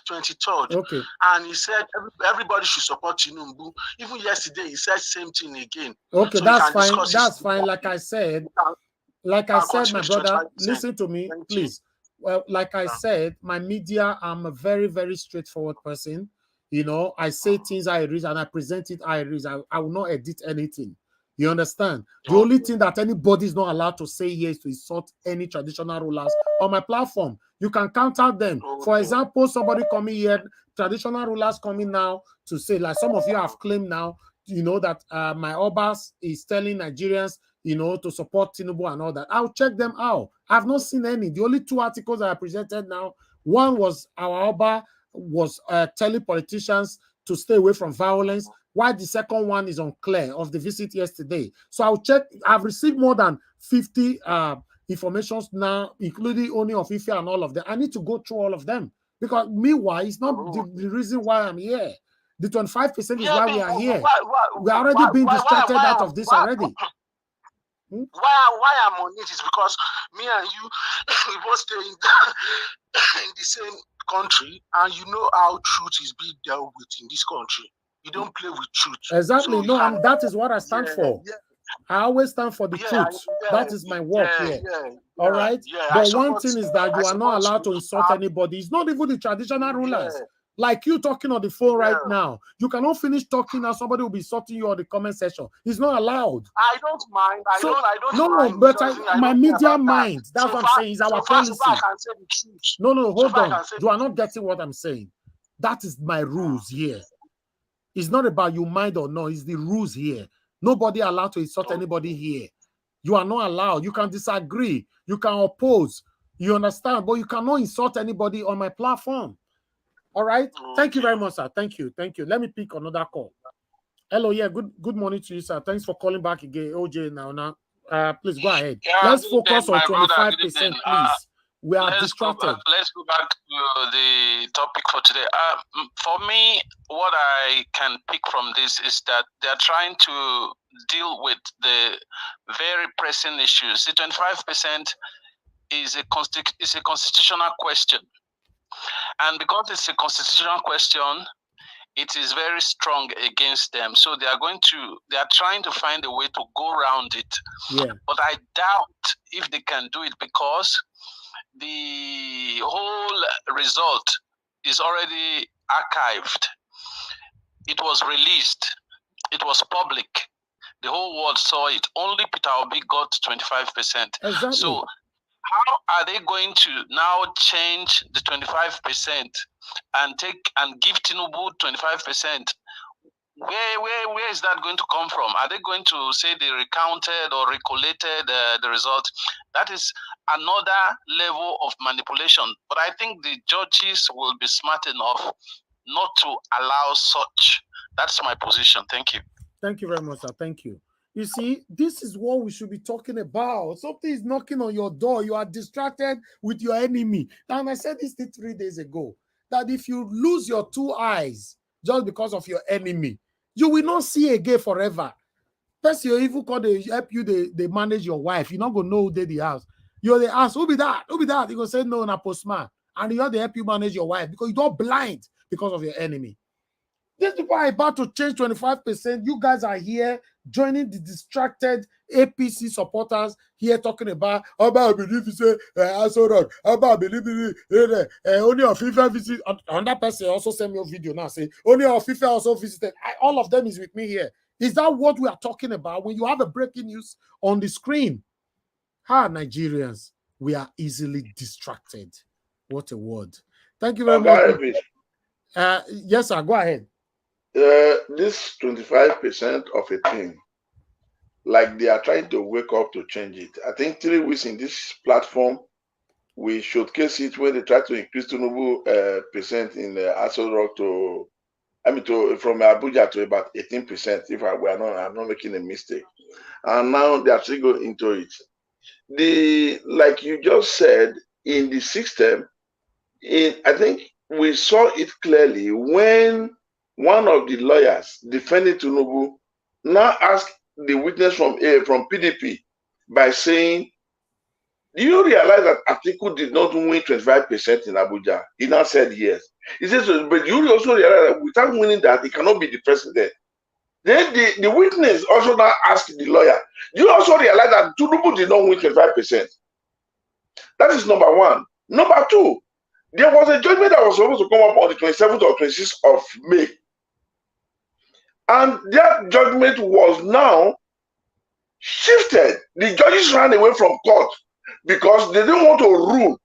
23rd. Okay. And he said everybody should support Tinubu. Even yesterday, he said same thing again. Okay, so that's fine. That's fine. Like I said, my brother, listen to me, please. Well, like I said, my media, I'm a very, very straightforward person. You know, I say things I read and I present it I read. I will not edit anything. You understand? The only thing that anybody is not allowed to say here is to insult any traditional rulers on my platform. You can count out them. For example, somebody coming here, traditional rulers coming now to say, like some of you have claimed now, you know, that my Obas is telling Nigerians, you know, to support Tinubu and all that. I'll check them out. I've not seen any. The only two articles that I presented now, one was our Oba was telling politicians to stay away from violence, while the second one is unclear of the visit yesterday. So I'll check. I've received more than 50 informations now, including Oni of Ife and all of them. I need to go through all of them, because meanwhile, it's not the reason why I'm here. The 25% is Yeah, why we are here. why, We are already being distracted out of this already. Why I'm on it is because me and you we both stay in the same country, and you know how truth is being dealt with in this country. You don't play with truth. Exactly. So No, and that is what I stand for. Yeah. I always stand for the truth. That is my work here. All right. Yeah, but one thing is that you are not allowed to insult anybody. It's not even the traditional rulers. Like you talking on the phone right now. You cannot finish talking and somebody will be insulting you on the comment section. It's not allowed. I don't mind. I don't no, mind. But my media mind. That's what I'm saying. Is our policy. So far I can say the truth. No, hold on. You are not getting what I'm saying. That is my rules here. It's not about you mind or no. It's the rules here. Nobody allowed to insult anybody here. You are not allowed. You can disagree. You can oppose. You understand? But you cannot insult anybody on my platform. All right? Thank you very much, sir. Thank you. Let me pick another call. Hello, yeah. Good morning to you, sir. Thanks for calling back again. OJ now. Please go ahead. Let's focus on 25%, please. We are distracted. Let's go back to the topic for today. For me, what I can pick from this is that they're trying to deal with the very pressing issues. The 25% is a constitutional question. And because it's a constitutional question, it is very strong against them. So they are trying to find a way to go around it. Yeah. But I doubt if they can do it, because the whole result is already archived. It was released. It was public. The whole world saw it. Only Peter Obi got 25%. Exactly. So how are they going to now change the 25% and give Tinubu 25%? Where is that going to come from? Are they going to say they recounted or recollated the result? That is another level of manipulation. But I think the judges will be smart enough not to allow such. That's my position. Thank you. Thank you very much, sir. Thank you. You see, this is what we should be talking about. Something is knocking on your door. You are distracted with your enemy. And I said this 3 days ago, that if you lose your 2 eyes just because of your enemy, you will not see again forever. First, you even call they help you, they manage your wife. You're not going to know who did the house. They ask, who be that? Who be that? You going to say, no, na postman. And they help you manage your wife because you're not blind because of your enemy. These people are about to change 25%. You guys are here joining the distracted APC supporters here talking about, I believe you say, I believe only of FIFA visit. Another person also sent me a video now saying, only of FIFA also visited. All of them is with me here. Is that what we are talking about when you have a breaking news on the screen? Nigerians, we are easily distracted. What a word. Thank you very much. Yes, sir, go ahead. This 25% of a thing, like they are trying to wake up to change it. I think 3 weeks in this platform, we showcase it when they try to increase Tinubu percent in Aso Rock from Abuja to about 18%. If I'm not making a mistake, and now they are still going into it. Like you just said, in the system, I think we saw it clearly when one of the lawyers defending Tinubu now asked the witness from PDP by saying, do you realize that Atiku did not win 25% in Abuja? He now said yes. He says, but you also realize that without winning that, he cannot be the president. Then the witness also now asked the lawyer, do you also realize that Tinubu did not win 25%? That is number one. Number two, there was a judgment that was supposed to come up on the 27th or 26th of May. And that judgment was now shifted. The judges ran away from court because they didn't want to rule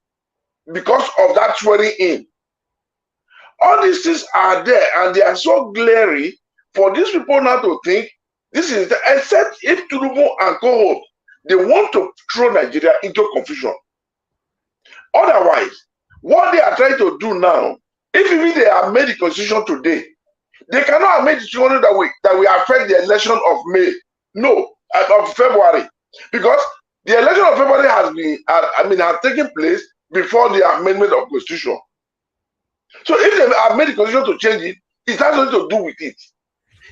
because of that swearing in. All these things are there and they are so glaring for these people now to think this is except if Tinubu and cohort, they want to throw Nigeria into confusion. Otherwise, what they are trying to do now, if even they have made the constitution today, they cannot have made the constitution that will affect the election of May. No, of February. Because the election of February has taken place before the amendment of constitution. So if they have made the constitution to change it, It has nothing to do with it.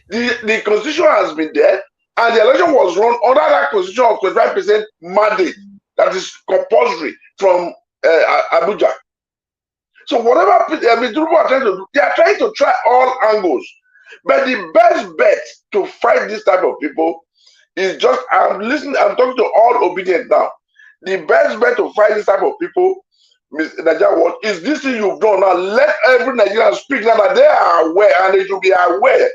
The constitution has been there, and the election was run under that constitution of 25% mandate that is compulsory from Abuja. So whatever Tinubu are trying to do, they are trying to try all angles. But the best bet to fight this type of people is just, I'm talking to all obedient now. The best bet to fight this type of people, Mr. Nigeria, is this thing you've done now. Let every Nigerian speak now that they are aware, and they should be aware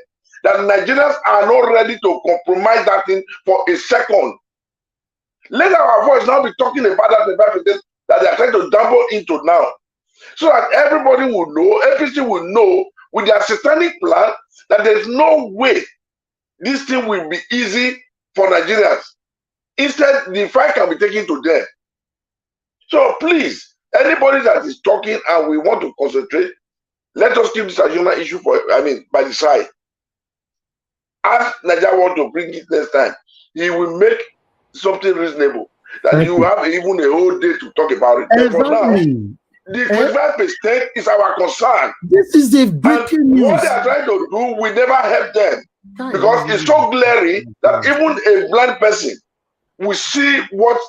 that Nigerians are not ready to compromise that thing for a second. Let our voice now be talking about that 25% that they are trying to dabble into now. So that everybody will know, everything will know with their satanic plan that there's no way this thing will be easy for Nigerians. Instead, the fight can be taken to them. So please, anybody that is talking and we want to concentrate, let us keep this a human issue by the side. As Nigeria want to bring it next time, he will make something reasonable. That you have even a whole day to talk about it. Exactly. For now, the 25% is our concern. This is the breaking news. What they are trying to do will never help them. Because it's so glaring that even a blind person will see what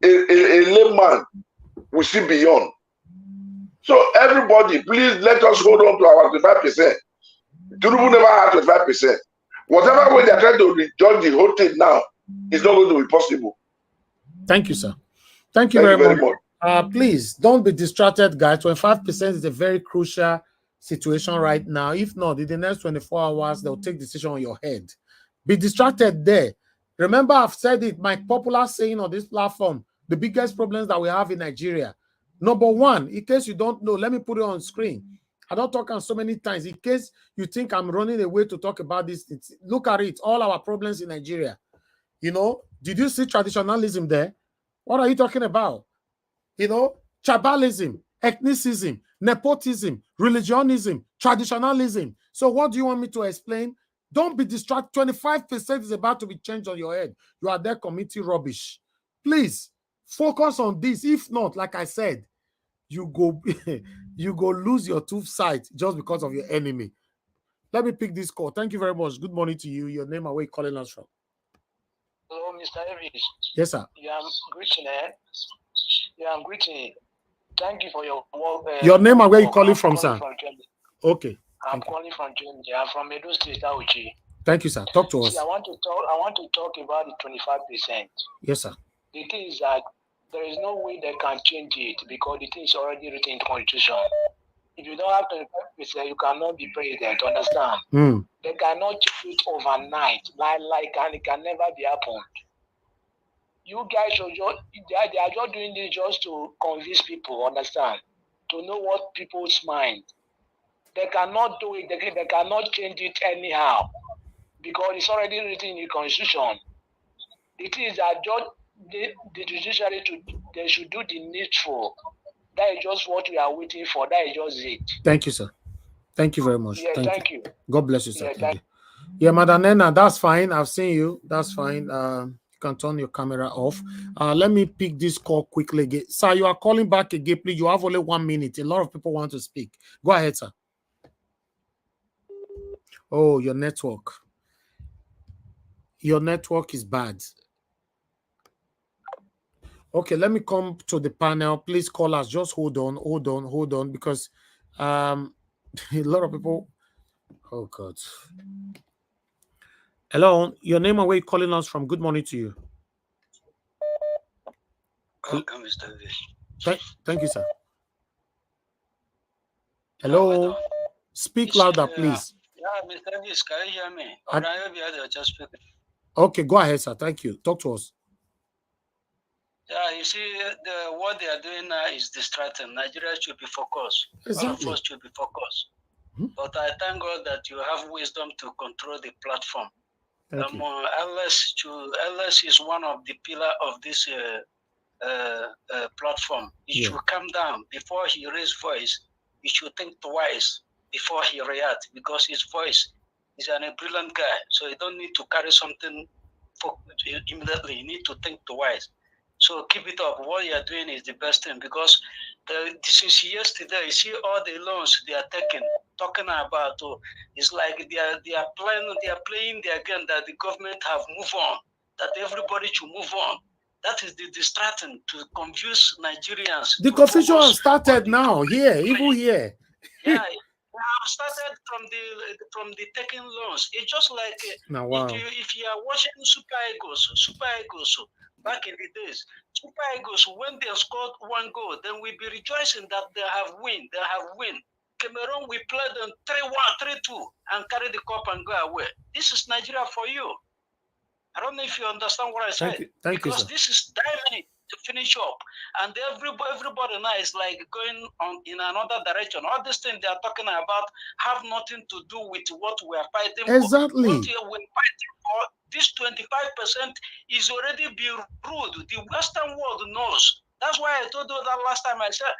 a layman will see beyond. So everybody, please let us hold on to our 25%. Tinubu never had 25%. Whatever way they are trying to judge the whole thing now, it's not going to be possible. Thank you, sir. Thank you very much. Please don't be distracted, guys. 25% is a very crucial situation right now. If not, in the next 24 hours, they'll take decision on your head. Be distracted there. Remember, I've said it, my popular saying on this platform, the biggest problems that we have in Nigeria. Number one, in case you don't know, let me put it on screen. I don't talk on so many times. In case you think I'm running away to talk about this, look at it. All our problems in Nigeria. You know, did you see traditionalism there? What are you talking about? You know, tribalism, ethnicism, nepotism, religionism, traditionalism. So what do you want me to explain? Don't be distracted. 25% is about to be changed on your head. You are there committing rubbish. Please focus on this. If not, like I said, you go lose your two sides just because of your enemy. Let me pick this call. Thank you very much. Good morning to you. Your name and where you calling us from? Hello, Mr. Elvis. Yes, sir. Yeah, I'm greeting. Yeah, I'm greeting. Thank you for your work. Your name and where you calling from, sir? From Germany. Okay. I'm calling from Germany. I'm from Edo State, Auchi. Thank you, sir. Talk to us. See, I want to talk about the 25%. Yes, sir. The thing is that there is no way they can change it because the thing is already written in the constitution. If you don't have 25%, you cannot be president. Understand? They cannot change it overnight. And it can never be happened. You guys should just, they are just doing this just to convince people, understand? To know what people's mind. They cannot do it, they cannot change it anyhow. Because it's already written in the constitution. It is that just the judiciary they should do the needful. That is just what we are waiting for. That is just it. Thank you, sir. Thank you very much. Yeah, thank you. God bless you, sir. Yeah, Madam Nena, that's fine. I've seen you. That's fine. You can turn your camera off. Let me pick this call quickly again. Sir, you are calling back again, please. You have only 1 minute. A lot of people want to speak. Go ahead, sir. Oh, your network. Your network is bad. Okay, let me come to the panel. Please call us. Just hold on, because a lot of people. Oh God. Hello, your name and where you calling us from? Good morning to you. Welcome, Mr. Vish. Thank you, sir. Hello. Speak louder, please. Yeah, Mr. Vish, can you hear me? Okay, go ahead, sir. Thank you. Talk to us. Yeah, you see, what they are doing now is distracting. Nigeria should be focused. Exactly. All of us should be focused. But I thank God that you have wisdom to control the platform. LS is one of the pillars of this platform. He should calm down before he raises voice. He should think twice before he reacts, because his voice is a brilliant guy. So you don't need to carry something immediately. You need to think twice. So keep it up. What you are doing is the best thing, because Since yesterday, you see all the loans they are talking about. It's like they are playing their game that the government have moved on, that everybody should move on. That is the distracting to confuse Nigerians. The confusion has started now here, even here. Yeah, we have started from the taking loans. It's just like now, wow. if you are watching Super Eagles back in the days, Super Eagles, when they scored one goal, then we be rejoicing that they have win. Cameroon, we played them 3-1, 3-2, and carry the cup and go away. This is Nigeria for you. I don't know if you understand what I said. Thank you, because sir. this is diamond to finish up, and everybody now is like going on in another direction. All these things they are talking about have nothing to do with what we are fighting for. Exactly. What we're fighting for, this 25% is already being ruled. The Western world knows. That's why I told you that last time. I said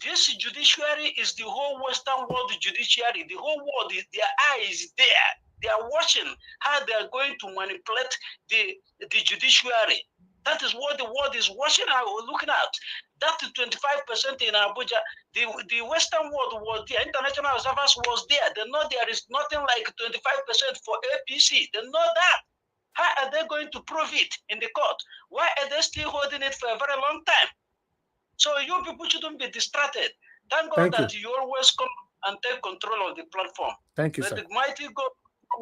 this judiciary is the whole Western world judiciary. The whole world is their eyes there. They are watching how they are going to manipulate the judiciary. That is what the world is watching or looking at. That 25% in Abuja, the Western world was there, international observers was there. They know there is nothing like 25% for APC. They know that. How are they going to prove it in the court? Why are they still holding it for a very long time? So you people shouldn't be distracted. Thank God that you always come and take control of the platform. Thank you, Let sir. the mighty God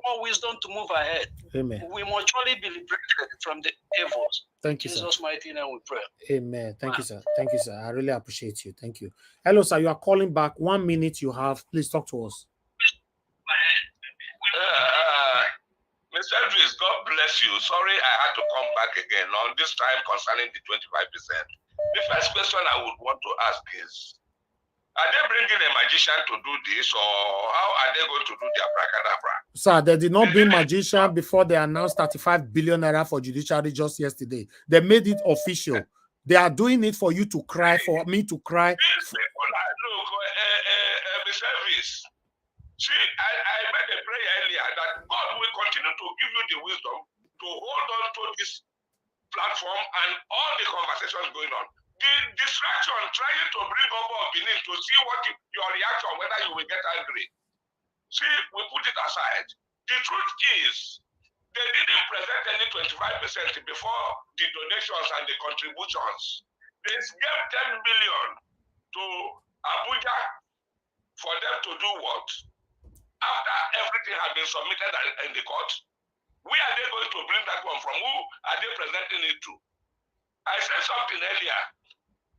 more wisdom to move ahead. Amen. We must surely be liberated from the evils. Thank you, Jesus' sir. mighty name we pray. Amen. Thank you, sir. Thank you, sir. I really appreciate you. Thank you. Hello, sir. You are calling back. 1 minute you have. Please talk to us. Mr. Idris, God bless you. Sorry I had to come back again on this time concerning the 25%. The first question I would want to ask is, are they bringing a magician to do this, or how are they going to do their bracadabra? Sir, they did not bring magician before they announced 35 billion naira for judiciary just yesterday. They made it official. They are doing it for you to cry, for me to cry. These people are, look, Mr. Elvis, see, I made a prayer earlier that God will continue to give you the wisdom to hold on to this platform and all the conversations going on. The distraction, trying to bring over Benin to see what your reaction, whether you will get angry. See, we put it aside. The truth is, they didn't present any 25% before the donations and the contributions. They gave 10 million to Abuja for them to do what? After everything had been submitted in the court, where are they going to bring that one from? Who are they presenting it to? I said something earlier.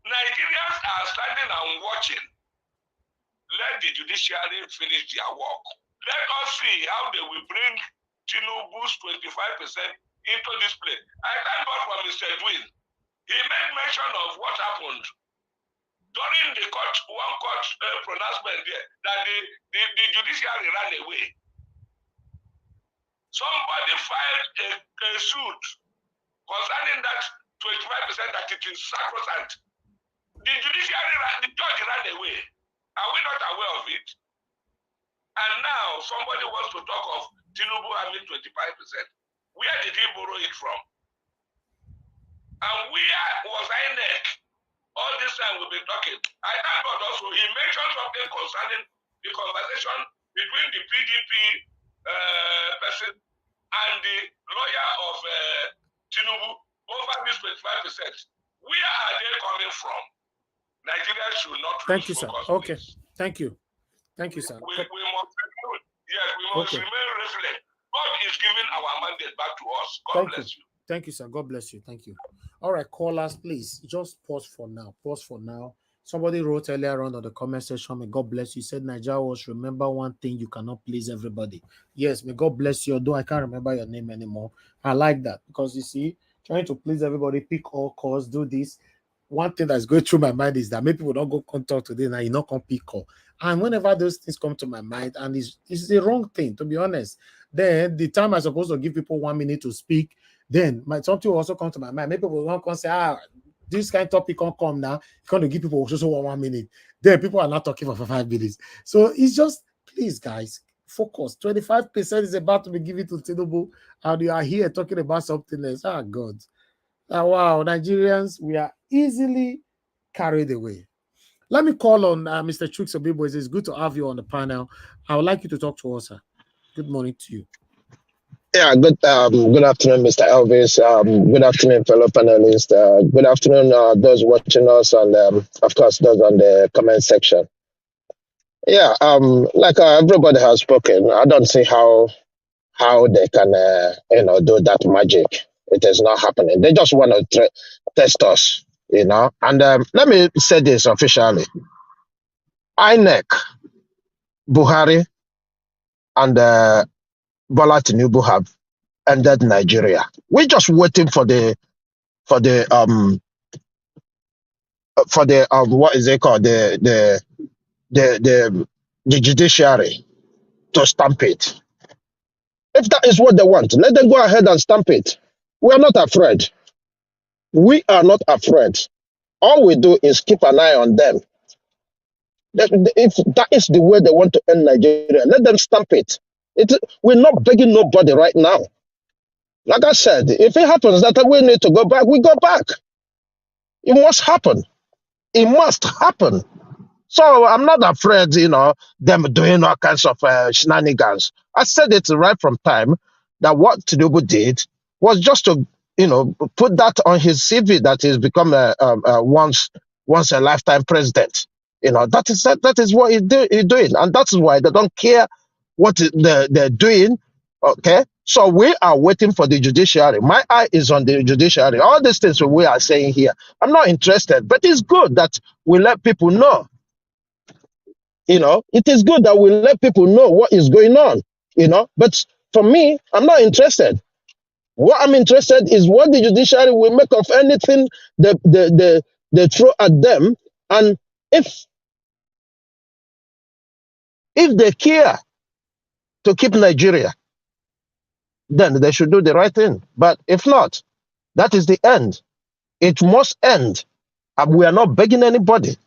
Nigerians are standing and watching. Let the judiciary finish their work. Let us see how they will bring Tinubu's 25% into this place. I thank God for Mr. Edwin. He made mention of what happened during the one court pronouncement there, that the judiciary ran away. Somebody filed a suit concerning that 25% that it is sacrosanct. The judiciary, the judge ran away. Are we not aware of it? And now somebody wants to talk of Tinubu having 25%. Where did he borrow it from? And where was INEC? All this time we've been talking. I thank God also he mentioned something concerning the conversation between the PDP person and the lawyer of Tinubu over this 25%. Where are they coming from? Nigeria should not lose Thank you, sir. focus, Okay. please. Thank you. Thank you, sir. We must remain resilient. God is giving our mandate back to us. God bless you. Thank you, sir. God bless you. Thank you. All right, callers, please just pause for now. Pause for now. Somebody wrote earlier on the comment section, may God bless you. Said Nigeria was, remember one thing, you cannot please everybody. Yes, may God bless you, although I can't remember your name anymore. I like that because you see, trying to please everybody, pick all calls, do this. One thing that's going through my mind is that maybe people don't go contact today and you not come pick call. And whenever those things come to my mind, and it's the wrong thing, to be honest, then the time I'm supposed to give people 1 minute to speak, then something will also come to my mind. Maybe people won't come say, this kind of topic can't come now. You can't give people also 1 minute. Then people are not talking for 5 minutes. So it's just, please, guys, focus. 25% is about to be given to Tinubu, and you are here talking about something else. Oh, God. Wow, Nigerians, we are easily carried away. Let me call on Mr. Chooks Obibo. It's good to have you on the panel. I would like you to talk to us, sir. Good morning to you. Yeah, good afternoon, Mr. Elvis. Good afternoon, fellow panelists. Good afternoon, those watching us, and of course, those on the comment section. Yeah, like everybody has spoken, I don't see how they can do that magic. It is not happening. They just want to test us, And let me say this officially: INEC, Buhari, and Bola Tinubu have ended Nigeria. We're just waiting for the what is it called, the judiciary to stamp it. If that is what they want, let them go ahead and stamp it. We are not afraid. We are not afraid. All we do is keep an eye on them. If that is the way they want to end Nigeria, let them stamp it. We're not begging nobody right now. Like I said, if it happens that we need to go back, we go back. It must happen. It must happen. So I'm not afraid, them doing all kinds of shenanigans. I said it right from time that what Tinubu did was just to, put that on his CV that he's become a once a lifetime president. That is what he's doing, and that's why they don't care what they're doing. Okay, so we are waiting for the judiciary. My eye is on the judiciary. All these things we are saying here, I'm not interested, but it's good that we let people know. It is good that we let people know what is going on, but for me, I'm not interested. What I'm interested is what the judiciary will make of anything they throw at them. And if they care to keep Nigeria, then they should do the right thing. But if not, that is the end. It must end. And we are not begging anybody.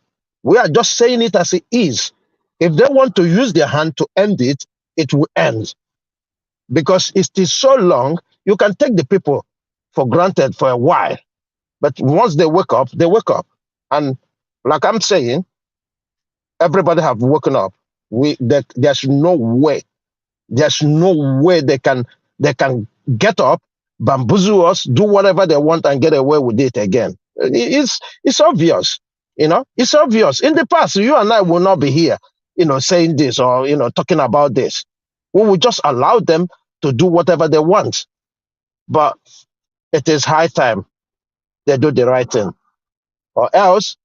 We are just saying it as it is. If they want to use their hand to end it, it will end. Because it is so long, you can take the people for granted for a while. But once they wake up, they wake up. And like I'm saying, everybody have woken up. There's no way. There's no way they can get up, bamboozle us, do whatever they want and get away with it again. It's obvious. It's obvious. In the past, you and I will not be here, saying this or, talking about this. We will just allow them to do whatever they want. But it is high time they do the right thing. Or else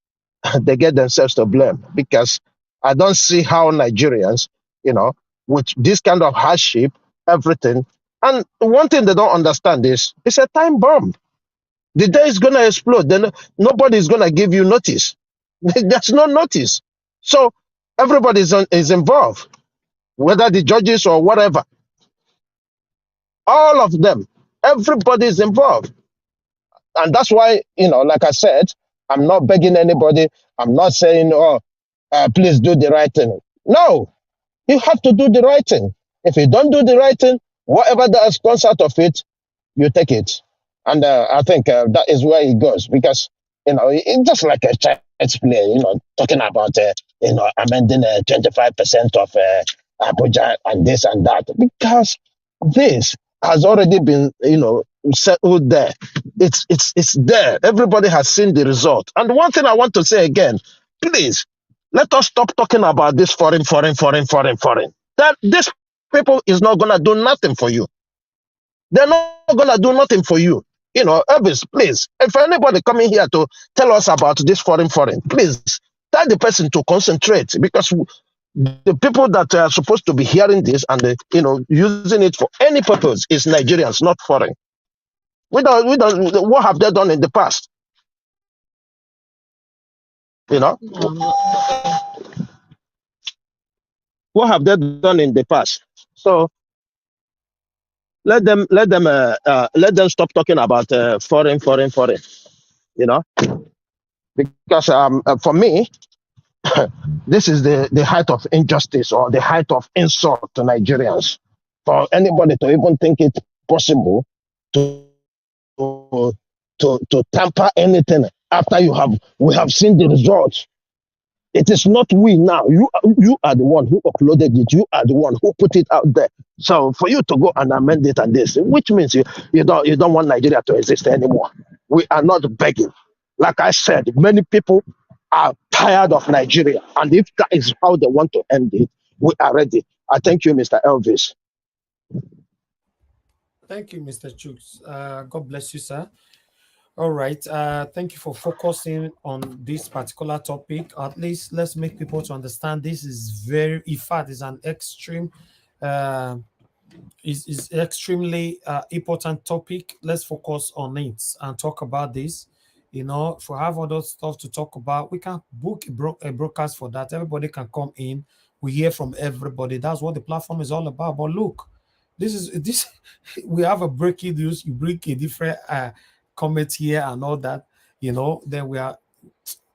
they get themselves to blame. Because I don't see how Nigerians, with this kind of hardship, everything. And one thing they don't understand is it's a time bomb. The day is going to explode. Then nobody's going to give you notice. There's no notice. So everybody is involved, whether the judges or whatever. All of them, everybody is involved. And that's why, like I said, I'm not begging anybody. I'm not saying, please do the right thing. No, you have to do the right thing. If you don't do the right thing, whatever that comes out of it, you take it. And I think that is where it goes. Because, it's just like a child's play, talking about, amending 25% of Abuja and this and that. Because this has already been, settled there. It's there. Everybody has seen the result. And one thing I want to say again, please, let us stop talking about this foreign. That this people is not gonna do nothing for you. They're not gonna do nothing for you. Elvis, please, if anybody coming here to tell us about this foreign, please tell the person to concentrate, because the people that are supposed to be hearing this and using it for any purpose is Nigerians, not foreign. We don't. What have they done in the past? What have they done in the past? So let them stop talking about foreign. Because for me, this is the height of injustice or the height of insult to Nigerians. For anybody to even think it possible to tamper anything after we have seen the results. It is not we now. You are the one who uploaded it. You are the one who put it out there. So for you to go and amend it and this, which means you don't want Nigeria to exist anymore. We are not begging. Like I said, many people are tired of Nigeria, and if that is how they want to end it, we are ready. I thank you, Mr. Elvis. Thank you, Mr. Chooks. God bless you, sir. All right. Thank you for focusing on this particular topic. At least let's make people to understand this is very, in fact, is an extreme, is extremely important topic. Let's focus on it and talk about this. You know, if we have other stuff to talk about, we can book a broadcast for that. Everybody can come in. We hear from everybody. That's what the platform is all about. But look, this we have a breaking news. You bring a different comment here and all that, you know, then we are,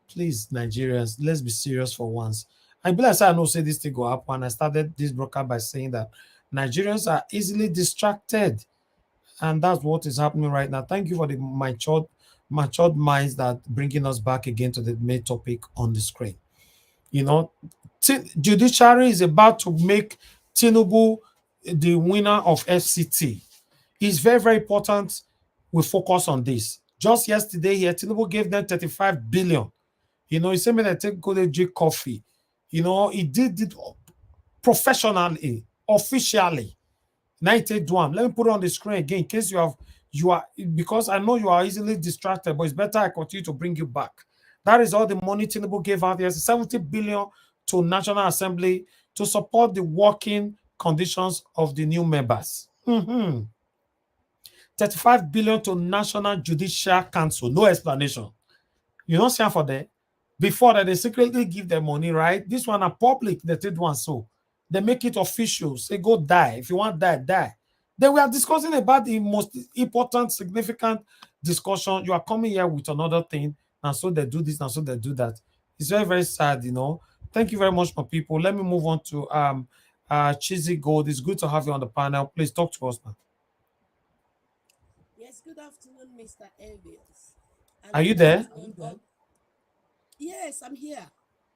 please, Nigerians, let's be serious for once. I believe I know say this thing go up, and I started this broadcast by saying that Nigerians are easily distracted, and that's what is happening right now. Thank you for the matured minds that bringing us back again to the main topic on the screen. You know, judiciary is about to make Tinubu the winner of FCT. It's very, very important we focus on this. Just yesterday here, Tinubu gave them 35 billion. You know, he said me that take go to drink coffee. You know, he did it professionally, officially. Now he take one. Let me put it on the screen again in case you are because I know you are easily distracted, but it's better I continue to bring you back. That is all the money Tinubu gave out. There's 70 billion to National Assembly to support the working conditions of the new members. 35 billion to National Judicial Council. No explanation. You don't see for that. Before that, they secretly give them money, right? This one are public, the third one. So they make it official. Say, go die. If you want die, die. Then we are discussing about the most important, significant discussion. You are coming here with another thing, and so they do this, and so they do that. It's very, very sad, you know. Thank you very much, my people. Let me move on to Cheesy Gold. It's good to have you on the panel. Please talk to us, man. Yes, good afternoon, Mr. Elvis. Are you there? Yes, I'm here.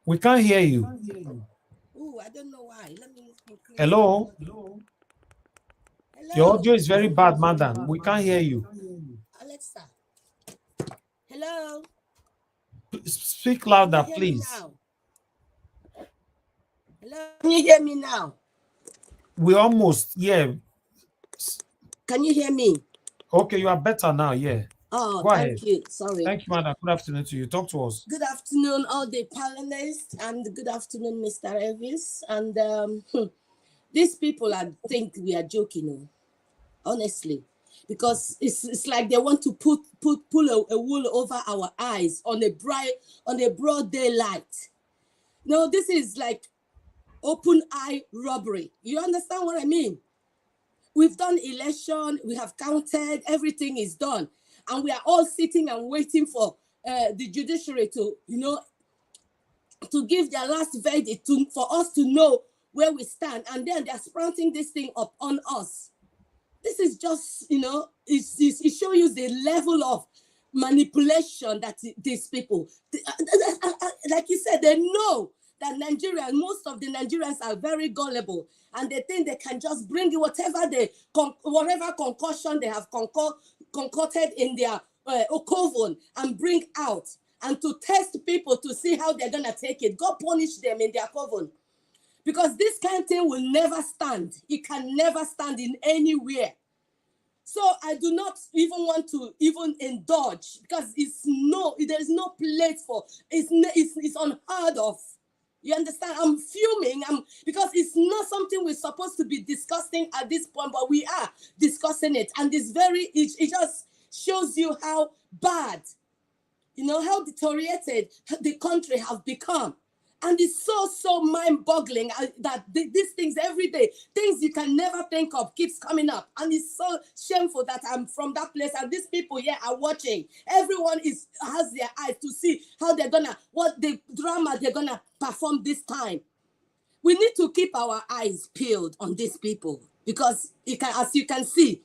We can't hear you. Oh, I don't know why. Let me increase. Hello? Hello? Your audio is very bad, madam. We can't hear you. Alexa. Hello? Speak louder, please. Hello? Can you hear me now? We almost, yeah. Can you hear me? Okay, you are better now, yeah. Oh, go thank ahead. you. Sorry. Thank you, madam. Good afternoon to you. Talk to us. Good afternoon, all the panelists, and good afternoon, Mr. Elvis. And these people, I think we are joking, honestly, because it's like they want to pull a wool over our eyes on a broad daylight. No, this is like open eye robbery. You understand what I mean? We've done election, we have counted, everything is done. And we are all sitting and waiting for the judiciary to, to give their last verdict for us to know where we stand. And then they're sprouting this thing up on us. This is just, it shows you the level of manipulation that these people, like you said, they know that most of the Nigerians are very gullible, and they think they can just bring you whatever concussion they have concocted in their oven and bring out, and to test people to see how they're going to take it. God punish them in their coven. Because this kind of thing will never stand. It can never stand in anywhere. So I do not even want to indulge, because there is no place for it's unheard of. You understand? I'm fuming. Because it's not something we're supposed to be discussing at this point, but we are discussing it, and it just shows you how bad, how deteriorated the country have become. And it's so mind-boggling that these things every day, things you can never think of, keeps coming up. And it's so shameful that I'm from that place, and these people here are watching. Everyone has their eyes to see how what the drama they're gonna perform this time. We need to keep our eyes peeled on these people, because as you can see,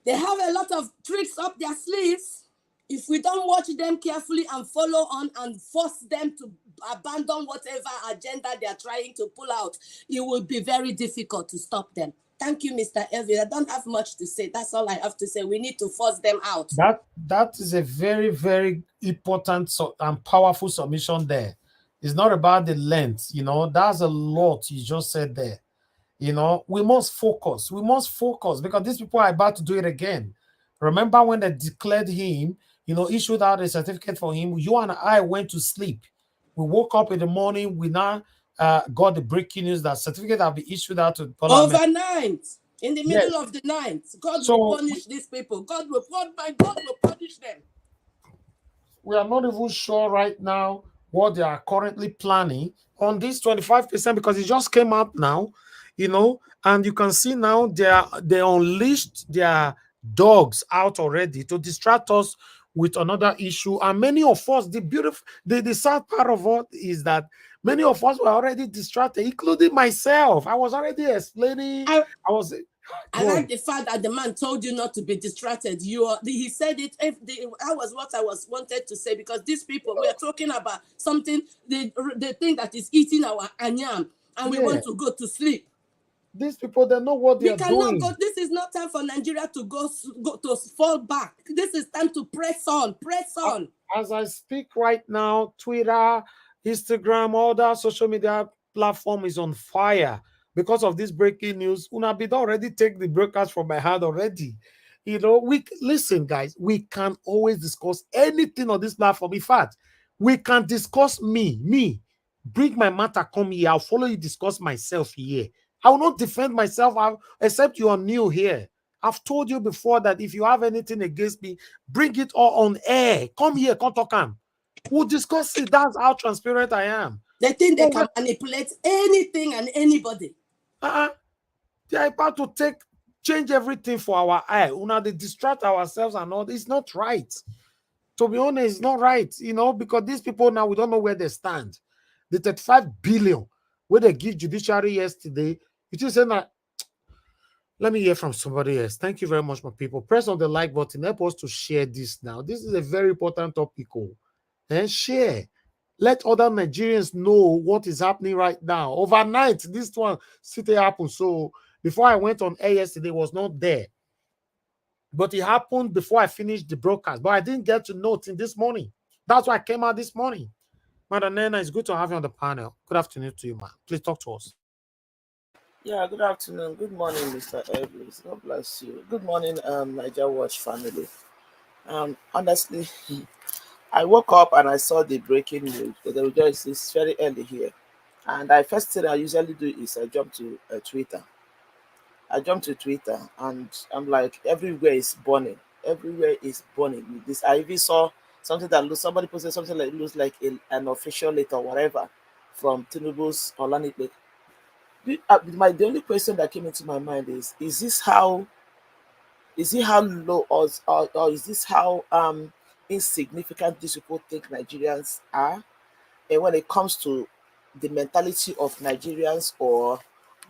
they have a lot of tricks up their sleeves. If we don't watch them carefully and follow on and force them to abandon whatever agenda they are trying to pull out, it will be very difficult to stop them. Thank you, Mr. Elvin. I don't have much to say. That's all I have to say. We need to force them out. That is a very, very important and powerful submission there. It's not about the length, that's a lot you just said there. We must focus. We must focus because these people are about to do it again. Remember when they declared him, issued out a certificate for him, you and I went to sleep. We woke up in the morning, we now got the breaking news that certificate have been issued out to Parliament. Overnight, in the middle of the night. God will punish these people. God will punish them. We are not even sure right now what they are currently planning on this 25% because it just came out now, and you can see now they unleashed their dogs out already to distract us with another issue. And many of us, the sad part of it is that many of us were already distracted, including myself. I was already explaining. I like the fact that the man told you not to be distracted. He said it. That was what I wanted to say, because these people, we are talking about something, the thing that is eating our anyam, and we want to go to sleep. These people, they know what they are doing. This is not time for Nigeria to go to fall back. This is time to press on. As I speak right now, Twitter, Instagram, all that social media platform is on fire because of this breaking news. Unabi already take the broadcast from my hand already. Listen, guys, we can always discuss anything on this platform. In fact, we can discuss me. Bring my matter, come here. I'll follow you, discuss myself here. I will not defend myself except you are new here. I've told you before that if you have anything against me, bring it all on air. Come here, come talk. We'll discuss it. That's how transparent I am. They think they can manipulate anything and anybody. They are about to change everything for our eye. They distract ourselves and all. It's not right. To be honest, it's not right. Because these people now, we don't know where they stand. The 35 billion where they give judiciary yesterday, it is saying that. Let me hear from somebody else. Thank you very much, my people. Press on the like button. Help us to share this now. This is a very important topic. And share. Let other Nigerians know what is happening right now. Overnight, this one city happened. So before I went on air yesterday, it was not there. But it happened before I finished the broadcast. But I didn't get to know it this morning. That's why I came out this morning. Madam Nena, it's good to have you on the panel. Good afternoon to you, man. Please talk to us. Yeah, good afternoon. Good morning, Mr. Evans. God bless you. Good morning, Niger Watch family. Honestly, I woke up and I saw the breaking news. It's very early here. And the first thing I usually do is I jump to Twitter. And I'm like, everywhere is burning. Everywhere is burning. I even saw something that somebody posted something that looks like an official letter or whatever from Tinubu's Olanipek. The only question that came into my mind is it how low or is this how insignificant these people think Nigerians are? And when it comes to the mentality of Nigerians or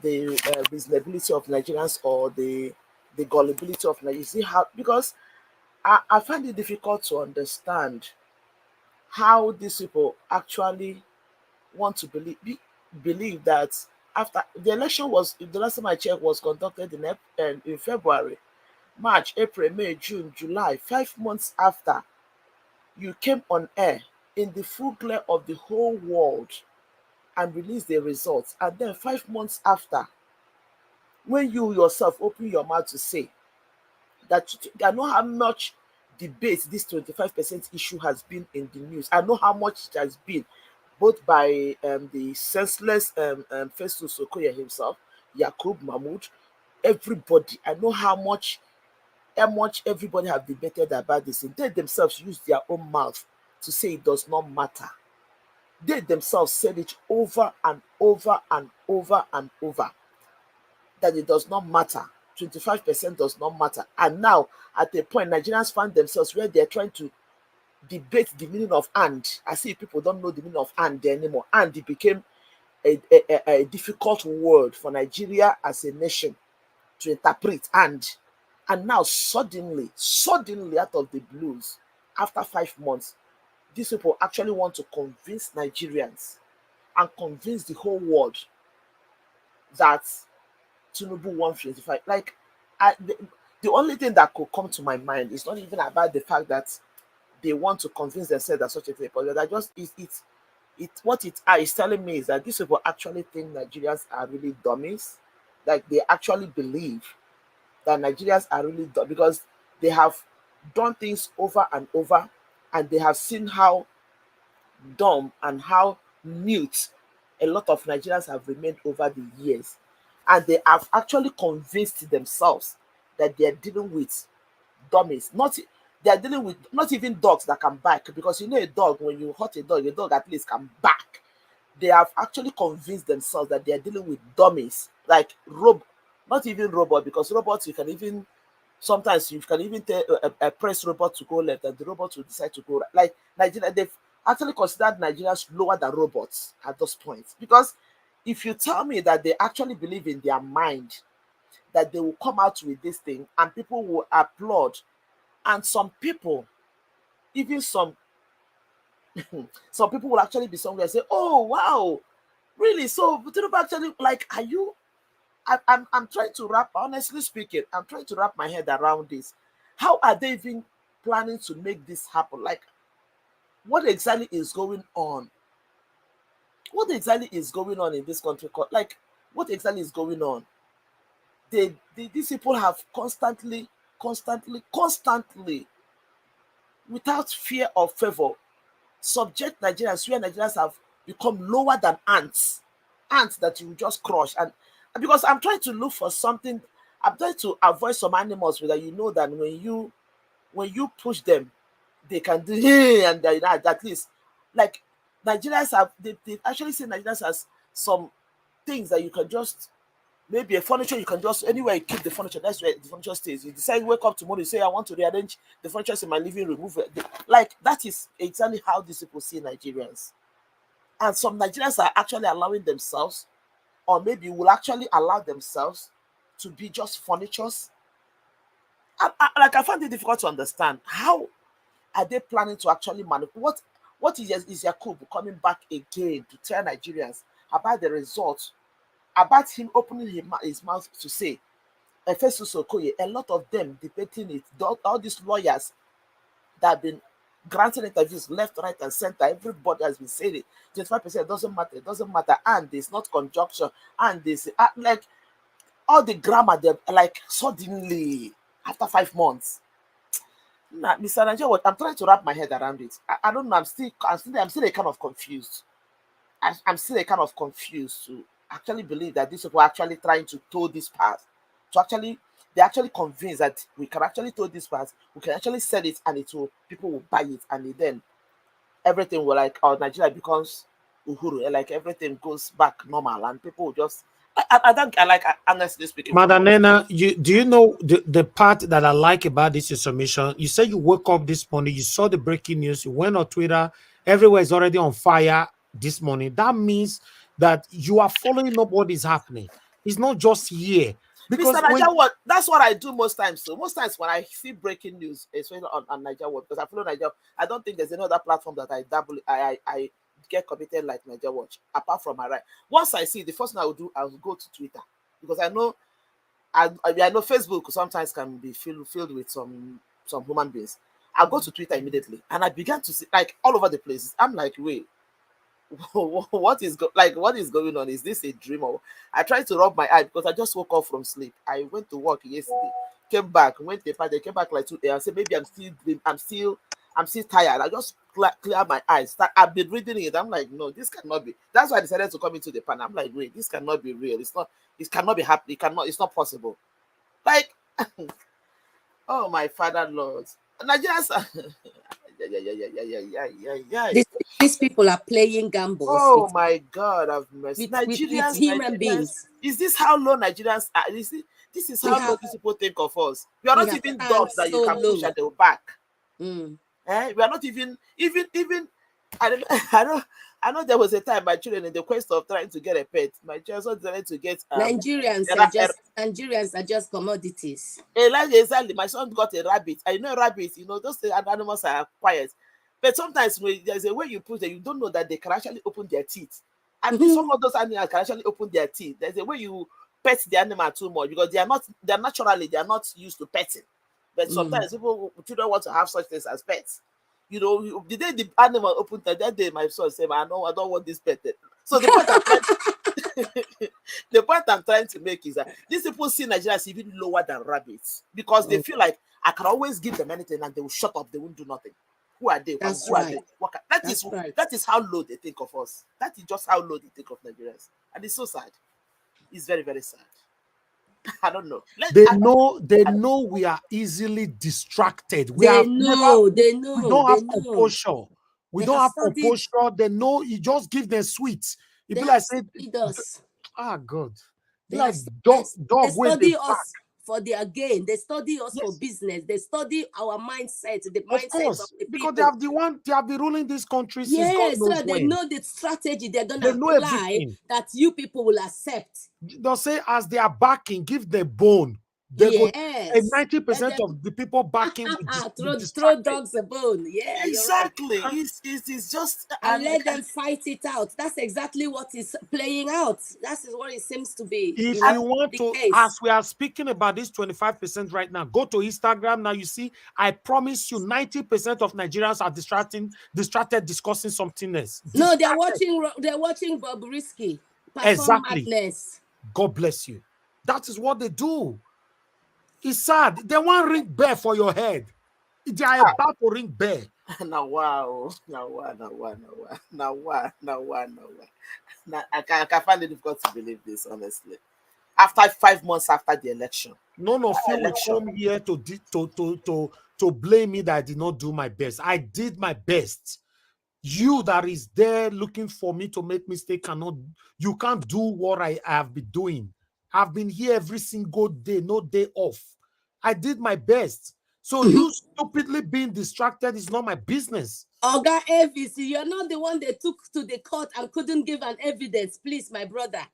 the reasonability of Nigerians or the gullibility of Nigerians, see how, because I find it difficult to understand how these people actually want to believe that after the election the last time I checked was conducted in February, March, April, May, June, July, 5 months after you came on air in the full glare of the whole world and released the results, and then 5 months after, when you yourself open your mouth to say that I know how much debate this 25% issue has been in the news. I know how much it has been both by the senseless Festus Okoye himself, Yakub Mahmoud, everybody. I know how much everybody have debated about this. And they themselves use their own mouth to say it does not matter. They themselves said it over and over and over and over that it does not matter. 25% does not matter. And now, at a point, Nigerians find themselves where they're trying to debate the meaning of "and." I see people don't know the meaning of "and" anymore. And it became a difficult word for Nigeria as a nation to interpret. And now suddenly out of the blues, after 5 months, these people actually want to convince Nigerians and convince the whole world that Tinubu 125. Like, the only thing that could come to my mind is not even about the fact that they want to convince themselves that such a thing, but that just what it is telling me is that these people actually think Nigerians are really dummies. Like, they actually believe that Nigerians are really dumb because they have done things over and over, and they have seen how dumb and how mute a lot of Nigerians have remained over the years. And they have actually convinced themselves that they are dealing with dummies. They are dealing with not even dogs that can bark, because you know a dog, when you hurt a dog at least can bark. They have actually convinced themselves that they are dealing with dummies, like not even robot, because robots you can even sometimes you can even tell a press robot to go left and the robot will decide to go right. Like Nigeria, they've actually considered Nigerians lower than robots at this point. Because if you tell me that they actually believe in their mind that they will come out with this thing and people will applaud, and some people, even some people will actually be somewhere and say, oh wow, really? So Tinubu actually, like, are you? I'm trying to honestly speaking, I'm trying to wrap my head around this. How are they even planning to make this happen? Like, what exactly is going on? What exactly is going on in this country? Like, what exactly is going on? These people have constantly, without fear or favor, subject Nigerians, where Nigerians have become lower than ants that you just crush. And because I'm trying to look for something, I'm trying to avoid some animals that you know that when you push them, they can do and they, at least, like, Nigerians have they actually say Nigerians has some things that you can just, maybe a furniture, you can just anywhere you keep the furniture, that's where the furniture stays. You decide, wake up tomorrow, you say, I want to rearrange the furniture in my living room, move it. Like, that is exactly how these people see Nigerians. And some Nigerians are actually allowing themselves, or maybe will actually allow themselves, to be just furnitures. I find it difficult to understand. How are they planning to actually manipulate? What is Yakub coming back again to tell Nigerians about the results, about him opening his mouth to say, Efesus Okoye, a lot of them debating it, all these lawyers that have been granting interviews left, right, and center, everybody has been saying it. 25% doesn't matter, and there's not conjunction, and this, like, all the grammar, they're like, suddenly, after 5 months. Nah, Mr. Nigeria, I'm trying to wrap my head around it. I don't know. I'm still a kind of confused. I'm still a kind of confused to actually believe that these people are actually trying to tow this path. They're actually convinced that we can actually tow this path. We can actually sell it, and people will buy it, and then everything will, like, Nigeria becomes Uhuru, like everything goes back normal, and people will just. I don't. Honestly speaking. Madanena, do you know the part that I like about this information? You said you woke up this morning, you saw the breaking news, you went on Twitter, everywhere is already on fire this morning. That means that you are following up what is happening. It's not just here. Because Mr. Nigeria, that's what I do most times. So most times when I see breaking news, especially on Nigeria Watch, because I follow Nigeria, I don't think there's any other platform that I get committed like Nigeria Watch, apart from my right. Once I see it, the first thing I will do, I will go to Twitter, because I know Facebook sometimes can be filled with some human beings. I'll go to Twitter immediately, and I began to see, like, all over the place. I'm like, wait, what is going on? Is this a dream? Or I tried to rub my eye because I just woke up from sleep. I went to work yesterday, came back, went to a party, came back like 2 a.m. I said, maybe I'm still tired. I just clear my eyes. I've been reading it. I'm like, no, this cannot be. That's why I decided to come into the panel. I'm like, wait, this cannot be real. It cannot be happening. It's not possible. Like, oh my Father Lord, Nigerians. These people are playing gambles. Oh my God, I've mercy. Nigerians, with human beings. Is this how low Nigerians are? This is how low these people think of us. We are not even dogs that you can push at the back. We are not even. I I know there was a time my children, in the quest of trying to get a pet, my children wanted to get Nigerians are just commodities. Exactly. My son got a rabbit. I know rabbits, those animals are quiet. But sometimes when there's a way you put them, you don't know that they can actually open their teeth. And some of those animals can actually open their teeth. There's a way you pet the animal too much because they are not used to petting. But sometimes children want to have such things as pets. The day the animal opened that day, my son said, I don't want this pet. So the point I'm trying to make is that these people see Nigeria as even lower than rabbits because they feel like I can always give them anything and they will shut up, they won't do nothing. Who are they? That's Who right. Are they? That is how low they think of us. That is just how low they think of Nigerians. And it's so sad. It's very, very sad. I don't know. They know we are easily distracted. We They don't have composure. We don't have composure. They know you just give them sweets. It be like say, God. They study us for their gain. They study us for business. They study our mindset, the mindset of the people. Because they have been ruling this country since yes, God knows so they when. know the strategy they're gonna apply that you people will accept. They'll say as they are backing, give the bone. Yes. 90% of the people backing throw dogs a bone. Yeah, exactly. Right. It's just and let them fight it out. That's exactly what is playing out. That's what it seems to be. If you want to, as we are speaking about this 25% right now, go to Instagram now. You see, I promise you, 90% of Nigerians are distracted discussing something else. No, they're watching Bob Risky. Exactly. Madness. God bless you. That is what they do. It's sad. They want ring bear for your head. They are about to ring bear. Now I can find it difficult to believe this, honestly. After 5 months after the election. None of you will come here to blame me that I did not do my best. I did my best. You that is there looking for me to make mistake you can't do what I have been doing. I've been here every single day, no day off. I did my best. So you stupidly being distracted is not my business. Oga Elvis, you're not the one they took to the court and couldn't give an evidence, please, my brother.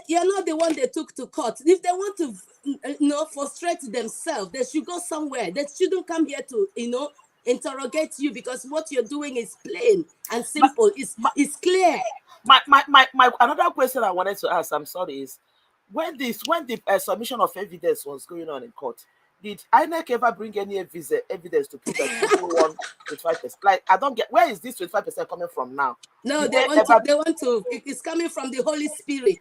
You're not the one they took to court. If they want to, frustrate themselves, they should go somewhere. They shouldn't come here to, interrogate you because what you're doing is plain and simple. It's clear. My another question I wanted to ask, I'm sorry, is when the submission of evidence was going on in court, did INEC ever bring any evidence to prove that people won 25%? Like, I don't get, where is this 25% coming from now? No, they want to. It's coming from the Holy Spirit.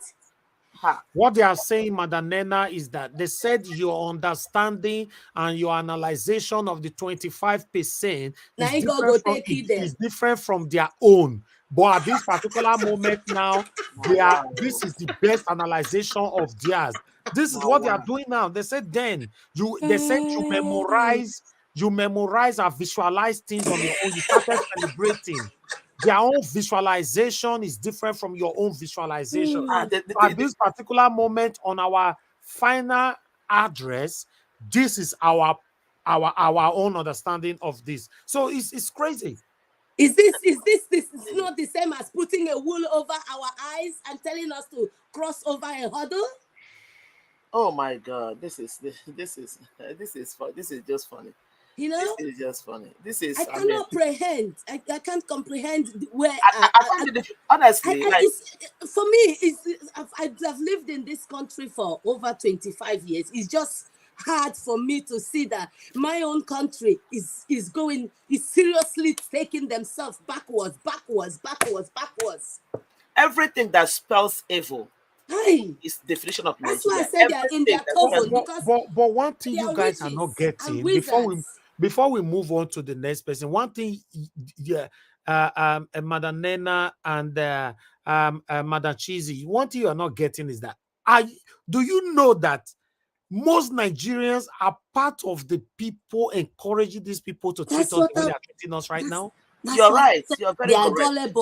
What they are saying, Madam Nena, is that they said your understanding and your analyzation of the 25% is different from their own. But at this particular moment now, this is the best analyzation of theirs. This is what they are doing now. They said they said you memorize and visualize things on your own. You started celebrating. Their own visualization is different from your own visualization. At this particular moment on our final address, this is our own understanding of this. So it's crazy. Is this not the same as putting a wool over our eyes and telling us to cross over a hurdle? Oh my God, this is just funny. This is just funny. I cannot comprehend. I can't comprehend where. Honestly, for me, I've lived in this country for over 25 years. It's just hard for me to see that my own country is seriously taking themselves backwards. Everything that spells evil is the definition of Nigeria. That's why I said they're in their coven. But one thing you guys are not getting before we move on to the next person, one thing, Madam Nena and Madam Cheesy, one thing you are not getting is that do you know that most Nigerians are part of the people encouraging these people to treat us the way they are treating us right now? You're right. You're very correct.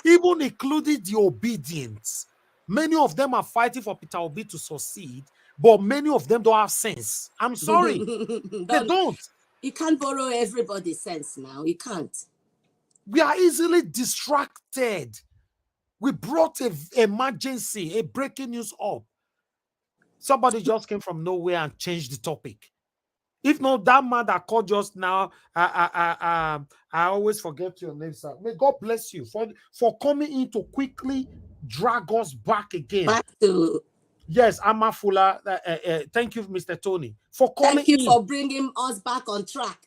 Even including the obedience. Many of them are fighting for Peter Obi to succeed, but many of them don't have sense. I'm sorry. They don't. You can't borrow everybody's sense now. You can't. We are easily distracted. We brought an emergency, a breaking news up. Somebody just came from nowhere and changed the topic. If not, that man that called just now, I always forget your name, sir. May God bless you for coming in to quickly drag us back again. Back to... Yes, Amafula. Thank you, Mr. Tony, for calling in. Thank you for bringing us back on track.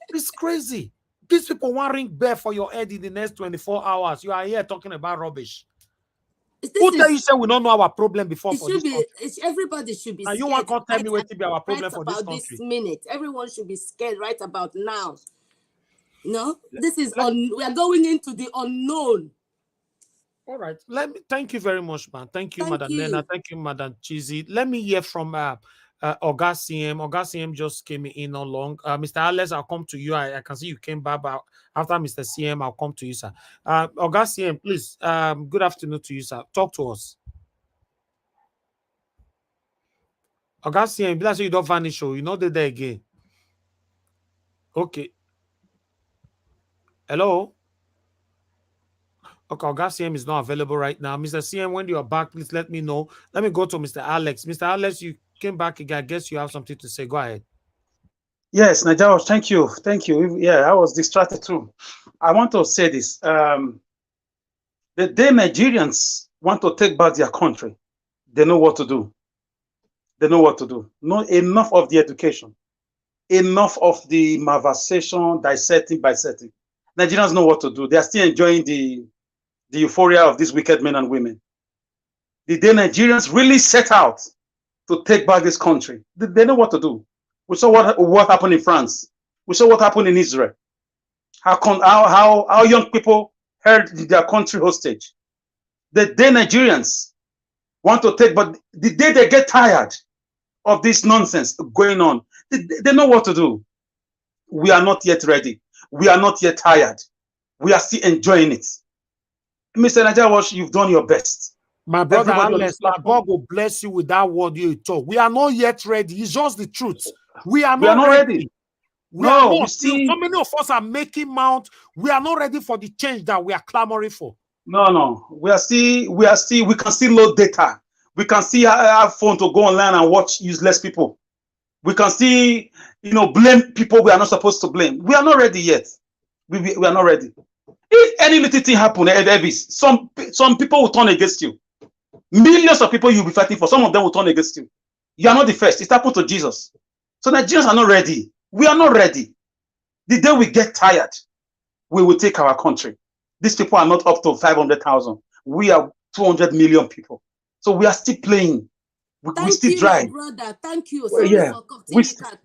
It's crazy. These people want ring bell for your head in the next 24 hours. You are here talking about rubbish. Who tell you say we don't know our problem before for this country? Everybody should be scared. You want to tell me what to be our problem for this country? This minute, everyone should be scared right about now. No, this is we are going into the unknown. All right. Thank you very much, man. Thank you, Madam Nena. Thank you, Madam Chizzy. Let me hear from Oga CM. Oga CM just came in not long. Mr. Alex, I'll come to you. I can see you came back, but after Mr. CM, I'll come to you, sir. Oga CM, please. Good afternoon to you, sir. Talk to us. Oga CM, that's why you don't vanish. You know they're there again. Okay. Hello. Okay, Oga CM is not available right now. Mr. CM, when you are back, please let me know. Let me go to Mr. Alex. Mr. Alex, you came back again. I guess you have something to say. Go ahead. Yes, Najao, thank you. Thank you. Yeah, I was distracted too. I want to say this. The day Nigerians want to take back their country, they know what to do. They know what to do. No, enough of the education. Enough of the malversation, dissecting, bisecting. Nigerians know what to do. They are still enjoying the euphoria of these wicked men and women. The day Nigerians really set out to take back this country, they know what to do. We saw what happened in France. We saw what happened in Israel. How young people held their country hostage. The day Nigerians want to take, but the day they get tired of this nonsense going on, they know what to do. We are not yet ready. We are not yet tired. We are still enjoying it. Mr. Najawash, you've done your best. My brother Alex, God will bless you with that word you talk. We are not yet ready. It's just the truth. We are not ready. So many of us are making mount. We are not ready for the change that we are clamoring for. No. We can still load data. We can still have phone to go online and watch useless people. We can still, blame people we are not supposed to blame. We are not ready yet. We are not ready. If any little thing happen, some people will turn against you. Millions of people you'll be fighting for, some of them will turn against you. You are not the first. It happened to Jesus. So Nigerians are not ready. We are not ready. The day we get tired, we will take our country. These people are not up to 500,000. We are 200 million people. So we are still playing. We still drive. Brother. Thank you. Sorry for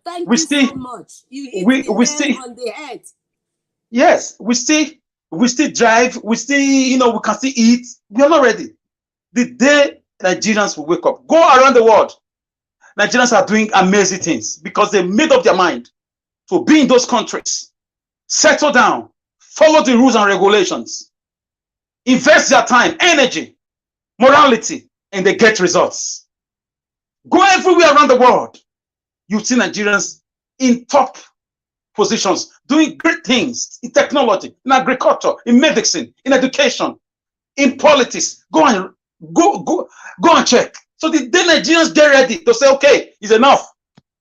Thank you so much. You hit the nail on the head. Yes, we still drive. We still, we can still eat. We are not ready. The day Nigerians will wake up, go around the world. Nigerians are doing amazing things because they made up their mind to be in those countries, settle down, follow the rules and regulations, invest their time, energy, morality, and they get results. Go everywhere around the world. You see Nigerians in top positions, doing great things in technology, in agriculture, in medicine, in education, in politics. Go and check. So the day Nigerians get ready to say, okay, it's enough,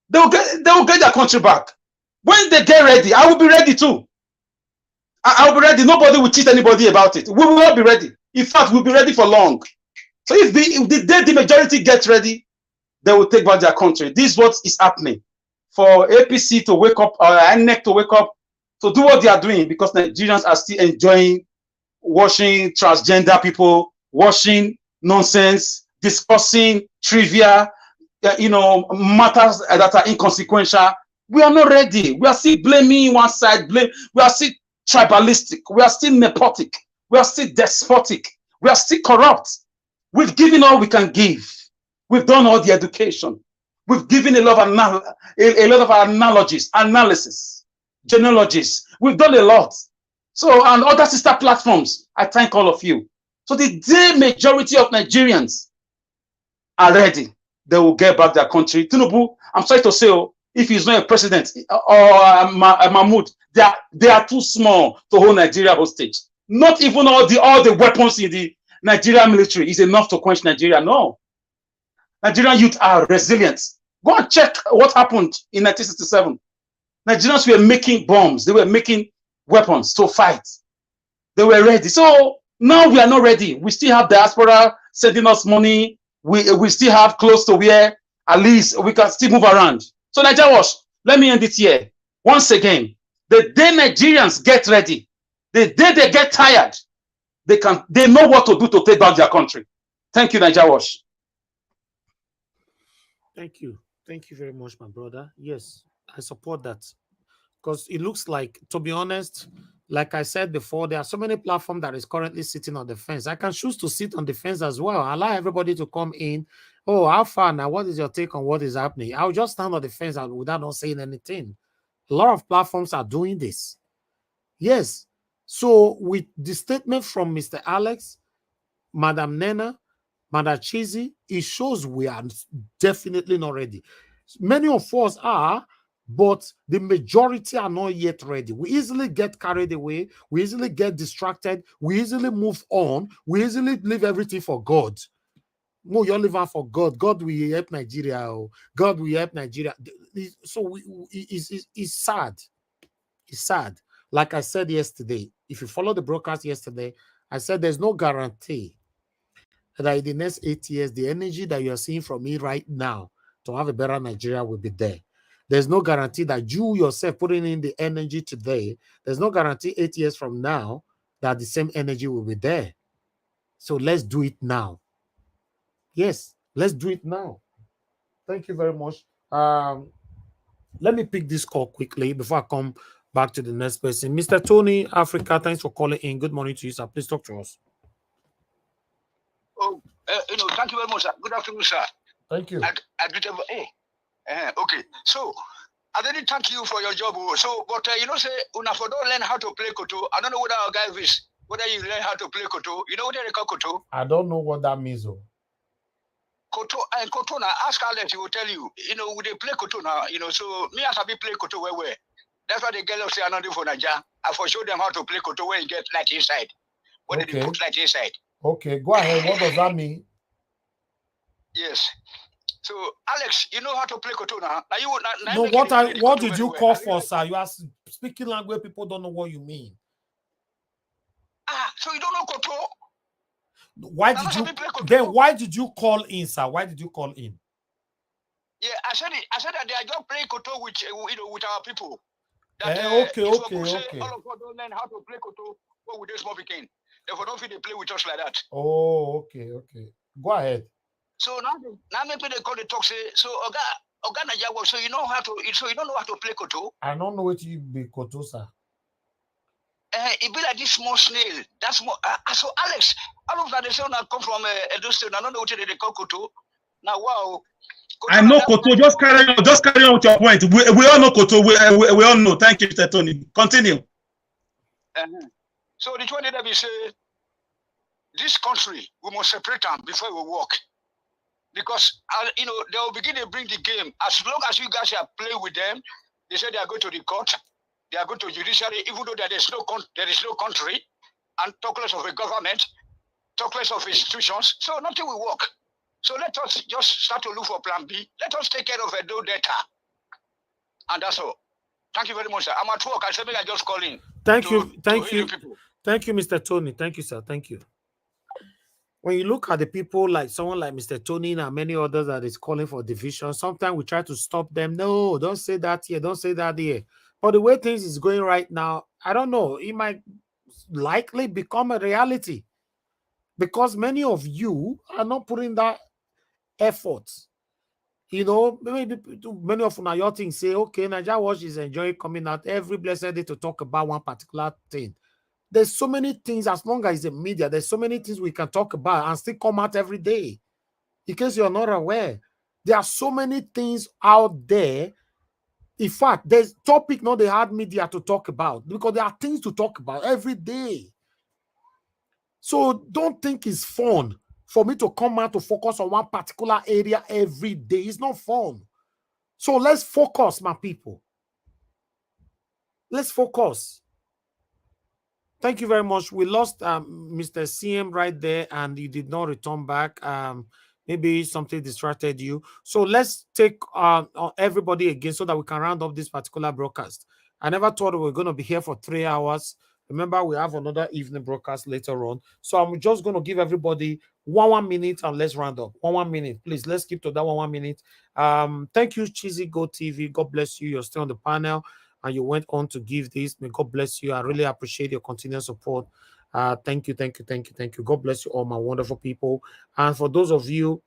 they will get their country back. When they get ready, I will be ready too. I will be ready. Nobody will cheat anybody about it. We will all be ready. In fact, we'll be ready for long. So if the day the majority gets ready, they will take back their country. This is what is happening. For APC to wake up, or INEC to wake up, to do what they are doing, because Nigerians are still enjoying watching transgender people, watching nonsense, discussing trivia, matters that are inconsequential. We are not ready. We are still blaming one side. We are still tribalistic. We are still nepotic. We are still despotic. We are still corrupt. We've given all we can give. We've done all the education. We've given a lot of analogies, analysis, genealogies. We've done a lot. So, and other sister platforms, I thank all of you. So the day majority of Nigerians are ready, they will get back their country. Tinubu, I'm sorry to say, if he's not a president or Mahmoud, they are too small to hold Nigeria hostage. Not even all the weapons in the Nigerian military is enough to quench Nigeria. No. Nigerian youth are resilient. Go and check what happened in 1967. Nigerians were making bombs. They were making weapons to fight. They were ready. So now we are not ready. We still have diaspora sending us money. We still have close to where at least we can still move around. So Nigeria Watch, let me end it here. Once again, the day Nigerians get ready, the day they get tired, they know what to do to take back their country. Thank you, Nigeria Watch. Thank you. Thank you very much, my brother. Yes, I support that. Because it looks like, to be honest, like I said before, there are so many platforms that is currently sitting on the fence. I can choose to sit on the fence as well. Allow everybody to come in. Oh, how far now? What is your take on what is happening? I'll just stand on the fence without not saying anything. A lot of platforms are doing this. Yes. So with the statement from Mr. Alex, Madam Nena, Madam Chizi, it shows we are definitely not ready. Many of us are, but the majority are not yet ready. We easily get carried away. We easily get distracted. We easily move on. We easily leave everything for God. No, you're living for God. God will help Nigeria. God will help Nigeria. So it's sad. It's sad. Like I said yesterday, if you follow the broadcast yesterday, I said there's no guarantee that in the next 8 years, the energy that you're seeing from me right now to have a better Nigeria will be there. There's no guarantee that you yourself putting in the energy today, there's no guarantee 8 years from now that the same energy will be there. So let's do it now. Yes, let's do it now. Thank you very much. Let me pick this call quickly before I come back to the next person. Mr. Tony, Africa, thanks for calling in. Good morning to you, sir. Please talk to us. Oh, thank you very much, sir. Good afternoon, sir. Thank you. Okay, so I really thank you for your job. So, but say, una for don't learn how to play koto. I don't know what our guy is. Whether you learn how to play koto, you know what they call koto? I don't know what that means. Koto and koto now. Ask Alex, he will tell you. We they play koto now. So me as I be play koto where. That's why the girls say I not do for Naija. I for show them how to play koto when you get light inside. When they put light inside. Okay, go ahead. What does that mean? Yes. So Alex, you know how to play koto now. What did you call for, sir? You are speaking language people don't know what you mean. So you don't know koto? Why did you call in, sir? Why did you call in? Yeah, I said that they are just playing koto with with our people. That, okay. All of us don't learn how to play koto. What would they small begin? Therefore, don't feel they play with us like that. Oh, okay. Go ahead. So now maybe they call the talk say so Oga Najawa, so you don't know how to play koto. I don't know what you be koto, sir. It be like this small snail. That's more. So Alex, all of that they say now come from Edo State. I don't know what they call koto. Now wow. Koto, I know koto. Just carry on with your point. We all know koto. We all know. Thank you, Mr. Tony. Continue. So the one that we say, this country we must separate them before we walk, because they will begin to bring the game. As long as you guys are playing with them, they say they are going to the court, they are going to judiciary, even though there is no country, and talk less of a government, talk less of institutions. So nothing will work. So let us just start to look for plan B. Let us take care of Edo data, and that's all. Thank you very much, sir. I'm at work. I said I just call in. Thank you, Mr. Tony. Thank you, sir. Thank you. When you look at the people like someone like Mr. Tony and many others that is calling for division, sometimes we try to stop them. No, don't say that here. Don't say that here. But the way things is going right now, I don't know. It might likely become a reality because many of you are not putting that effort. Maybe many of your things say, okay, Nigeria Watch is enjoying coming out every blessed day to talk about one particular thing. There's so many things, as long as it's a media, there's so many things we can talk about and still come out every day. In case you're not aware, there are so many things out there. In fact, there's topic not the hard media to talk about because there are things to talk about every day. So don't think it's fun for me to come out to focus on one particular area every day. It's not fun. So let's focus, my people. Let's focus. Thank you very much. We lost Mr. CM right there, and he did not return back. Maybe something distracted you. So let's take everybody again so that we can round up this particular broadcast. I never thought we were going to be here for 3 hours. Remember, we have another evening broadcast later on. So I'm just going to give everybody one minute and let's round up. One minute, please. Let's keep to that 1 minute. Thank you, Cheesy Go TV. God bless you. You're still on the panel and you went on to give this. May God bless you. I really appreciate your continued support. Thank you. God bless you all, my wonderful people. And for those of you,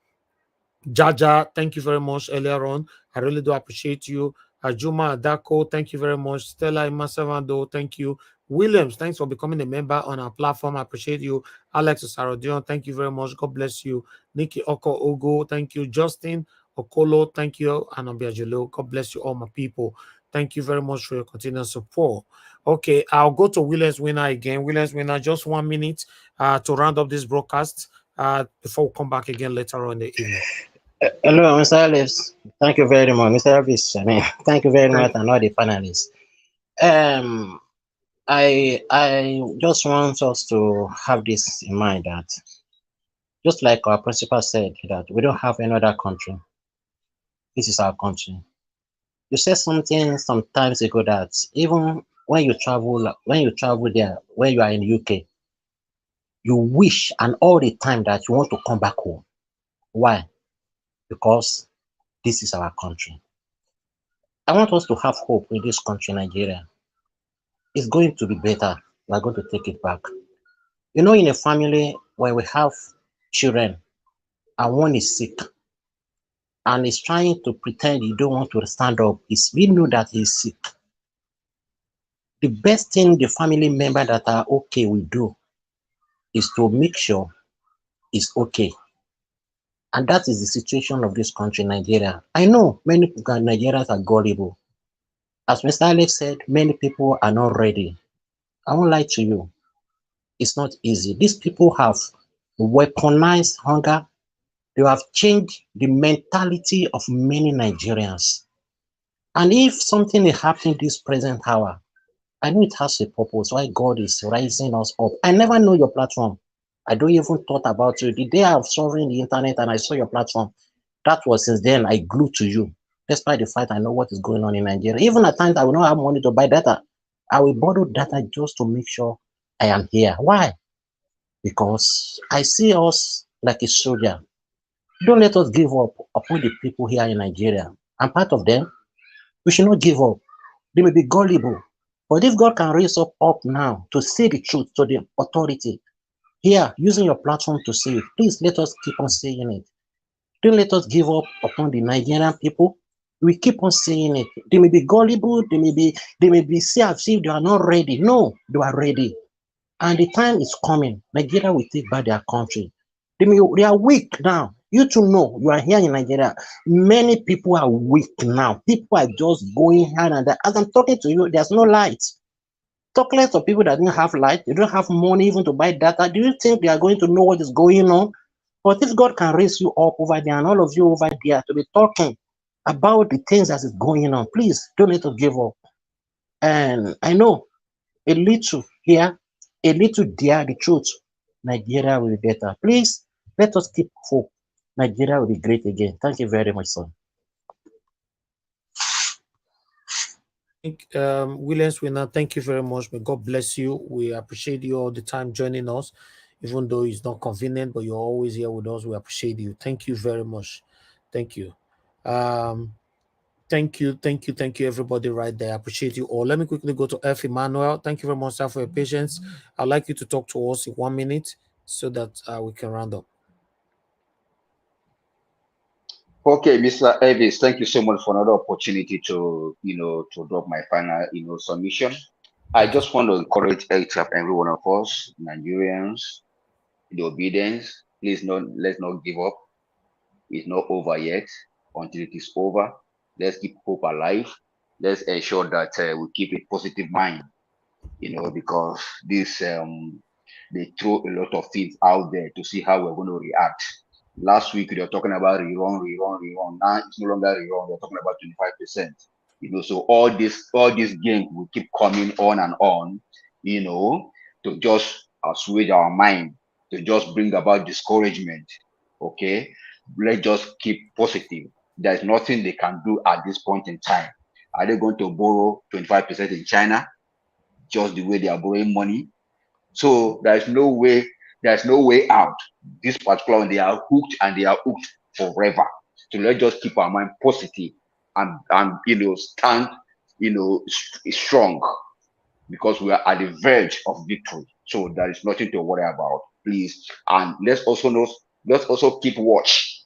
Jaja, thank you very much earlier on. I really do appreciate you. Juma Adako, thank you very much. Stella Imasavando, thank you. Williams, thanks for becoming a member on our platform. I appreciate you. Alex Osarodion, thank you very much. God bless you. Nikki Oko Ogo, thank you. Justin Okolo, thank you. And Obiajulo, God bless you all, my people. Thank you very much for your continued support. Okay, I'll go to Williams Winner again. Williams Winner, just 1 minute to round up this broadcast before we come back again later on in the evening. Hello, Mr. Ellis. Thank you very much, Mr. Elvis. I mean, thank you very much, and all the panelists. I just want us to have this in mind that, just like our principal said, that we don't have any other country. This is our country. You said something some times ago that even when you travel there, when you are in the UK, you wish and all the time that you want to come back home. Why? Because this is our country. I want us to have hope in this country, Nigeria. It's going to be better. We're going to take it back. You know, in a family, when we have children and one is sick and is trying to pretend you don't want to stand up, we know that he's sick. The best thing the family member that are okay will do is to make sure it's okay. And that is the situation of this country, Nigeria. I know many Nigerians are gullible. As Mr. Alex said, many people are not ready. I won't lie to you. It's not easy. These people have weaponized hunger. They have changed the mentality of many Nigerians. And if something is happening this present hour, I know it has a purpose why God is rising us up. I never know your platform. I don't even thought about you. The day I was surfing the internet and I saw your platform, that was since then I glued to you. Despite the fact I know what is going on in Nigeria. Even at times I will not have money to buy data. I will borrow data just to make sure I am here. Why? Because I see us like a soldier. Don't let us give up upon the people here in Nigeria. I'm part of them. We should not give up. They may be gullible. But if God can raise up now to say the truth to the authority, here, using your platform to say it, please let us keep on saying it. Don't let us give up upon the Nigerian people. We keep on saying it. They may be gullible, they may be see as if they are not ready. No, they are ready. And the time is coming. Nigeria will take back their country. They are weak now. You too know, you are here in Nigeria. Many people are weak now. People are just going here and there. As I'm talking to you, there's no light. Talk less of people that don't have light. They don't have money even to buy data. Do you think they are going to know what is going on? But if God can raise you up over there and all of you over there to be talking about the things that is going on, please don't let us give up. And I know a little here, a little there, the truth, Nigeria will be better. Please let us keep hope. Nigeria will be great again. Thank you very much, sir. Williams Winner, thank you very much. May God bless you. We appreciate you all the time joining us, even though it's not convenient, but you're always here with us. We appreciate you. Thank you very much. Thank you. Thank you, everybody right there. I appreciate you all. Let me quickly go to F. Emmanuel. Thank you very much, sir, for your patience. I'd like you to talk to us in 1 minute so that we can round up. Okay, Mr. Elvis, thank you so much for another opportunity to, to drop my final, submission. I just want to encourage each and every one of us, Nigerians, the obedience. Please, let's not give up. It's not over yet. Until it is over, let's keep hope alive. Let's ensure that we keep a positive mind, because this they throw a lot of things out there to see how we're going to react. Last week they were talking about rerun. Now it's no longer rerun. They're talking about 25%. So all these games will keep coming on and on, to just assuage our mind, to just bring about discouragement. Okay, let's just keep positive. There's nothing they can do at this point in time. Are they going to borrow 25% in China, just the way they are borrowing money? So there's no way out. This particular one, they are hooked and they are hooked forever. So let's just keep our mind positive and stand strong, because we are at the verge of victory. So there is nothing to worry about, please. And let's also keep watch.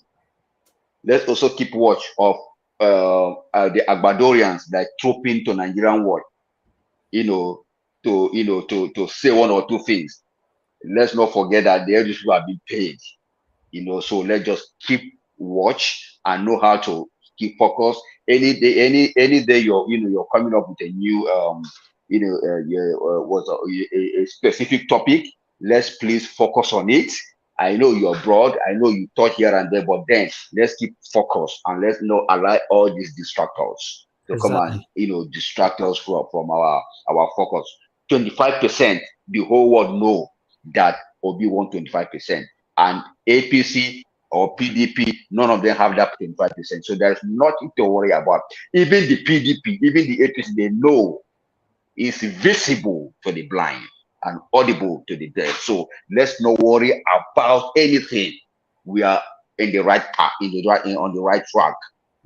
Let's also keep watch of the Agbadorians that troop into Nigerian war, to say one or two things. Let's not forget that the elders people have been paid, so let's just keep watch and know how to keep focus. Any day you're coming up with a new a specific topic, let's please focus on it. I know you're broad, I know you touch here and there, but then let's keep focus and let's not allow all these distractors to come and Exactly. distract us from our focus. 25%, the whole world know that Obi won 25%, and APC or PDP, none of them have that 25%. So there's nothing to worry about. Even the PDP, even the APC, they know it's visible to the blind and audible to the deaf. So let's not worry about anything. We are in the right path, on the right track.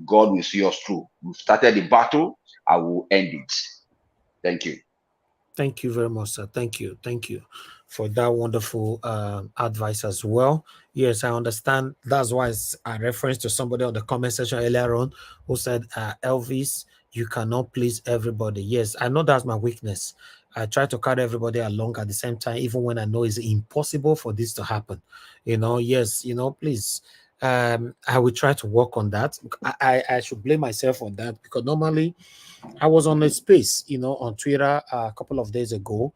God will see us through. We've started the battle, I will end it. Thank you. Thank you very much, sir. Thank you. Thank you for that wonderful advice as well. Yes, I understand. That's why it's a reference to somebody on the comment section earlier on who said, Elvis, you cannot please everybody. Yes, I know that's my weakness. I try to carry everybody along at the same time, even when I know it's impossible for this to happen. Yes, please. I will try to work on that. I should blame myself on that, because normally I was on a space, on Twitter a couple of days ago.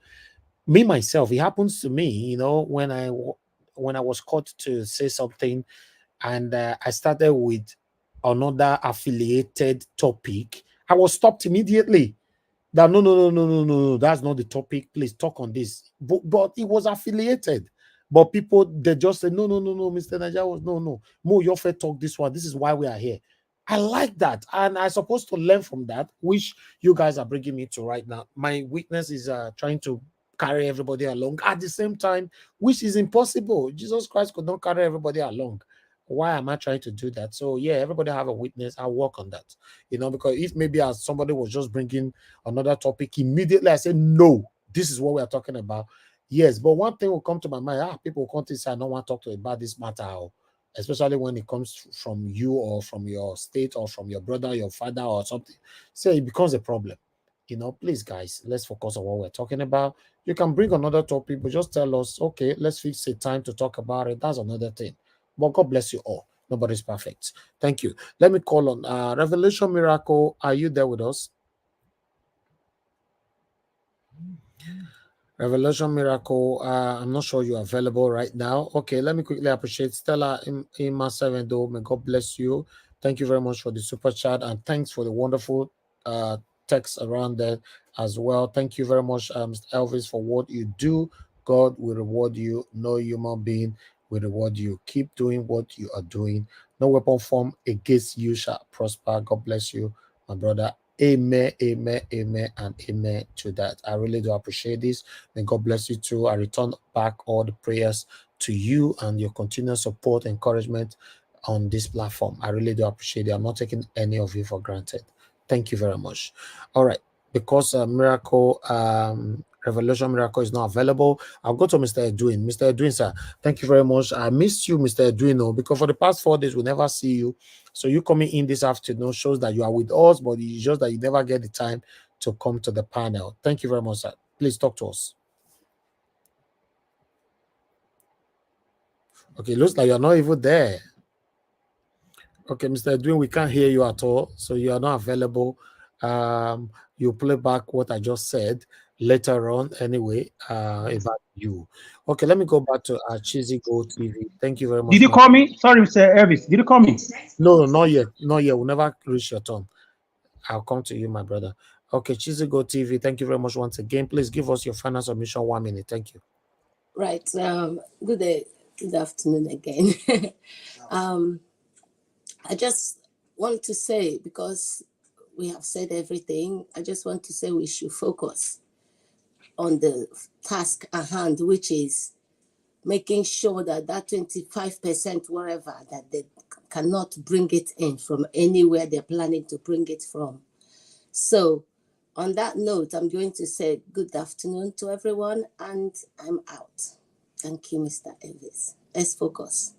Me myself, it happens to me, when I was caught to say something, and I started with another affiliated topic. I was stopped immediately. That no, that's not the topic. Please talk on this. But it was affiliated. But people, they just say no, Mr. Nigeria was no. Mo, your fair talk this one. This is why we are here. I like that, and I'm supposed to learn from that, which you guys are bringing me to right now. My weakness is trying to carry everybody along at the same time, which is impossible. Jesus Christ could not carry everybody along. Why am I trying to do that? So yeah, everybody have a witness. I'll work on that. Because if maybe as somebody was just bringing another topic, immediately I said, no, this is what we are talking about. Yes, but one thing will come to my mind. People will come to say, I don't want to talk to you about this matter, especially when it comes from you or from your state or from your brother, your father or something. Say it becomes a problem. Please, guys, let's focus on what we're talking about. You can bring another topic, but just tell us, okay, let's fix a time to talk about it. That's another thing. But God bless you all. Nobody's perfect. Thank you. Let me call on Revelation Miracle. Are you there with us? Revelation Miracle. I'm not sure you're available right now. Okay, let me quickly appreciate Stella in my 7 though. May God bless you. Thank you very much for the super chat, and thanks for the wonderful text around there as well. Thank you very much, Mr. Elvis, for what you do. God will reward you. No human being will reward you. Keep doing what you are doing. No weapon formed against you shall prosper. God bless you, my brother. Amen, amen, amen, and amen to that. I really do appreciate this. May God bless you too. I return back all the prayers to you and your continued support, encouragement on this platform. I really do appreciate it. I'm not taking any of you for granted. Thank you very much. All right. Because Revelation Miracle is not available, I'll go to Mr. Edwin. Mr. Edwin, sir, thank you very much. I missed you, Mr. Edwin, because for the past 4 days, we never see you. So you coming in this afternoon shows that you are with us, but it's just that you never get the time to come to the panel. Thank you very much, sir. Please talk to us. Okay, looks like you're not even there. Okay, Mr. Edwin, we can't hear you at all, so you are not available. You play back what I just said. later on. Anyway, about you. Okay, let me go back to Cheesy Go TV. Thank you very much. Did you call me? Sorry, Mr. Elvis. Did you call me? No, not yet. Not yet. We'll never reach your turn. I'll come to you, my brother. Okay, Cheesy Go TV. Thank you very much once again. Please give us your final submission. 1 minute. Thank you. Right. Good day. Good afternoon again. I just want to say, because we have said everything, I just want to say we should focus on the task at hand, which is making sure that 25%, wherever, that they cannot bring it in from anywhere they're planning to bring it from. So on that note, I'm going to say good afternoon to everyone, and I'm out. Thank you, Mr. Elvis. Let's focus.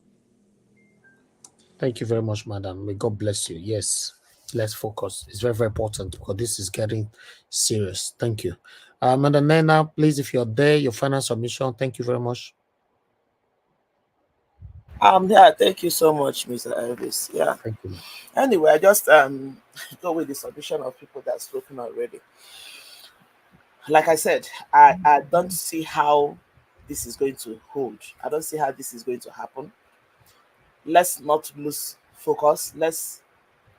Thank you very much, madam. May God bless you. Yes, let's focus. It's very, very important because this is getting serious. Thank you. Madam Nena, please, if you're there, your final submission. Thank you very much. Yeah, thank you so much, Mr. Elvis. Yeah. Thank you. Anyway, I just go with the submission of people that's spoken already. Like I said, I don't see how this is going to hold. I don't see how this is going to happen. Let's not lose focus. Let's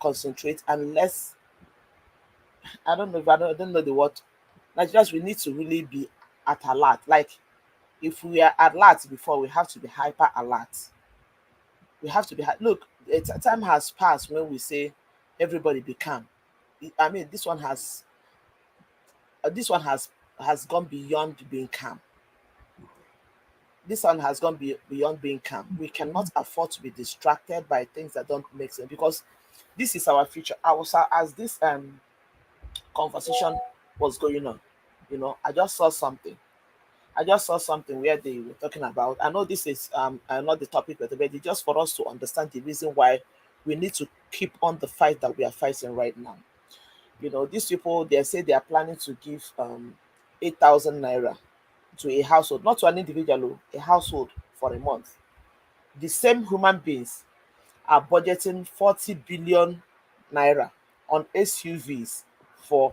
concentrate, and let's, I don't know the word. Nigerians, we need to really be at alert. Like, if we are alert before, we have to be hyper alert. We have to be look. Time has passed when we say everybody be calm. I mean, this one has gone beyond being calm. This one has gone beyond being calm. We cannot afford to be distracted by things that don't make sense, because this is our future. As this conversation was going on, I just saw something. Where they were talking about. I know this is not the topic, but it's just for us to understand the reason why we need to keep on the fight that we are fighting right now. These people, they say they are planning to give 8,000 naira to a household, not to an individual, a household for a month. The same human beings are budgeting 40 billion naira on SUVs for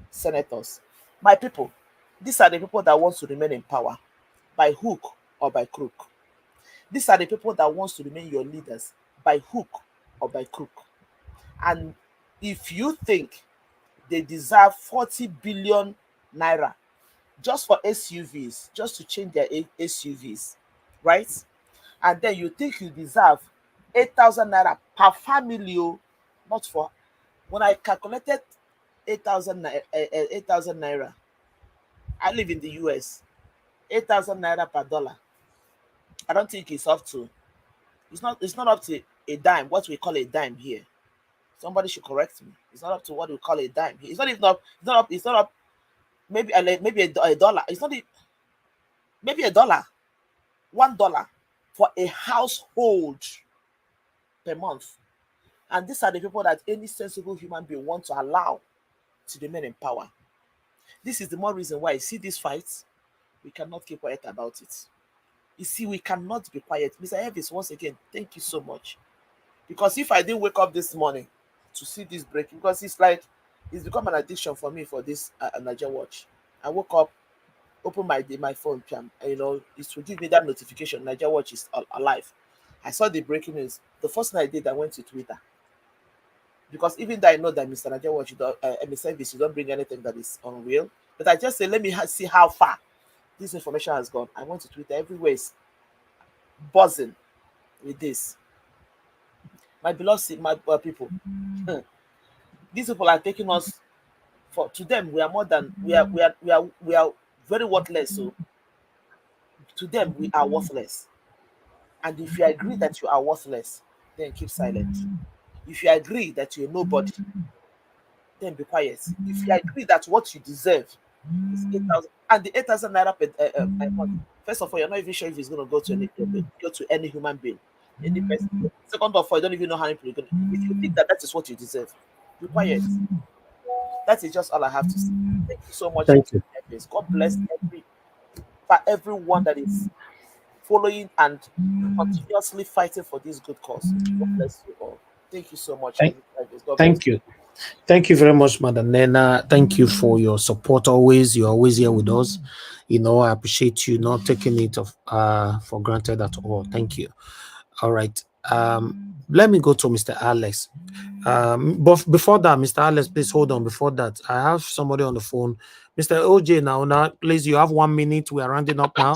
senators. My people, these are the people that want to remain in power by hook or by crook. These are the people that want to remain your leaders by hook or by crook. And if you think they deserve 40 billion naira just for SUVs, just to change their SUVs, right? And then you think you deserve 8,000 naira per family, not for. When I calculated 8,000 naira, I live in the US, 8,000 naira per dollar. I don't think it's up to. It's not up to a dime. What we call a dime here. Somebody should correct me. It's not up to what we call a dime. It's not even up. It's not up. It's not up. Maybe a dollar. It's not. Maybe a dollar. $1 for a household per month. And these are the people that any sensible human being want to allow to remain in power. This is the more reason why you see these fights. We cannot keep quiet about it. You see, we cannot be quiet. Mr. Elvis, once again, thank you so much. Because if I didn't wake up this morning to see this breaking, because it's become an addiction for me for this Niger Watch. I woke up, open my phone, it will give me that notification. Niger Watch is alive. I saw the breaking news. The first thing I did, I went to Twitter, because even though I know that Mr. Niger Watch, Mr. Elvis, you don't bring anything that is unreal, but I just say, let me see how far this information has gone. I went to Twitter. Everywhere is buzzing with this. My beloved, people, these people are taking us for. To them, we are more than we are very worthless. So to them, we are worthless. And if you agree that you are worthless, then keep silent. If you agree that you're nobody, then be quiet. If you agree that what you deserve is 8,000, and the 8,000 naira per month, first of all, you're not even sure if it's going to go to any human being, any person. Second of all, you don't even know how many people. If you think that is what you deserve, be quiet. That is just all I have to say. Thank you so much. Thank you. God bless everyone that is following and continuously fighting for this good cause. God bless you all. Thank you so much. Thank you. Thank you very much, Madam Nena. Thank you for your support always. You're always here with us. You know, I appreciate you not taking it for granted at all. Thank you. All right. Let me go to Mr. Alex. But before that, Mr. Alex, please hold on. Before that, I have somebody on the phone. Mr. OJ, now, please, you have 1 minute. We are rounding up now.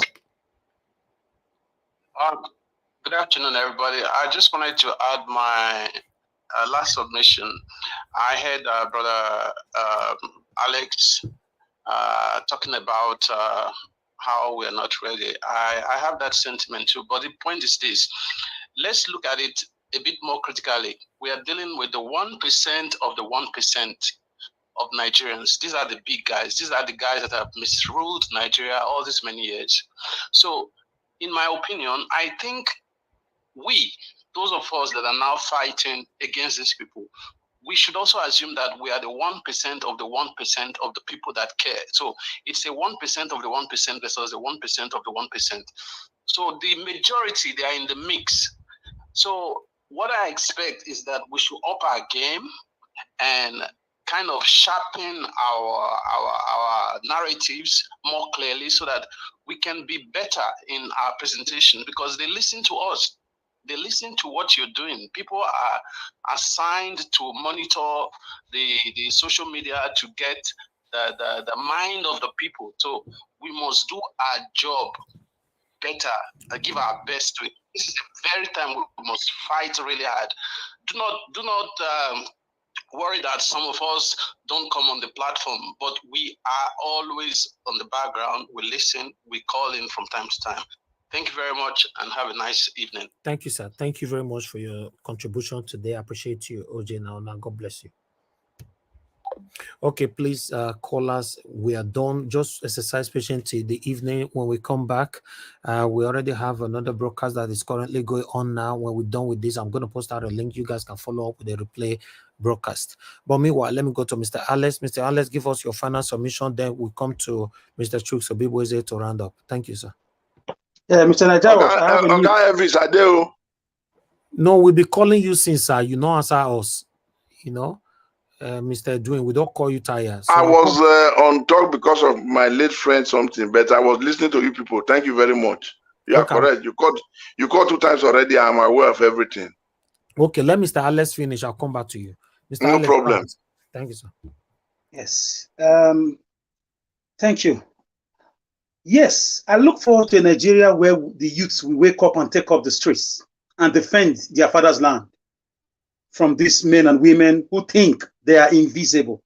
Good afternoon, everybody. I just wanted to add my last submission. I heard Brother Alex talking about how we're not ready. I have that sentiment too, but the point is this. Let's look at it a bit more critically. We are dealing with the 1% of the 1% of Nigerians. These are the big guys. These are the guys that have misruled Nigeria all these many years. So, in my opinion, I think we, those of us that are now fighting against these people, we should also assume that we are the 1% of the 1% of the people that care. So it's a 1% of the 1% versus the 1% of the 1%. So the majority, they are in the mix. So what I expect is that we should up our game and kind of sharpen our narratives more clearly so that we can be better in our presentation, because they listen to us. They listen to what you're doing. People are assigned to monitor the social media to get the mind of the people. So we must do our job better, give our best to it. This is the very time we must fight really hard. Do not worry that some of us don't come on the platform, but we are always on the background. We listen, we call in from time to time. Thank you very much and have a nice evening. Thank you, sir. Thank you very much for your contribution today. I appreciate you, OJ. Now, God bless you. Okay, please, callers, we are done. Just exercise patience till the evening. When we come back, we already have another broadcast that is currently going on now. When we're done with this, I'm going to post out a link. You guys can follow up with the replay broadcast. But meanwhile, let me go to Mr. Alex. Mr. Alex, give us your final submission. Then we come to Mr. Chooks Obiboeze to round up. Thank you, sir. Yeah, Mr. Najaros, No, we'll be calling you since you know answer us. You know, Mr. Edwin, we don't call you tired. So I was on talk because of my late friend something, but I was listening to you people. Thank you very much. You are correct. You called 2 times already. I'm aware of everything. Okay, let Mr. Alex finish. I'll come back to you. Mr. No Alex, problem. Thank you, sir. Yes. Thank you. Yes, I look forward to a Nigeria where the youths will wake up and take up the streets and defend their father's land from these men and women who think they are invisible.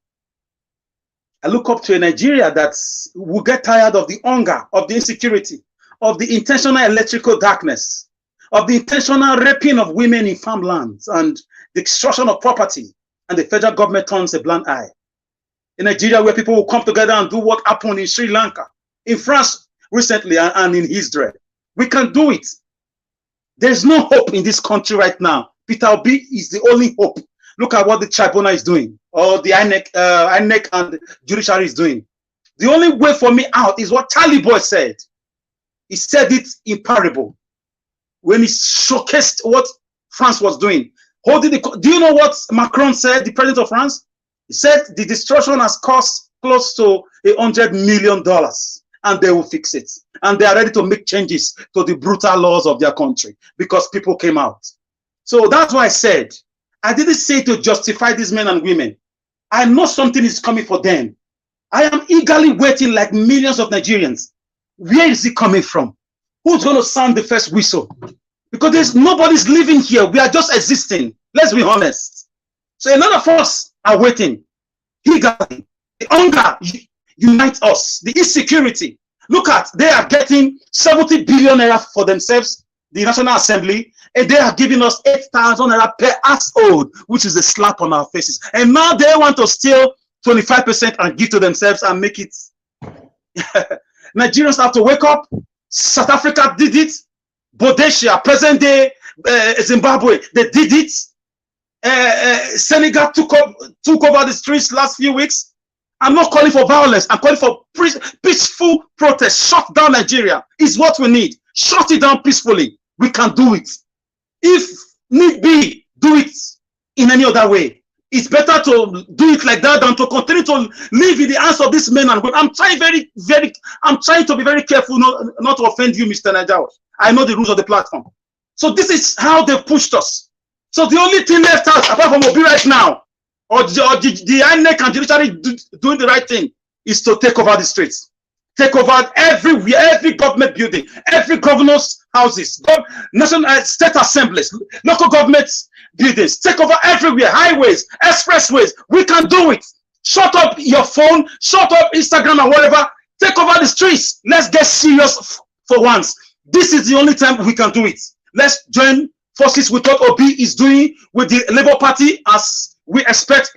I look up to a Nigeria that will get tired of the hunger, of the insecurity, of the intentional electrical darkness, of the intentional raping of women in farmlands and the destruction of property, and the federal government turns a blind eye. A Nigeria where people will come together and do what happened in Sri Lanka, in France recently, and in Israel. We can do it. There's no hope in this country right now. Peter Obi is the only hope. Look at what the tribunal is doing, or the INEC and the judiciary is doing. The only way for me out is what Charlie Boy said. He said it in parable when he showcased what France was doing. Do you know what Macron said, the president of France? He said the destruction has cost close to $100 million. And they will fix it. And they are ready to make changes to the brutal laws of their country because people came out. So that's why I said, I didn't say to justify these men and women. I know something is coming for them. I am eagerly waiting like millions of Nigerians. Where is it coming from? Who's going to sound the first whistle? Because nobody's living here. We are just existing. Let's be honest. So a lot of us are waiting. Eagerly. The hunger unite us. The insecurity. Look at, they are getting 70 billion naira for themselves, the National Assembly, and they are giving us 8,000 naira per household, which is a slap on our faces. And now they want to steal 25% and give to themselves and make it. Nigerians have to wake up. South Africa did it. Rhodesia, present day Zimbabwe, they did it. Senegal took over the streets last few weeks. I'm not calling for violence. I'm calling for peaceful protest. Shut down Nigeria is what we need. Shut it down peacefully. We can do it. If need be, do it in any other way. It's better to do it like that than to continue to live in the hands of these men and women. I'm trying I'm trying to be very careful not to offend you, Mr. Najawa. I know the rules of the platform. So this is how they pushed us. So the only thing left us, apart from Obi right now, or the INEC and judiciary doing the right thing, is to take over the streets. Take over everywhere, every government building, every governor's houses, national state assemblies, local government buildings. Take over everywhere, highways, expressways. We can do it. Shut up your phone, shut up Instagram and whatever. Take over the streets. Let's get serious for once. This is the only time we can do it. Let's join forces with what Obi is doing with the Labour Party as we expect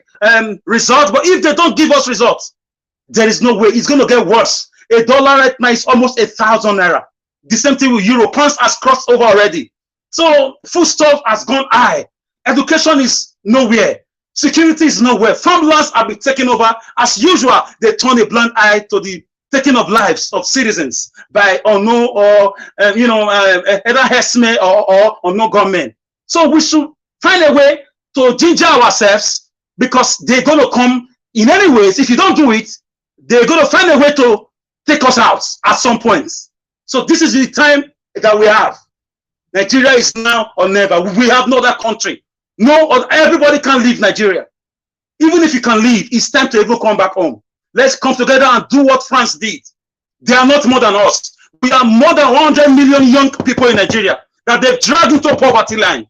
results. But if they don't give us results, there is no way. It's going to get worse. $1 right now is almost 1,000 naira. The same thing with euro. Pounds has crossed over already. So foodstuff has gone high. Education is nowhere. Security is nowhere. Farmlands have been taken over. As usual, they turn a blind eye to the taking of lives of citizens by unknown or either herdsmen or no government. So we should find a way to ginger ourselves, because they're going to come in any ways. If you don't do it, they're going to find a way to take us out at some point. So this is the time that we have. Nigeria is now or never. We have no other country. Everybody can leave Nigeria. Even if you can leave, it's time to even come back home. Let's come together and do what France did. They are not more than us. We are more than 100 million young people in Nigeria that they've dragged into a poverty line.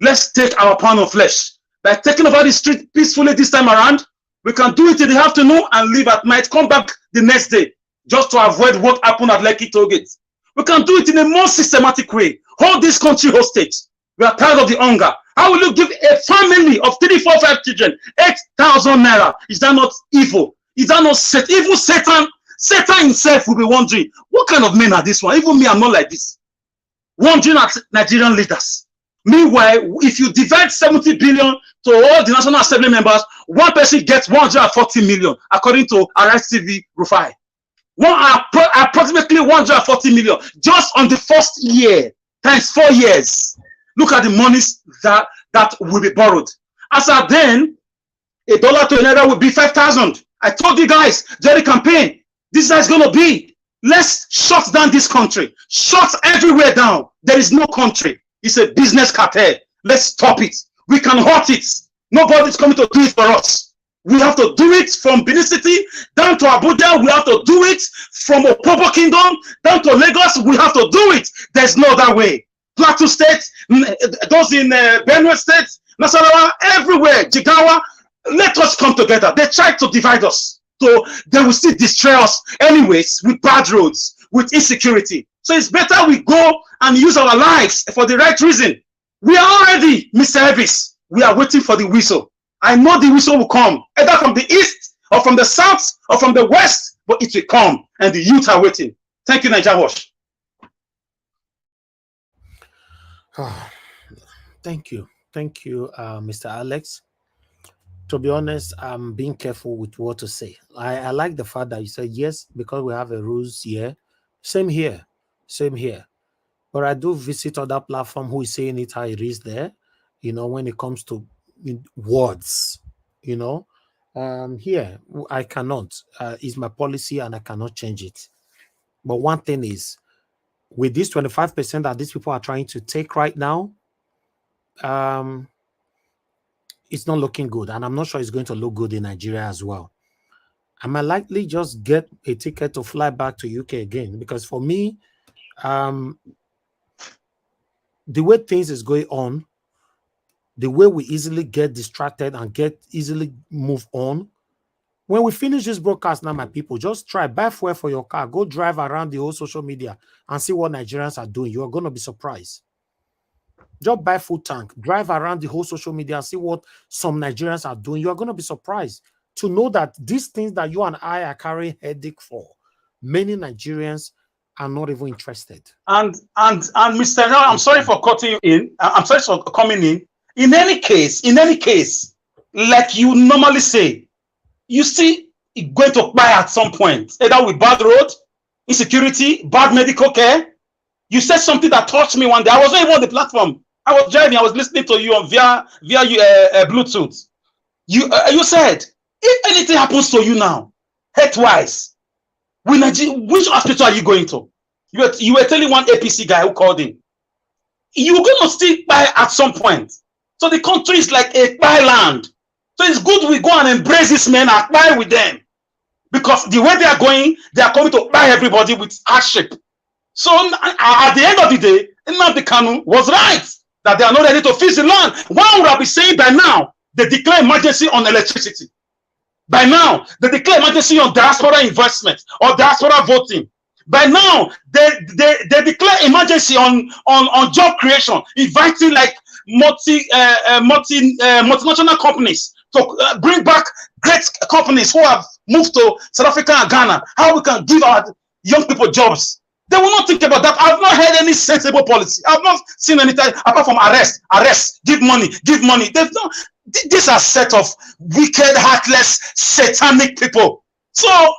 Let's take our pound of flesh. By taking over the street peacefully this time around, we can do it in the afternoon and leave at night, come back the next day, just to avoid what happened at Lekki Tollgate. We can do it in a more systematic way. Hold this country hostage. We are tired of the hunger. How will you give a family of 3, 4, 5 children 8,000 naira? Is that not evil? Is that not Satan? Even Satan himself will be wondering, what kind of men are this one? Even me, I'm not like this. Wondering at Nigerian leaders. Meanwhile, if you divide 70 billion to all the National Assembly members, one person gets 140 million, according to Arise TV Rufai. Approximately 140 million just on the first year, times 4 years. Look at the monies that will be borrowed. As at then, $1 to another will be 5,000. I told you guys during the campaign, this is going to be. Let's shut down this country. Shut everywhere down. There is no country. It's a business cartel. Let's stop it. We can hurt it. Nobody's coming to do it for us. We have to do it from Benin City down to Abuja. We have to do it from Opobo Kingdom down to Lagos. We have to do it. There's no other way. Plateau State, those in Benue State, Nasarawa, everywhere, Jigawa, let us come together. They tried to divide us. So they will still destroy us anyways with bad roads, with insecurity. So it's better we go and use our lives for the right reason. We are already, Mr. Elvis. We are waiting for the whistle. I know the whistle will come, either from the east or from the south or from the west, but it will come, and the youth are waiting. Thank you, Niger Wash. Thank you, Mr. Alex. To be honest, I'm being careful with what to say. I like the fact that you said yes, because we have a rules here. Same here. But I do visit other platform who is saying it how it is there, when it comes to words, here I cannot. It's my policy and I cannot change it. But one thing is, with this 25% that these people are trying to take right now, it's not looking good, and I'm not sure it's going to look good in Nigeria as well. I might likely just get a ticket to fly back to UK again, because for me, the way things is going on, the way we easily get distracted and get easily move on. When we finish this broadcast now, my people, just try, buy fuel for your car, go drive around the whole social media and see what Nigerians are doing. You're going to be surprised. Just buy full tank, drive around the whole social media and see what some Nigerians are doing. You're going to be surprised to know that these things that you and I are carrying headache for, many Nigerians are not even interested. And Mr. Rao, I'm sorry for cutting you in. I'm sorry for coming in. In any case, like you normally say, you see it going to buy at some point, either with bad road, insecurity, bad medical care. You said something that touched me one day. I was not even on the platform. I was driving. I was listening to you on via Bluetooth. You said, if anything happens to you now, health-wise, which hospital are you going to? You were telling one APC guy who called in. You're going to still buy at some point. So the country is like a buy land. So it's good we go and embrace these men and buy with them. Because the way they are coming to buy everybody with hardship. So at the end of the day, Nnamdi Kanu was right that they are not ready to fix the land. One would have been saying by now, they declare emergency on electricity. By now, they declare emergency on diaspora investment or diaspora voting. By now, they declare emergency on job creation, inviting like multinational companies to bring back great companies who have moved to South Africa and Ghana. How we can give our young people jobs. They will not think about that. I've not heard any sensible policy. I've not seen anything apart from arrest, give money. There's no. These are set of wicked, heartless, satanic people. So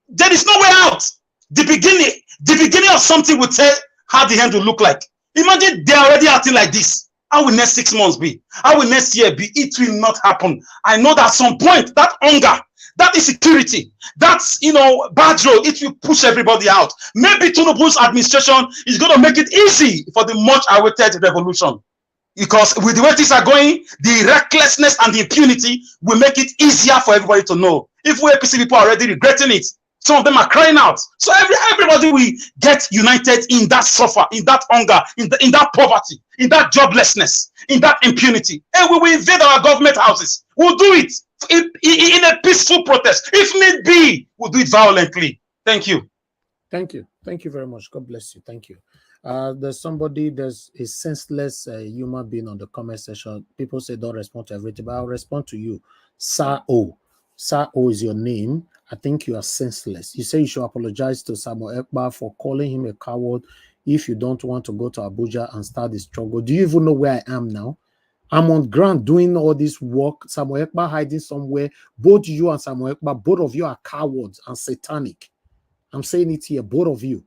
there is no way out. The beginning of something will tell how the end will look like. Imagine they're already acting like this. How will next 6 months be? How will next year be? It will not happen. I know that at some point, that hunger, that insecurity, that's bad road, it will push everybody out. Maybe Tinubu's administration is going to make it easy for the much awaited revolution. Because with the way things are going, the recklessness and the impunity will make it easier for everybody to know. If we APC people are already regretting it, some of them are crying out. So everybody will get united in that suffer, in that hunger, in that poverty, in that joblessness, in that impunity. And we will invade our government houses. We'll do it in a peaceful protest. If need be, we'll do it violently. Thank you. Thank you. Thank you very much. God bless you. Thank you. There's a senseless human being on the comment section. People say don't respond to everything, but I'll respond to you. Sir O. Sir O is your name. I think you are senseless. You say you should apologize to Samuel Ekpa for calling him a coward if you don't want to go to Abuja and start the struggle. Do you even know where I am now? I'm on ground doing all this work. Samuel Ekpa hiding somewhere. Both you and Samuel Ekpa, both of you are cowards and satanic. I'm saying it here, both of you.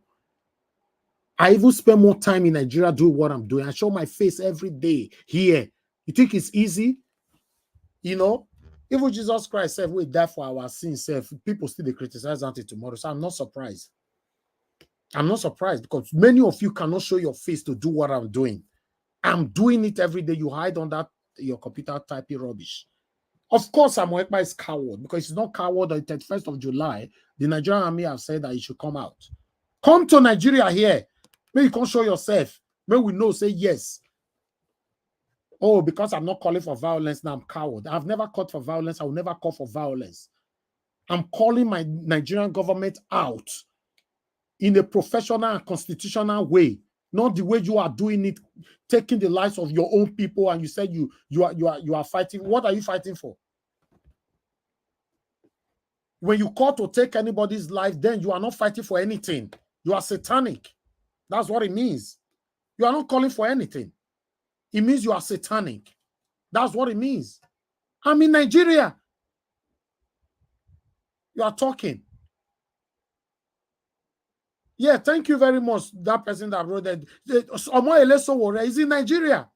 I even spend more time in Nigeria doing what I'm doing. I show my face every day here. You think it's easy? Even Jesus Christ said we die for our sins. People still criticize until tomorrow. So I'm not surprised. I'm not surprised because many of you cannot show your face to do what I'm doing. I'm doing it every day. You hide on your computer typing rubbish. Of course, Samuel Ekpa is coward because he's not coward. On the 31st of July, the Nigerian army have said that he should come out. Come to Nigeria here. Maybe you can't show yourself. Maybe we know, say yes. Oh, because I'm not calling for violence, now I'm coward. I've never called for violence. I will never call for violence. I'm calling my Nigerian government out in a professional and constitutional way. Not the way you are doing it, taking the lives of your own people, and you said you are fighting. What are you fighting for? When you call to take anybody's life, then you are not fighting for anything. You are satanic. That's what it means. You are not calling for anything. It means you are satanic. That's what it means. I'm in Nigeria. You are talking. Yeah, thank you very much. That person that wrote that. Is in Nigeria.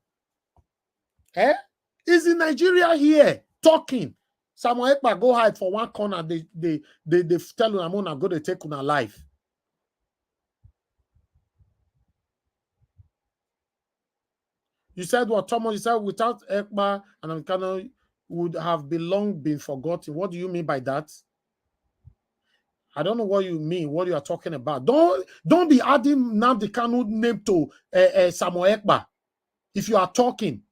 Is in Nigeria here talking. Samuel Ekpa go hide for one corner. They tell you I'm gonna go to take una life. You said what, Thomas? You said without Ekpa and Amkano would have been forgotten. What do you mean by that? I don't know what you mean, what you are talking about. Don't be adding Nnamdi Kanu name to Samuel Ekpa. If you are talking,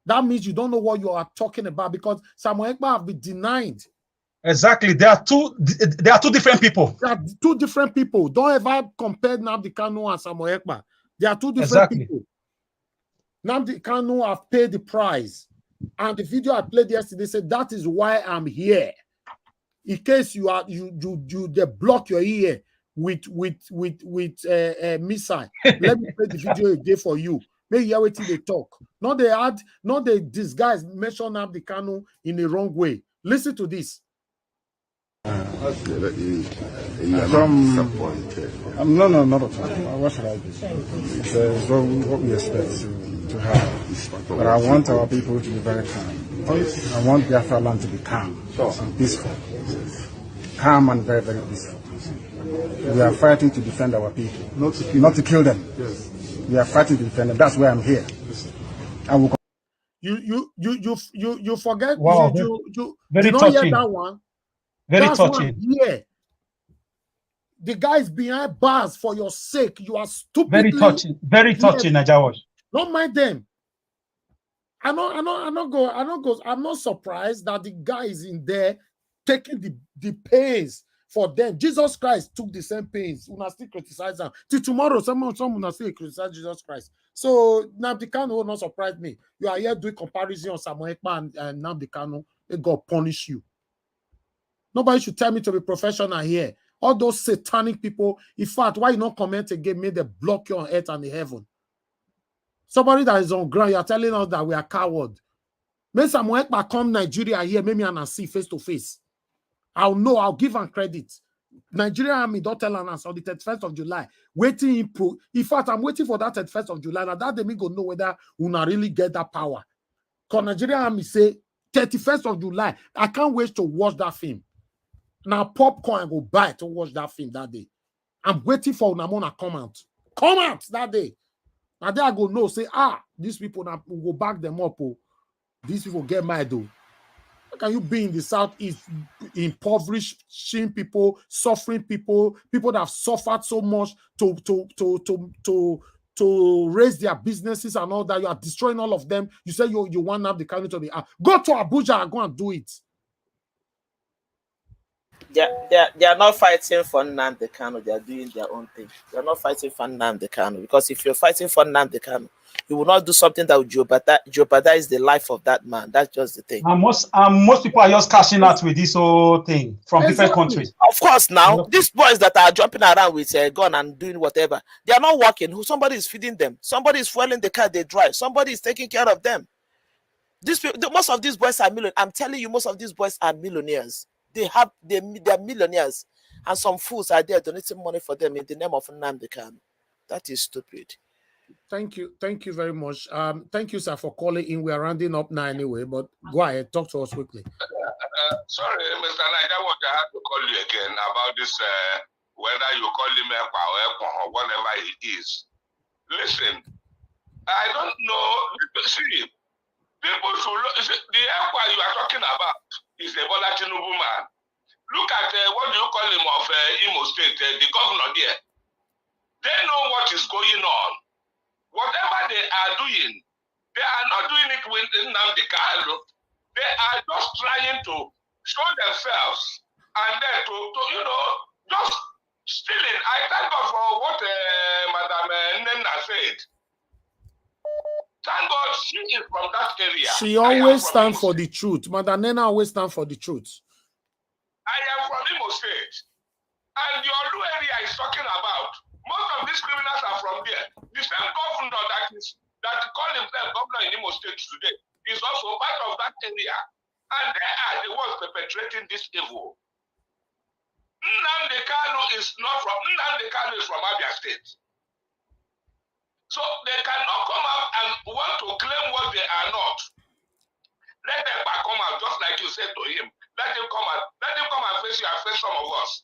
that means you don't know what you are talking about because Samuel Ekpa have been denied. Exactly. There are two different people. There are two different people. Don't ever compare Nnamdi Kanu and Samuel Ekpa. There are two different people. Nnamdi Kanu have paid the price. And the video I played yesterday said that is why I'm here. In case they block your ear with missile. Let me play the video again for you. Maybe you hear what they talk. Not they disguise mention Nnamdi Kanu in the wrong way. Listen to this. No, not at all. What should I do? It's what we expect to have. But I want our people to be very calm. I want Biafra land to be calm and peaceful. Calm and very, very peaceful. We are fighting to defend our people, not to kill them. Yes. We are fighting to defend them. That's why I'm here. I will. You forget. Wow, You very did not touching. hear that one. Very That's touching. Yeah. The guys behind bars for your sake. You are stupidly. Very touching, Najawash. Don't mind them. I'm not surprised that the guy is in there taking the pains for them. Jesus Christ took the same pains. Una still criticize them. Till tomorrow, someone will still criticize Jesus Christ. So Nnamdi Kanu will not surprise me. You are here doing comparison on Samuel Ekpa and Nnamdi Kanu. May God punish you. Nobody should tell me to be professional here. All those satanic people, in fact, why you not comment again? May they block you on earth and the heaven. Somebody that is on ground, you are telling us that we are coward. May Samuel Ekpa come Nigeria here, maybe and see face to face. I'll know, I'll give him credit. Nigerian Army don't tell us on the 31st of July. Waiting in fact, I'm waiting for that 31st of July. Now that they may go know whether we not really get that power. Because Nigerian Army say 31st of July. I can't wait to watch that film. Now popcorn and go buy to watch that film that day. I'm waiting for Unamona come out. Come out that day. And then I go no, say, these people now will go back them up. Oh. These people get mad though. How can you be in the southeast, impoverishing people, suffering people that have suffered so much to raise their businesses and all that? You are destroying all of them. You say you want to have the country to be go to Abuja and go and do it. They are not fighting for Nnamdi Kanu. They are doing their own thing. They are not fighting for Nnamdi Kanu, because if you're fighting for Nnamdi Kanu, you will not do something that would jeopardize the life of that man. That's just the thing. And most people are just cashing out with this whole thing from different countries. Of course, now these boys that are jumping around with a gun and doing whatever, they are not working. Somebody is feeding them. Somebody is fueling the car they drive. Somebody is taking care of them. Most of these boys are millionaires. I'm telling you, most of these boys are millionaires. They're millionaires, and some fools are there donating money for them in the name of Nnamdi Kanu. That is stupid. Thank you very much. Thank you, sir, for calling in. We are rounding up now anyway, but go ahead, talk to us quickly. Sorry, Mr. Najawash, I have to call you again about this. Whether you call him Ekpa or whatever he is. Listen, I don't know. See, people should the Ekpa you are talking about is a Bola Tinubu man. Look at what do you call him of Imo State, the governor there. They know what is going on. Whatever they are doing, they are not doing it with Nnamdi Kanu. They are just trying to show themselves and then to just stealing. I thank God for what Madam Nena said. Thank God she is from that area. She always stands for the truth. Madam Nena always stands for the truth. I am from Imo State. And the Olu area is talking about. Most of these criminals are from there. The same governor that call himself governor in Imo State today is also part of that area. And they are the ones perpetrating this evil. Nnamdi Kanu is from Abia State. So they cannot come out and want to claim what they are not. Let them come out, just like you said to him. Let him come out. Let him come and face you and face some of us.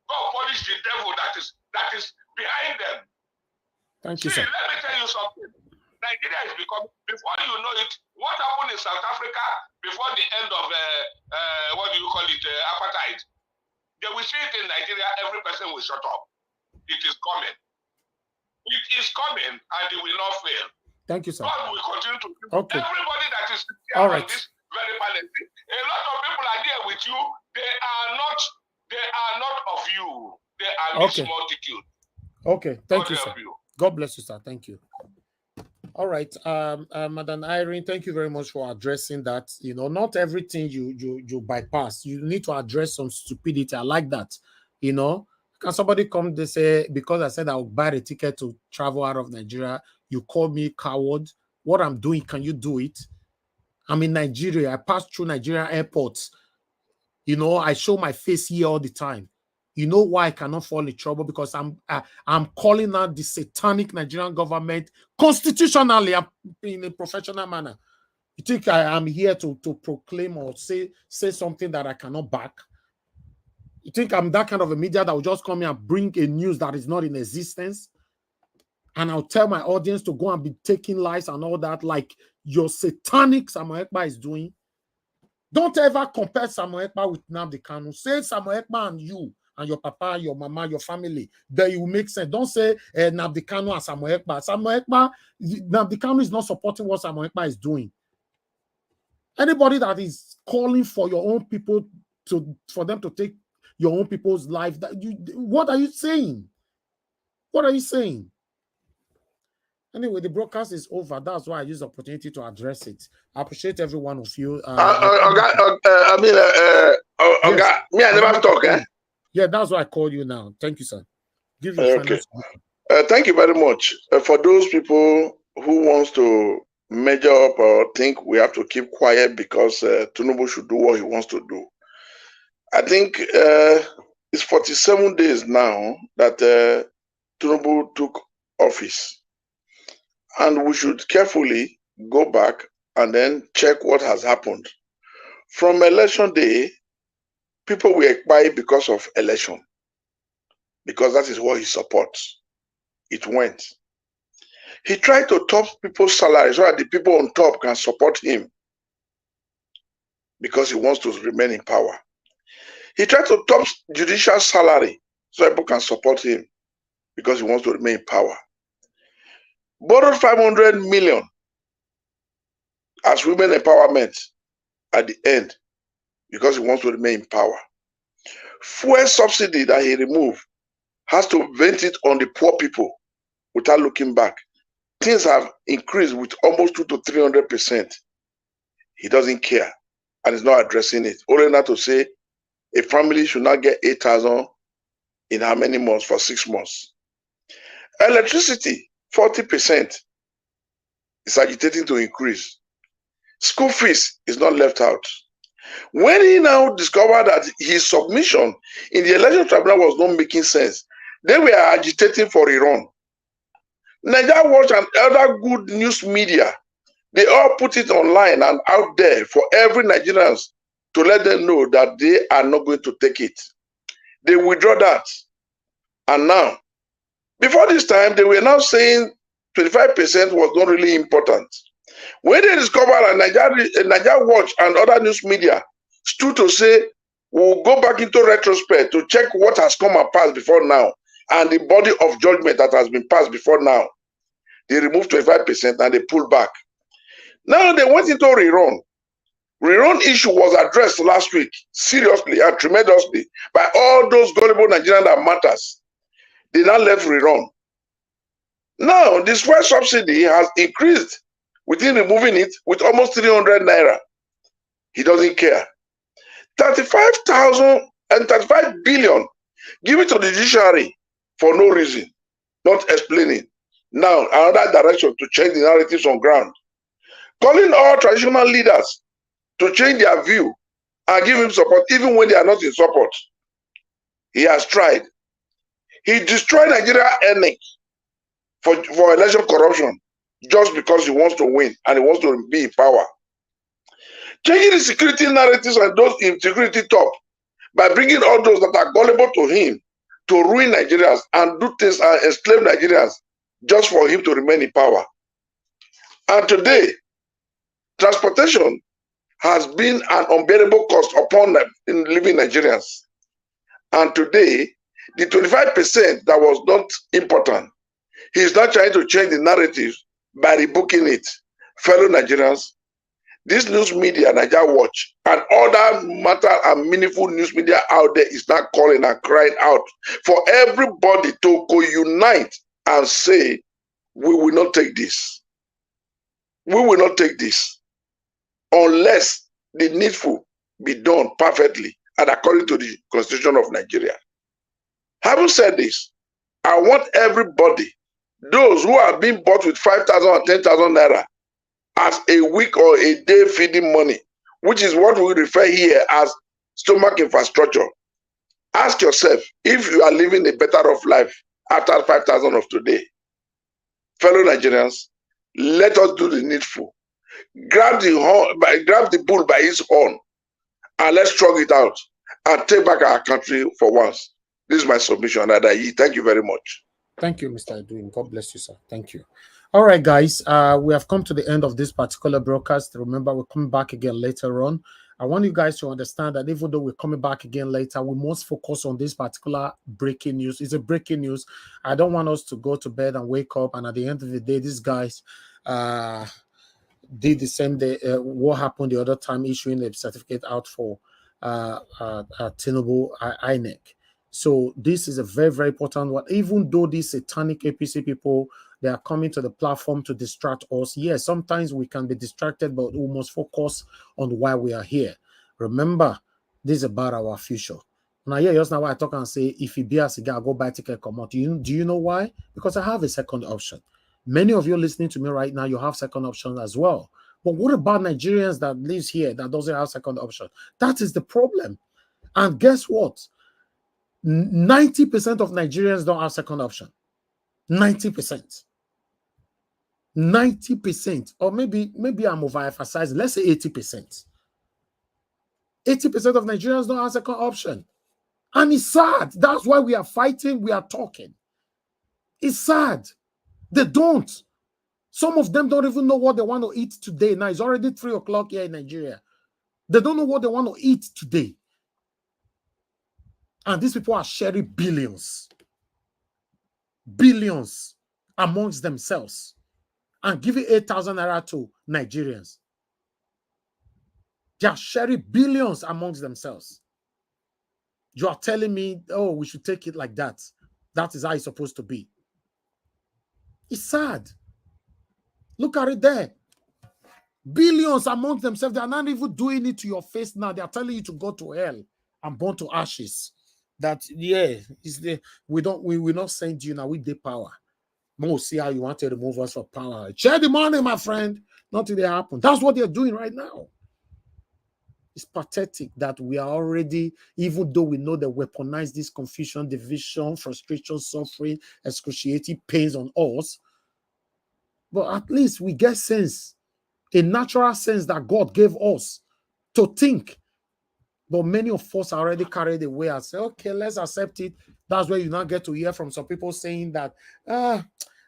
God punish the devil that is behind them. Thank you, sir. Let me tell you something. Nigeria is becoming, before you know it, what happened in South Africa before the end of apartheid? They will see it in Nigeria, every person will shut up. It is coming. It is coming and it will not fail. Thank you, sir. God will continue to everybody that is here all on right. this very panel. A lot of people are there with you. They are not of you. They are this multitude. Okay, thank God you, help sir. you. God bless you, sir. Thank you. All right, Madam Irene, thank you very much for addressing that. Not everything you bypass. You need to address some stupidity. I like that. Can somebody come to say, because I said I'll buy a ticket to travel out of Nigeria, you call me coward? What I'm doing, can you do it? I'm in Nigeria. I pass through Nigeria airports. I show my face here all the time. You know why I cannot fall in trouble? Because I'm calling out the satanic Nigerian government constitutionally in a professional manner. You think I am here to proclaim or say something that I cannot back? You think I'm that kind of a media that will just come here and bring a news that is not in existence? And I'll tell my audience to go and be taking lies and all that like your satanic Samuel Ekpa is doing? Don't ever compare Samuel Ekpa with Nnamdi Kanu. Say Samuel Ekpa and you and your papa, your mama, your family. Then it will make sense. Don't say Nnamdi Kanu and Samuel Ekpa. Samuel Ekpa, Nnamdi Kanu is not supporting what Samuel Ekpa is doing. Anybody that is calling for your own people for them to take your own people's life, what are you saying? What are you saying? Anyway, the broadcast is over. That's why I use the opportunity to address it. I appreciate every one of you. Me, I never talk. Yeah, that's why I call you now. Thank you, sir. Give you okay. Thank you very much. For those people who wants to measure up or think we have to keep quiet because Tinubu should do what he wants to do. I think it's 47 days now that Tinubu took office. And we should carefully go back and then check what has happened. From election day, people were quiet because of election, because that is what he supports. It went. He tried to top people's salaries so that the people on top can support him because he wants to remain in power. He tried to top judicial salary so people can support him because he wants to remain in power. Borrowed 500 million as women empowerment at the end because he wants to remain in power. Fuel subsidy that he removed has to vent it on the poor people without looking back. Things have increased with almost 200 to 300%. He doesn't care and is not addressing it. Only enough to say a family should not get 8,000 in how many months? For 6 months. Electricity, 40% is agitating to increase. School fees is not left out. When he now discovered that his submission in the election tribunal was not making sense, they were agitating for Iran. Nigeria Watch and other good news media, they all put it online and out there for every Nigerians to let them know that they are not going to take it. They withdraw that. And now, before this time, they were now saying 25% was not really important. When they discovered that Nigeria Watch and other news media stood to say, we'll go back into retrospect to check what has come and passed before now and the body of judgment that has been passed before now, they removed 25% and they pulled back. Now they went into rerun. Rerun issue was addressed last week seriously and tremendously by all those gullible Nigerians that matters. They now left rerun. Now, this fuel subsidy has increased within removing it with almost 300 naira. He doesn't care. 35,000 and 35 billion given to the judiciary for no reason, not explaining. Now, another direction to change the narratives on ground. Calling all traditional leaders to change their view and give him support even when they are not in support. He has tried. He destroyed Nigeria INEC for election corruption just because he wants to win and he wants to be in power. Changing the security narratives and those in security top by bringing all those that are gullible to him to ruin Nigerians and do things and enslave Nigerians just for him to remain in power. And today, transportation has been an unbearable cost upon them in living Nigerians. And today, the 25% that was not important, he is not trying to change the narrative by rebooking it. Fellow Nigerians, this news media, Nigeria Watch, and other matter and meaningful news media out there is not calling and crying out for everybody to co-unite and say, we will not take this. We will not take this unless the needful be done perfectly and according to the Constitution of Nigeria. Having said this, I want everybody, those who are being bought with 5,000 or 10,000 naira as a week or a day feeding money, which is what we refer here as stomach infrastructure. Ask yourself if you are living a better off life after 5,000 of today. Fellow Nigerians, let us do the needful. Grab the bull by its horn and let's struggle it out and take back our country for once. This is my submission. Thank you very much. Thank you, Mr. Edwin. God bless you, sir. Thank you. All right, guys. We have come to the end of this particular broadcast. Remember, we're coming back again later on. I want you guys to understand that even though we're coming back again later, we must focus on this particular breaking news. It's a breaking news. I don't want us to go to bed and wake up, and at the end of the day, these guys did the same day. What happened the other time, issuing a certificate out for Tinubu INEC. So this is a very, very important one. Even though these satanic APC people, they are coming to the platform to distract us. Yes, sometimes we can be distracted, but we must focus on why we are here. Remember, this is about our future. Now, yeah, just now why I talk and say, if you be a cigar, go buy ticket, come out. Do you know why? Because I have a second option. Many of you listening to me right now, you have second options as well. But what about Nigerians that lives here that doesn't have second option? That is the problem. And guess what? 90% of Nigerians don't have second option. 90%. 90%. Or maybe I'm overemphasizing. Let's say 80%. 80% of Nigerians don't have second option. And it's sad. That's why we are fighting. We are talking. It's sad. They don't. Some of them don't even know what they want to eat today. Now, it's already 3 o'clock here in Nigeria. They don't know what they want to eat today. And these people are sharing billions. Billions amongst themselves. And giving 8,000 naira to Nigerians. They are sharing billions amongst themselves. You are telling me, oh, we should take it like that. That is how it's supposed to be. It's sad. Look at it there. Billions amongst themselves. They are not even doing it to your face now. They are telling you to go to hell and burn to ashes. That, yeah, we will not send you now with the power. We'll see how you want to remove us from power. Share the money, my friend. Nothing will happen. That's what they're doing right now. It's pathetic that we are already, even though we know that weaponize this confusion, division, frustration, suffering, excruciating pains on us, but at least we get sense, a natural sense that God gave us to think. But many of us are already carried away and say, okay, let's accept it. That's where you now get to hear from some people saying that,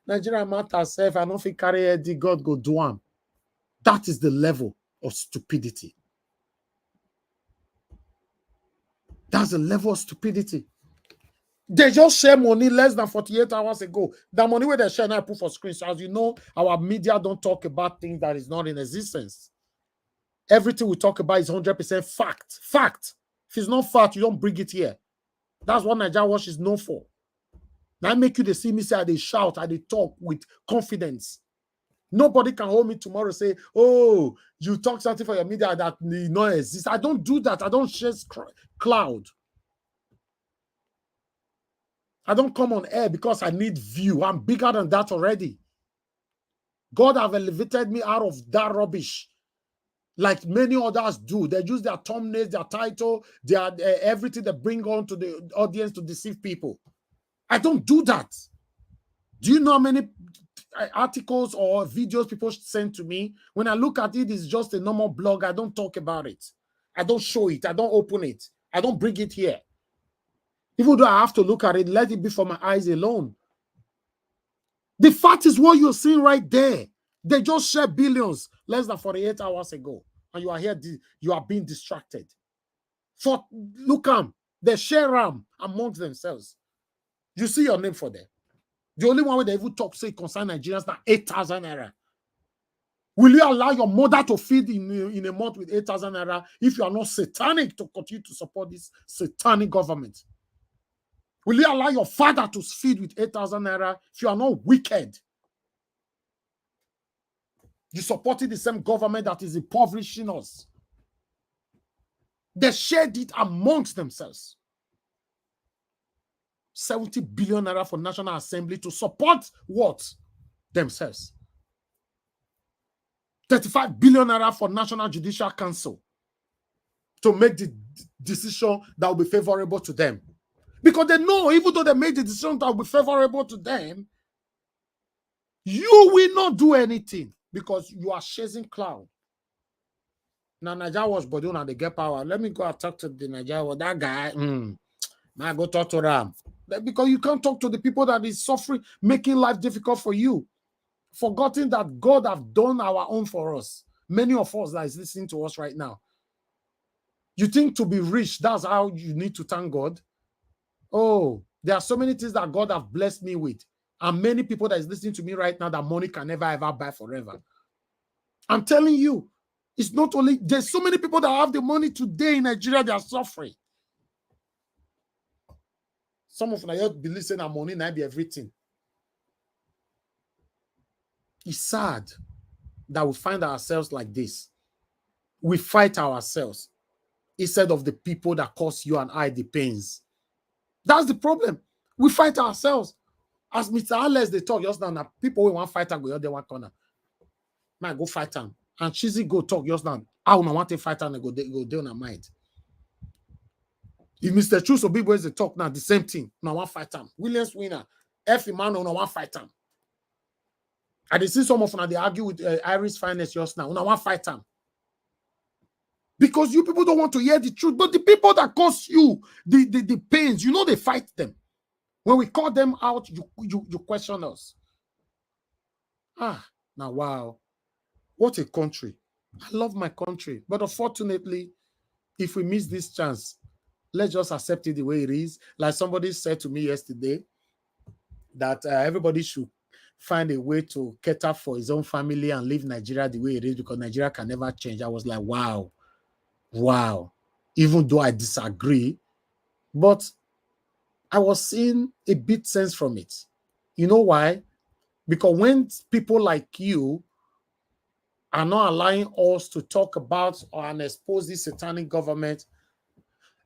Nigeria matter self, I don't think carry Eddie, God go do am. That is the level of stupidity. That's the level of stupidity. They just share money less than 48 hours ago. The money where they share now I put for screen. So as you know, our media don't talk about things that is not in existence. Everything we talk about is 100% fact. Fact. If it's not fact, you don't bring it here. That's what Nigeria Watch is known for. Now I make you see me say they shout, they talk with confidence. Nobody can hold me tomorrow and say, oh, you talk something for your media that no exists. I don't do that. I don't chase cloud. I don't come on air because I need view. I'm bigger than that already. God have elevated me out of that rubbish. Like many others do. They use their thumbnails, their title, their everything they bring on to the audience to deceive people. I don't do that. Do you know how many articles or videos people send to me? When I look at it, it's just a normal blog. I don't talk about it. I don't show it. I don't open it. I don't bring it here. Even though I have to look at it, let it be for my eyes alone. The fact is what you're seeing right there. They just shared billions less than 48 hours ago. And you are here, you are being distracted. Look at them. They share them amongst themselves. You see your name for them. The only one where they even talk, say, concern Nigerians, now 8,000 naira. Will you allow your mother to feed in a month with 8,000 naira if you are not satanic to continue to support this satanic government? Will you allow your father to feed with 8,000 naira if you are not wicked? You supported the same government that is impoverishing us. They shared it amongst themselves. 70 billion naira for National Assembly to support what? Themselves. 35 billion naira for National Judicial Council to make the decision that will be favorable to them. Because they know, even though they made the decision that will be favorable to them, you will not do anything because you are chasing cloud. Now, Nigeria was but doing they get power. Let me go and talk to the Nigeria. That guy, I go talk to them. Because you can't talk to the people that is suffering, making life difficult for you. Forgetting that God have done our own for us. Many of us that is listening to us right now. You think to be rich, that's how you need to thank God? Oh, there are so many things that God have blessed me with. And many people that is listening to me right now that money can never ever buy forever. I'm telling you, it's not only, there's so many people that have the money today in Nigeria, they are suffering. Some of them believe saying that money might be everything. It's sad that we find ourselves like this. We fight ourselves instead of the people that cause you and I the pains. That's the problem. We fight ourselves. As Mr. Alex, they talk just now, people who want to fight and go the one corner. Man, go fight them. And Cheesy go talk just now. I don't want to fight and go down a mind. If Mr. Chuso Big Boys they talk now, the same thing. Now one fight them. Williams winner. F Emmanuel now one fight them. I did see some of them they argue with Iris Finest just now. Now one fight them. Because you people don't want to hear the truth. But the people that cause you the pains, you know they fight them. When we call them out, you question us. Now wow. What a country. I love my country. But unfortunately, if we miss this chance, let's just accept it the way it is. Like somebody said to me yesterday, that everybody should find a way to cater for his own family and leave Nigeria the way it is because Nigeria can never change. I was like, wow. Even though I disagree, but I was seeing a bit sense from it. You know why? Because when people like you are not allowing us to talk about and expose this satanic government,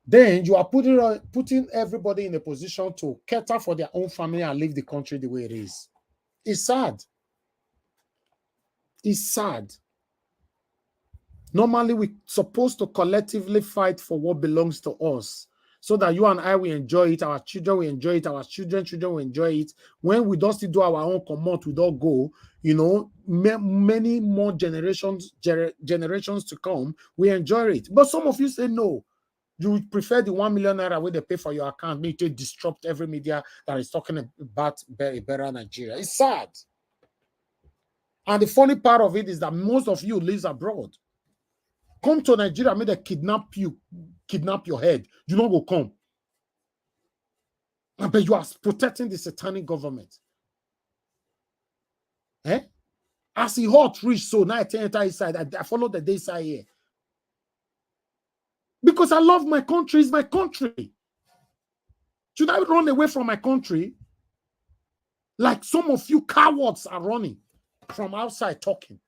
then you are putting everybody in a position to cater for their own family and leave the country the way it is. It's sad. It's sad. Normally, we're supposed to collectively fight for what belongs to us so that you and I will enjoy it, our children will enjoy it, our children will enjoy it. When we don't still do our own command, we don't go, you know, many more generations to come, we enjoy it. But some of you say no. You would prefer the 1 million naira where they pay for your account, maybe to disrupt every media that is talking about a better Nigeria. It's sad. And the funny part of it is that most of you live abroad. Come to Nigeria, may they kidnap your head. You don't go come. But you are protecting the satanic government. As he hot reach, so now I enter inside. I follow the day side here. Because I love my country, it's my country. Should I run away from my country? Like some of you cowards are running from outside talking.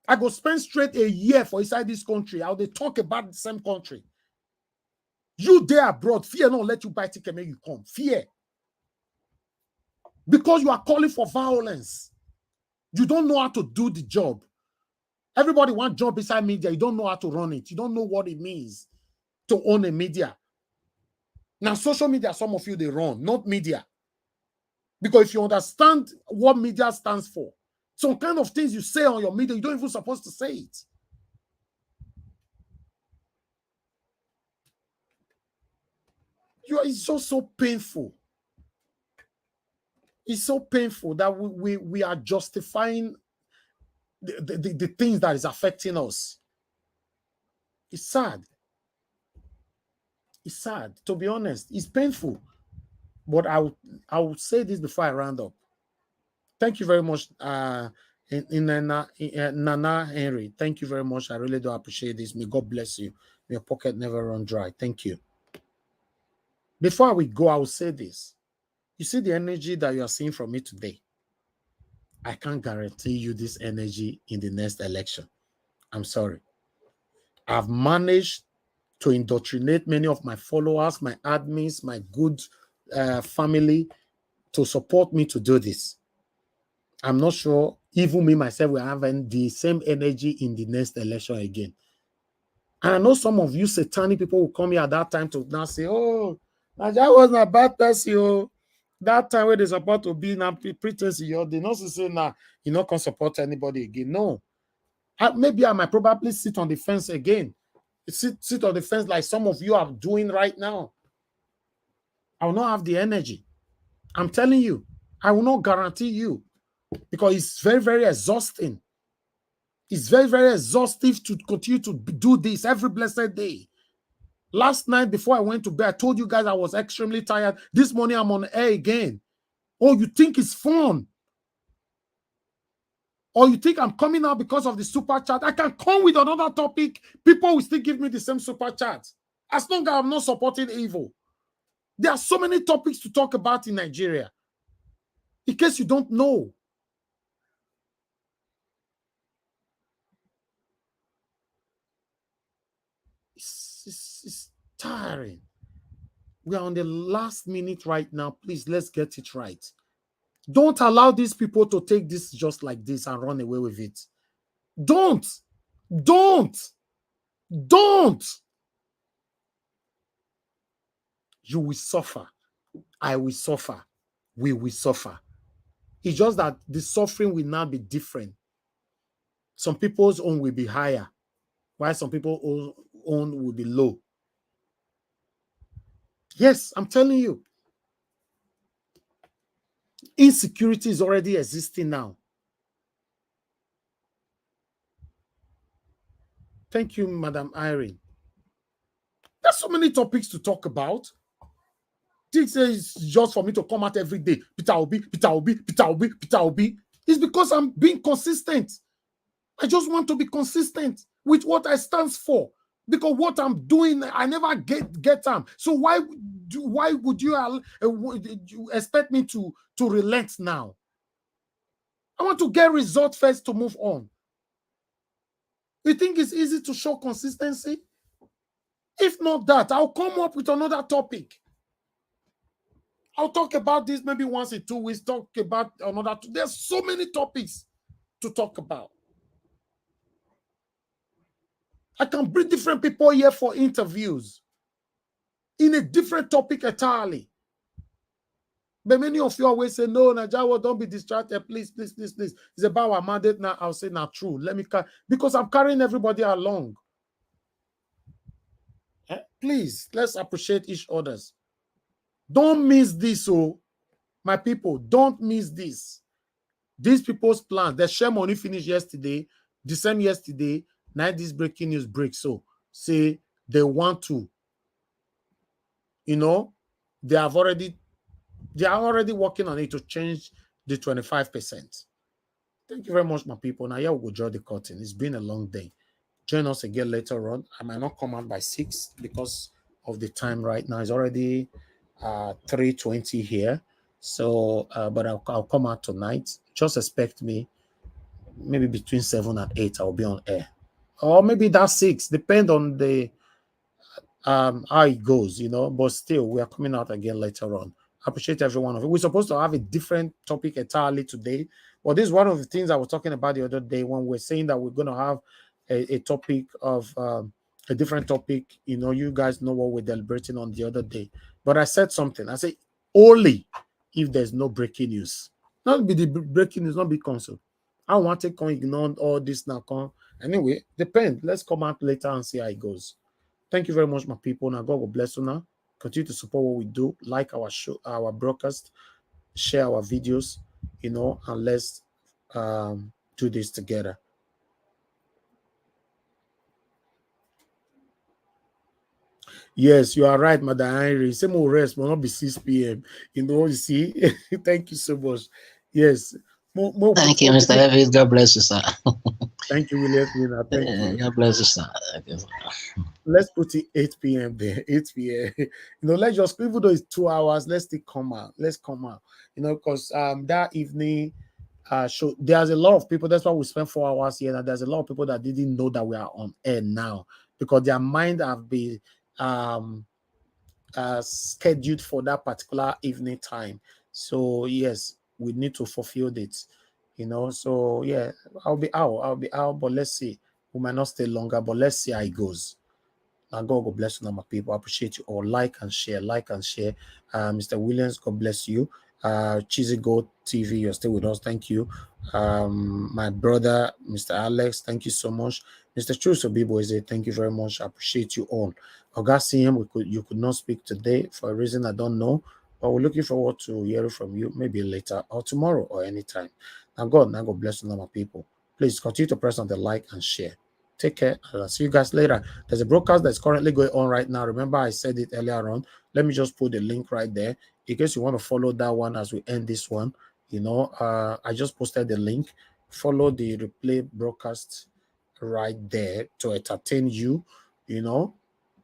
I go spend straight a year for inside this country. How they talk about the same country. You there abroad, fear not let you buy ticket make you come. Fear. Because you are calling for violence. You don't know how to do the job. Everybody wants job inside media. You don't know how to run it. You don't know what it means to own a media. Now, social media, some of you, they run, not media. Because if you understand what media stands for, some kind of things you say on your media, you don't even supposed to say it. It's just so painful. It's so painful that we are justifying the things that is affecting us. It's sad. It's sad, to be honest. It's painful. But I would say this before I round up. Thank you very much, Nana Henry. Thank you very much. I really do appreciate this. May God bless you. May your pocket never run dry. Thank you. Before we go, I will say this. You see the energy that you are seeing from me today? I can't guarantee you this energy in the next election. I'm sorry. I've managed to indoctrinate many of my followers, my admins, my good family to support me to do this. I'm not sure even me myself will have the same energy in the next election again. And I know some of you satanic people will come here at that time to now say, oh, Naija wasn't a bad person. Oh. That time where they support to be now pretense, they not say now you not can support anybody again. No. Maybe I might probably sit on the fence again. Sit on the fence like some of you are doing right now. I will not have the energy. I'm telling you, I will not guarantee you, because it's very, very exhausting. It's very, very exhaustive to continue to do this every blessed day. Last night before I went to bed, I told you guys I was extremely tired. This morning I'm on air again. Oh, you think it's fun? Or you think I'm coming out because of the super chat? I can come with another topic. People will still give me the same super chat. As long as I'm not supporting evil. There are so many topics to talk about in Nigeria. In case you don't know. It's tiring. We are on the last minute right now. Please, let's get it right. Don't allow these people to take this just like this and run away with it. Don't. You will suffer. I will suffer. We will suffer. It's just that the suffering will now be different. Some people's own will be higher, while some people's own will be low. Yes, I'm telling you. Insecurity is already existing now. Thank you, Madam Irene. There's so many topics to talk about. This is just for me to come out every day. Peter Obi, Peter Obi, Peter Obi, Peter Obi. It's because I'm being consistent. I just want to be consistent with what I stand for. Because what I'm doing, I never get them. So why would you expect me to relent now? I want to get results first to move on. You think it's easy to show consistency? If not that, I'll come up with another topic. I'll talk about this maybe once in 2 weeks, talk about another. There's so many topics to talk about. I can bring different people here for interviews in a different topic entirely. But many of you always say, no, Najawa, don't be distracted. Please. It's about our mandate now. I'll say, not true. Let me because I'm carrying everybody along. Please, let's appreciate each other's. Don't miss this, oh, my people. Don't miss this. These people's plans, the share money finished yesterday, the same yesterday. Now this breaking news breaks. So say they want to, they are already working on it to change the 25%. Thank you very much, my people. Now, yeah, we'll draw the curtain. It's been a long day. Join us again later on. I might not come out by 6 because of the time right now. It's already 3:20 here. So, but I'll come out tonight. Just expect me. Maybe between 7 and 8, I'll be on air. Or maybe that's 6. Depend on the how it goes, But still, we are coming out again later on. I appreciate every one of it. We're supposed to have a different topic entirely today. Well, this is one of the things I was talking about the other day when we're saying that we're going to have a topic of a different topic. You guys know what we're deliberating on the other day. But I said something. I said, only if there's no breaking news. Not be the breaking news, not be console. I want to ignore all this now. Anyway, depend. Let's come out later and see how it goes. Thank you very much, my people. Now, God will bless you now. Continue to support what we do. Like our show, our broadcast, share our videos, and let's do this together. Yes, you are right, Madam Henry. Same more rest will not be 6 p.m. You see. Thank you so much. Yes. Thank you, Mr. Evans. God bless you, sir. Thank you, William. Thank you. God bless you, sir. Let's put it 8 p.m. there. 8 p.m. Let's just, even though it's 2 hours, let's still come out. Let's come out. Because that evening, show, there's a lot of people. That's why we spent 4 hours here. And there's a lot of people that didn't know that we are on air now because their mind have been scheduled for that particular evening time. So yes, we need to fulfill it. So yeah, I'll be out, but let's see. We might not stay longer, but let's see how it goes. Now, God will bless you, my people. I appreciate you all. Like and share. Mr. Williams, God bless you. Cheesy Goat TV, you're still with us. Thank you. My brother, Mr. Alex, thank you so much. Mr. Chuso Biboise, thank you very much. I appreciate you all. Ogasiam, you could not speak today for a reason I don't know, but we're looking forward to hearing from you maybe later or tomorrow or anytime. Now God bless you, my people. Please continue to press on the like and share. Take care. I'll see you guys later. There's a broadcast that's currently going on right now. Remember, I said it earlier on. Let me just put the link right there in case you want to follow that one as we end this one. I just posted the link. Follow the replay broadcast right there to entertain you.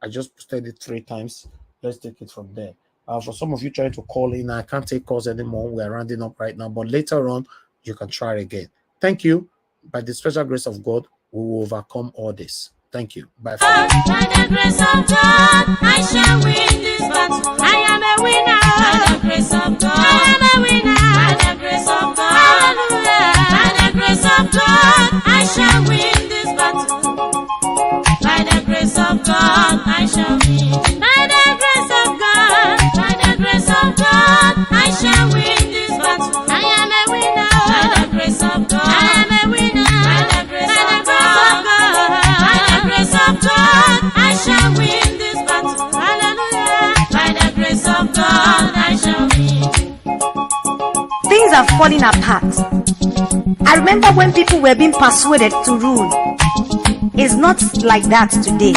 I just posted it 3 times. Let's take it from there. For some of you trying to call in, I can't take calls anymore. We're rounding up right now, but later on, you can try again. Thank you. By the special grace of God, we will overcome all this. Thank you. Bye for now. By the grace of God, I shall win this battle. I am a winner. By the grace of God, I am a winner. By the grace of God, hallelujah. By the grace of God, I shall win this battle. By the grace of God, I shall win. By the grace of God, by the grace of God, I shall win this battle. I am a winner. By the grace of God, I am a winner. By the grace of God, by the grace of God, I shall win this battle. Hallelujah. By the grace of God, I shall win. Things are falling apart. I remember when people were being persuaded to rule. It's not like that today.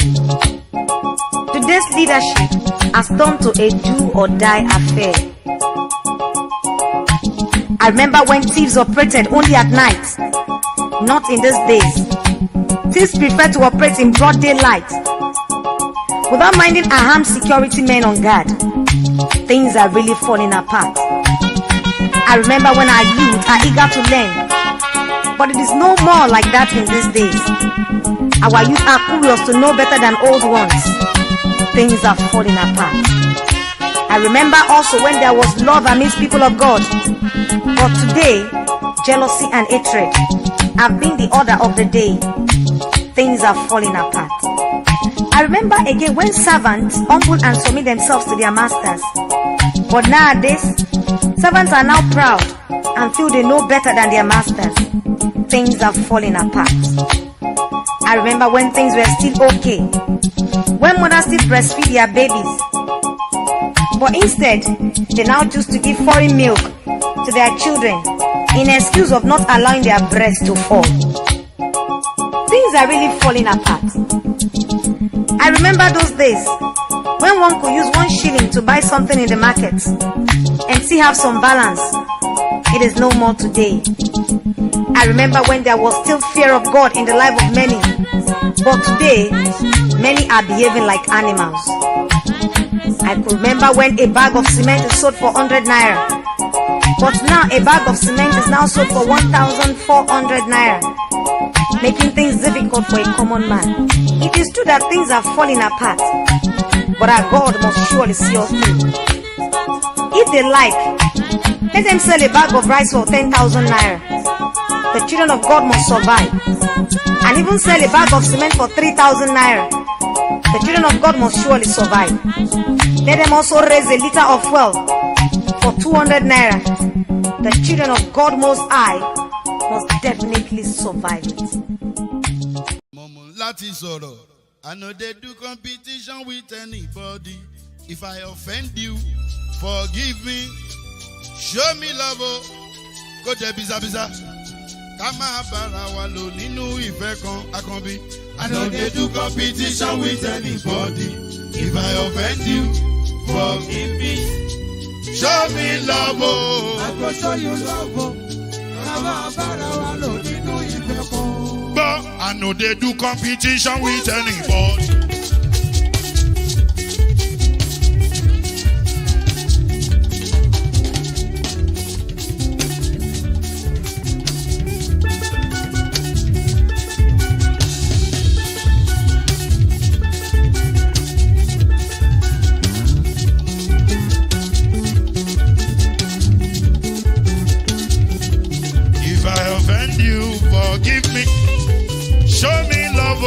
Today's leadership has turned to a do or die affair. I remember when thieves operated only at night. Not in these days. Thieves prefer to operate in broad daylight without minding armed security men on guard. Things are really falling apart. I remember when our youth are eager to learn, but it is no more like that in these days. Our youth are curious to know better than old ones. Things are falling apart. I remember also when there was love amidst people of God, but today jealousy and hatred have been the order of the day. Things are falling apart. I remember again when servants humble and submit themselves to their masters, but nowadays servants are now proud and feel they know better than their masters. Things are falling apart. I remember when things were still okay, when mothers still breastfeed their babies, but instead they now choose to give foreign milk to their children in excuse of not allowing their breasts to fall. Things are really falling apart. I remember those days when one could use 1 shilling to buy something in the market and still have some balance. It is no more today. I remember when there was still fear of God in the life of many, but today many are behaving like animals. I could remember when a bag of cement is sold for 100 naira, but now a bag of cement is now sold for 1,400 naira, making things difficult for a common man. It is true that things are falling apart, but our God must surely see us through. If they like, let them sell a bag of rice for 10,000 naira. The children of God must survive. And even sell a bag of cement for 3,000 naira. The children of God must surely survive. Let them also raise a liter of fuel for 200 naira. The children of God Most High must definitely survive it. I know they do competition with anybody. If I offend you, forgive me. Show me love. Go there, biza biza. Kama bara walo ninu ife kan akanbi. I know they do competition with anybody. If I offend you, forgive me. Show me love. I go show you love. Kama bara walo ninu ife kan. But I know they do competition with anybody. Forgive me, show me love,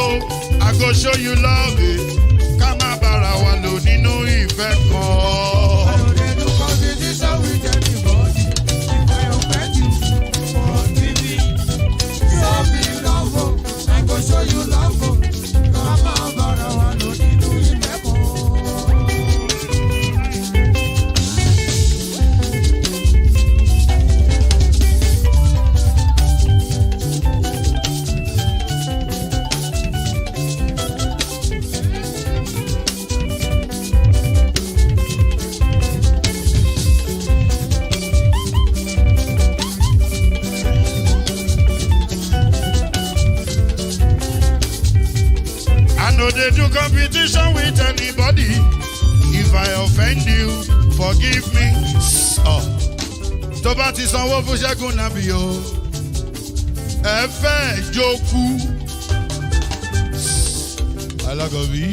I go show you love. fẹ́ kàn. I know they do competition with anybody. If I offend you, forgive me. Show me love, I go show you love. Come on, brother, I know you do it better. No, they do competition with anybody. If I offend you, forgive me. Oh, tó bá ti sanwó fún Ṣẹ́gun Nàbí o, ẹ fẹ́ jókòó. Alákọ̀bí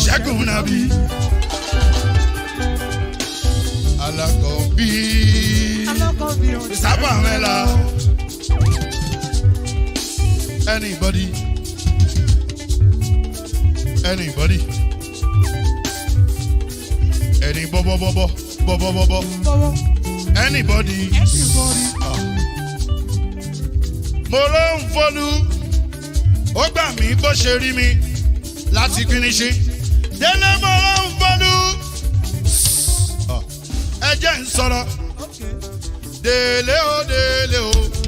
Ṣẹ́gun Nàbí. Alákọ̀bí Sábà Mẹ́la. Anybody? Anybody? Any bobo. Anybody? Mo ló ń fọlú, ó gbà mí bó ṣe rí mi láti kíníṣí. Délé mo ló ń fọlú, ẹ jẹ́ ń sọ̀rọ̀. Délé o.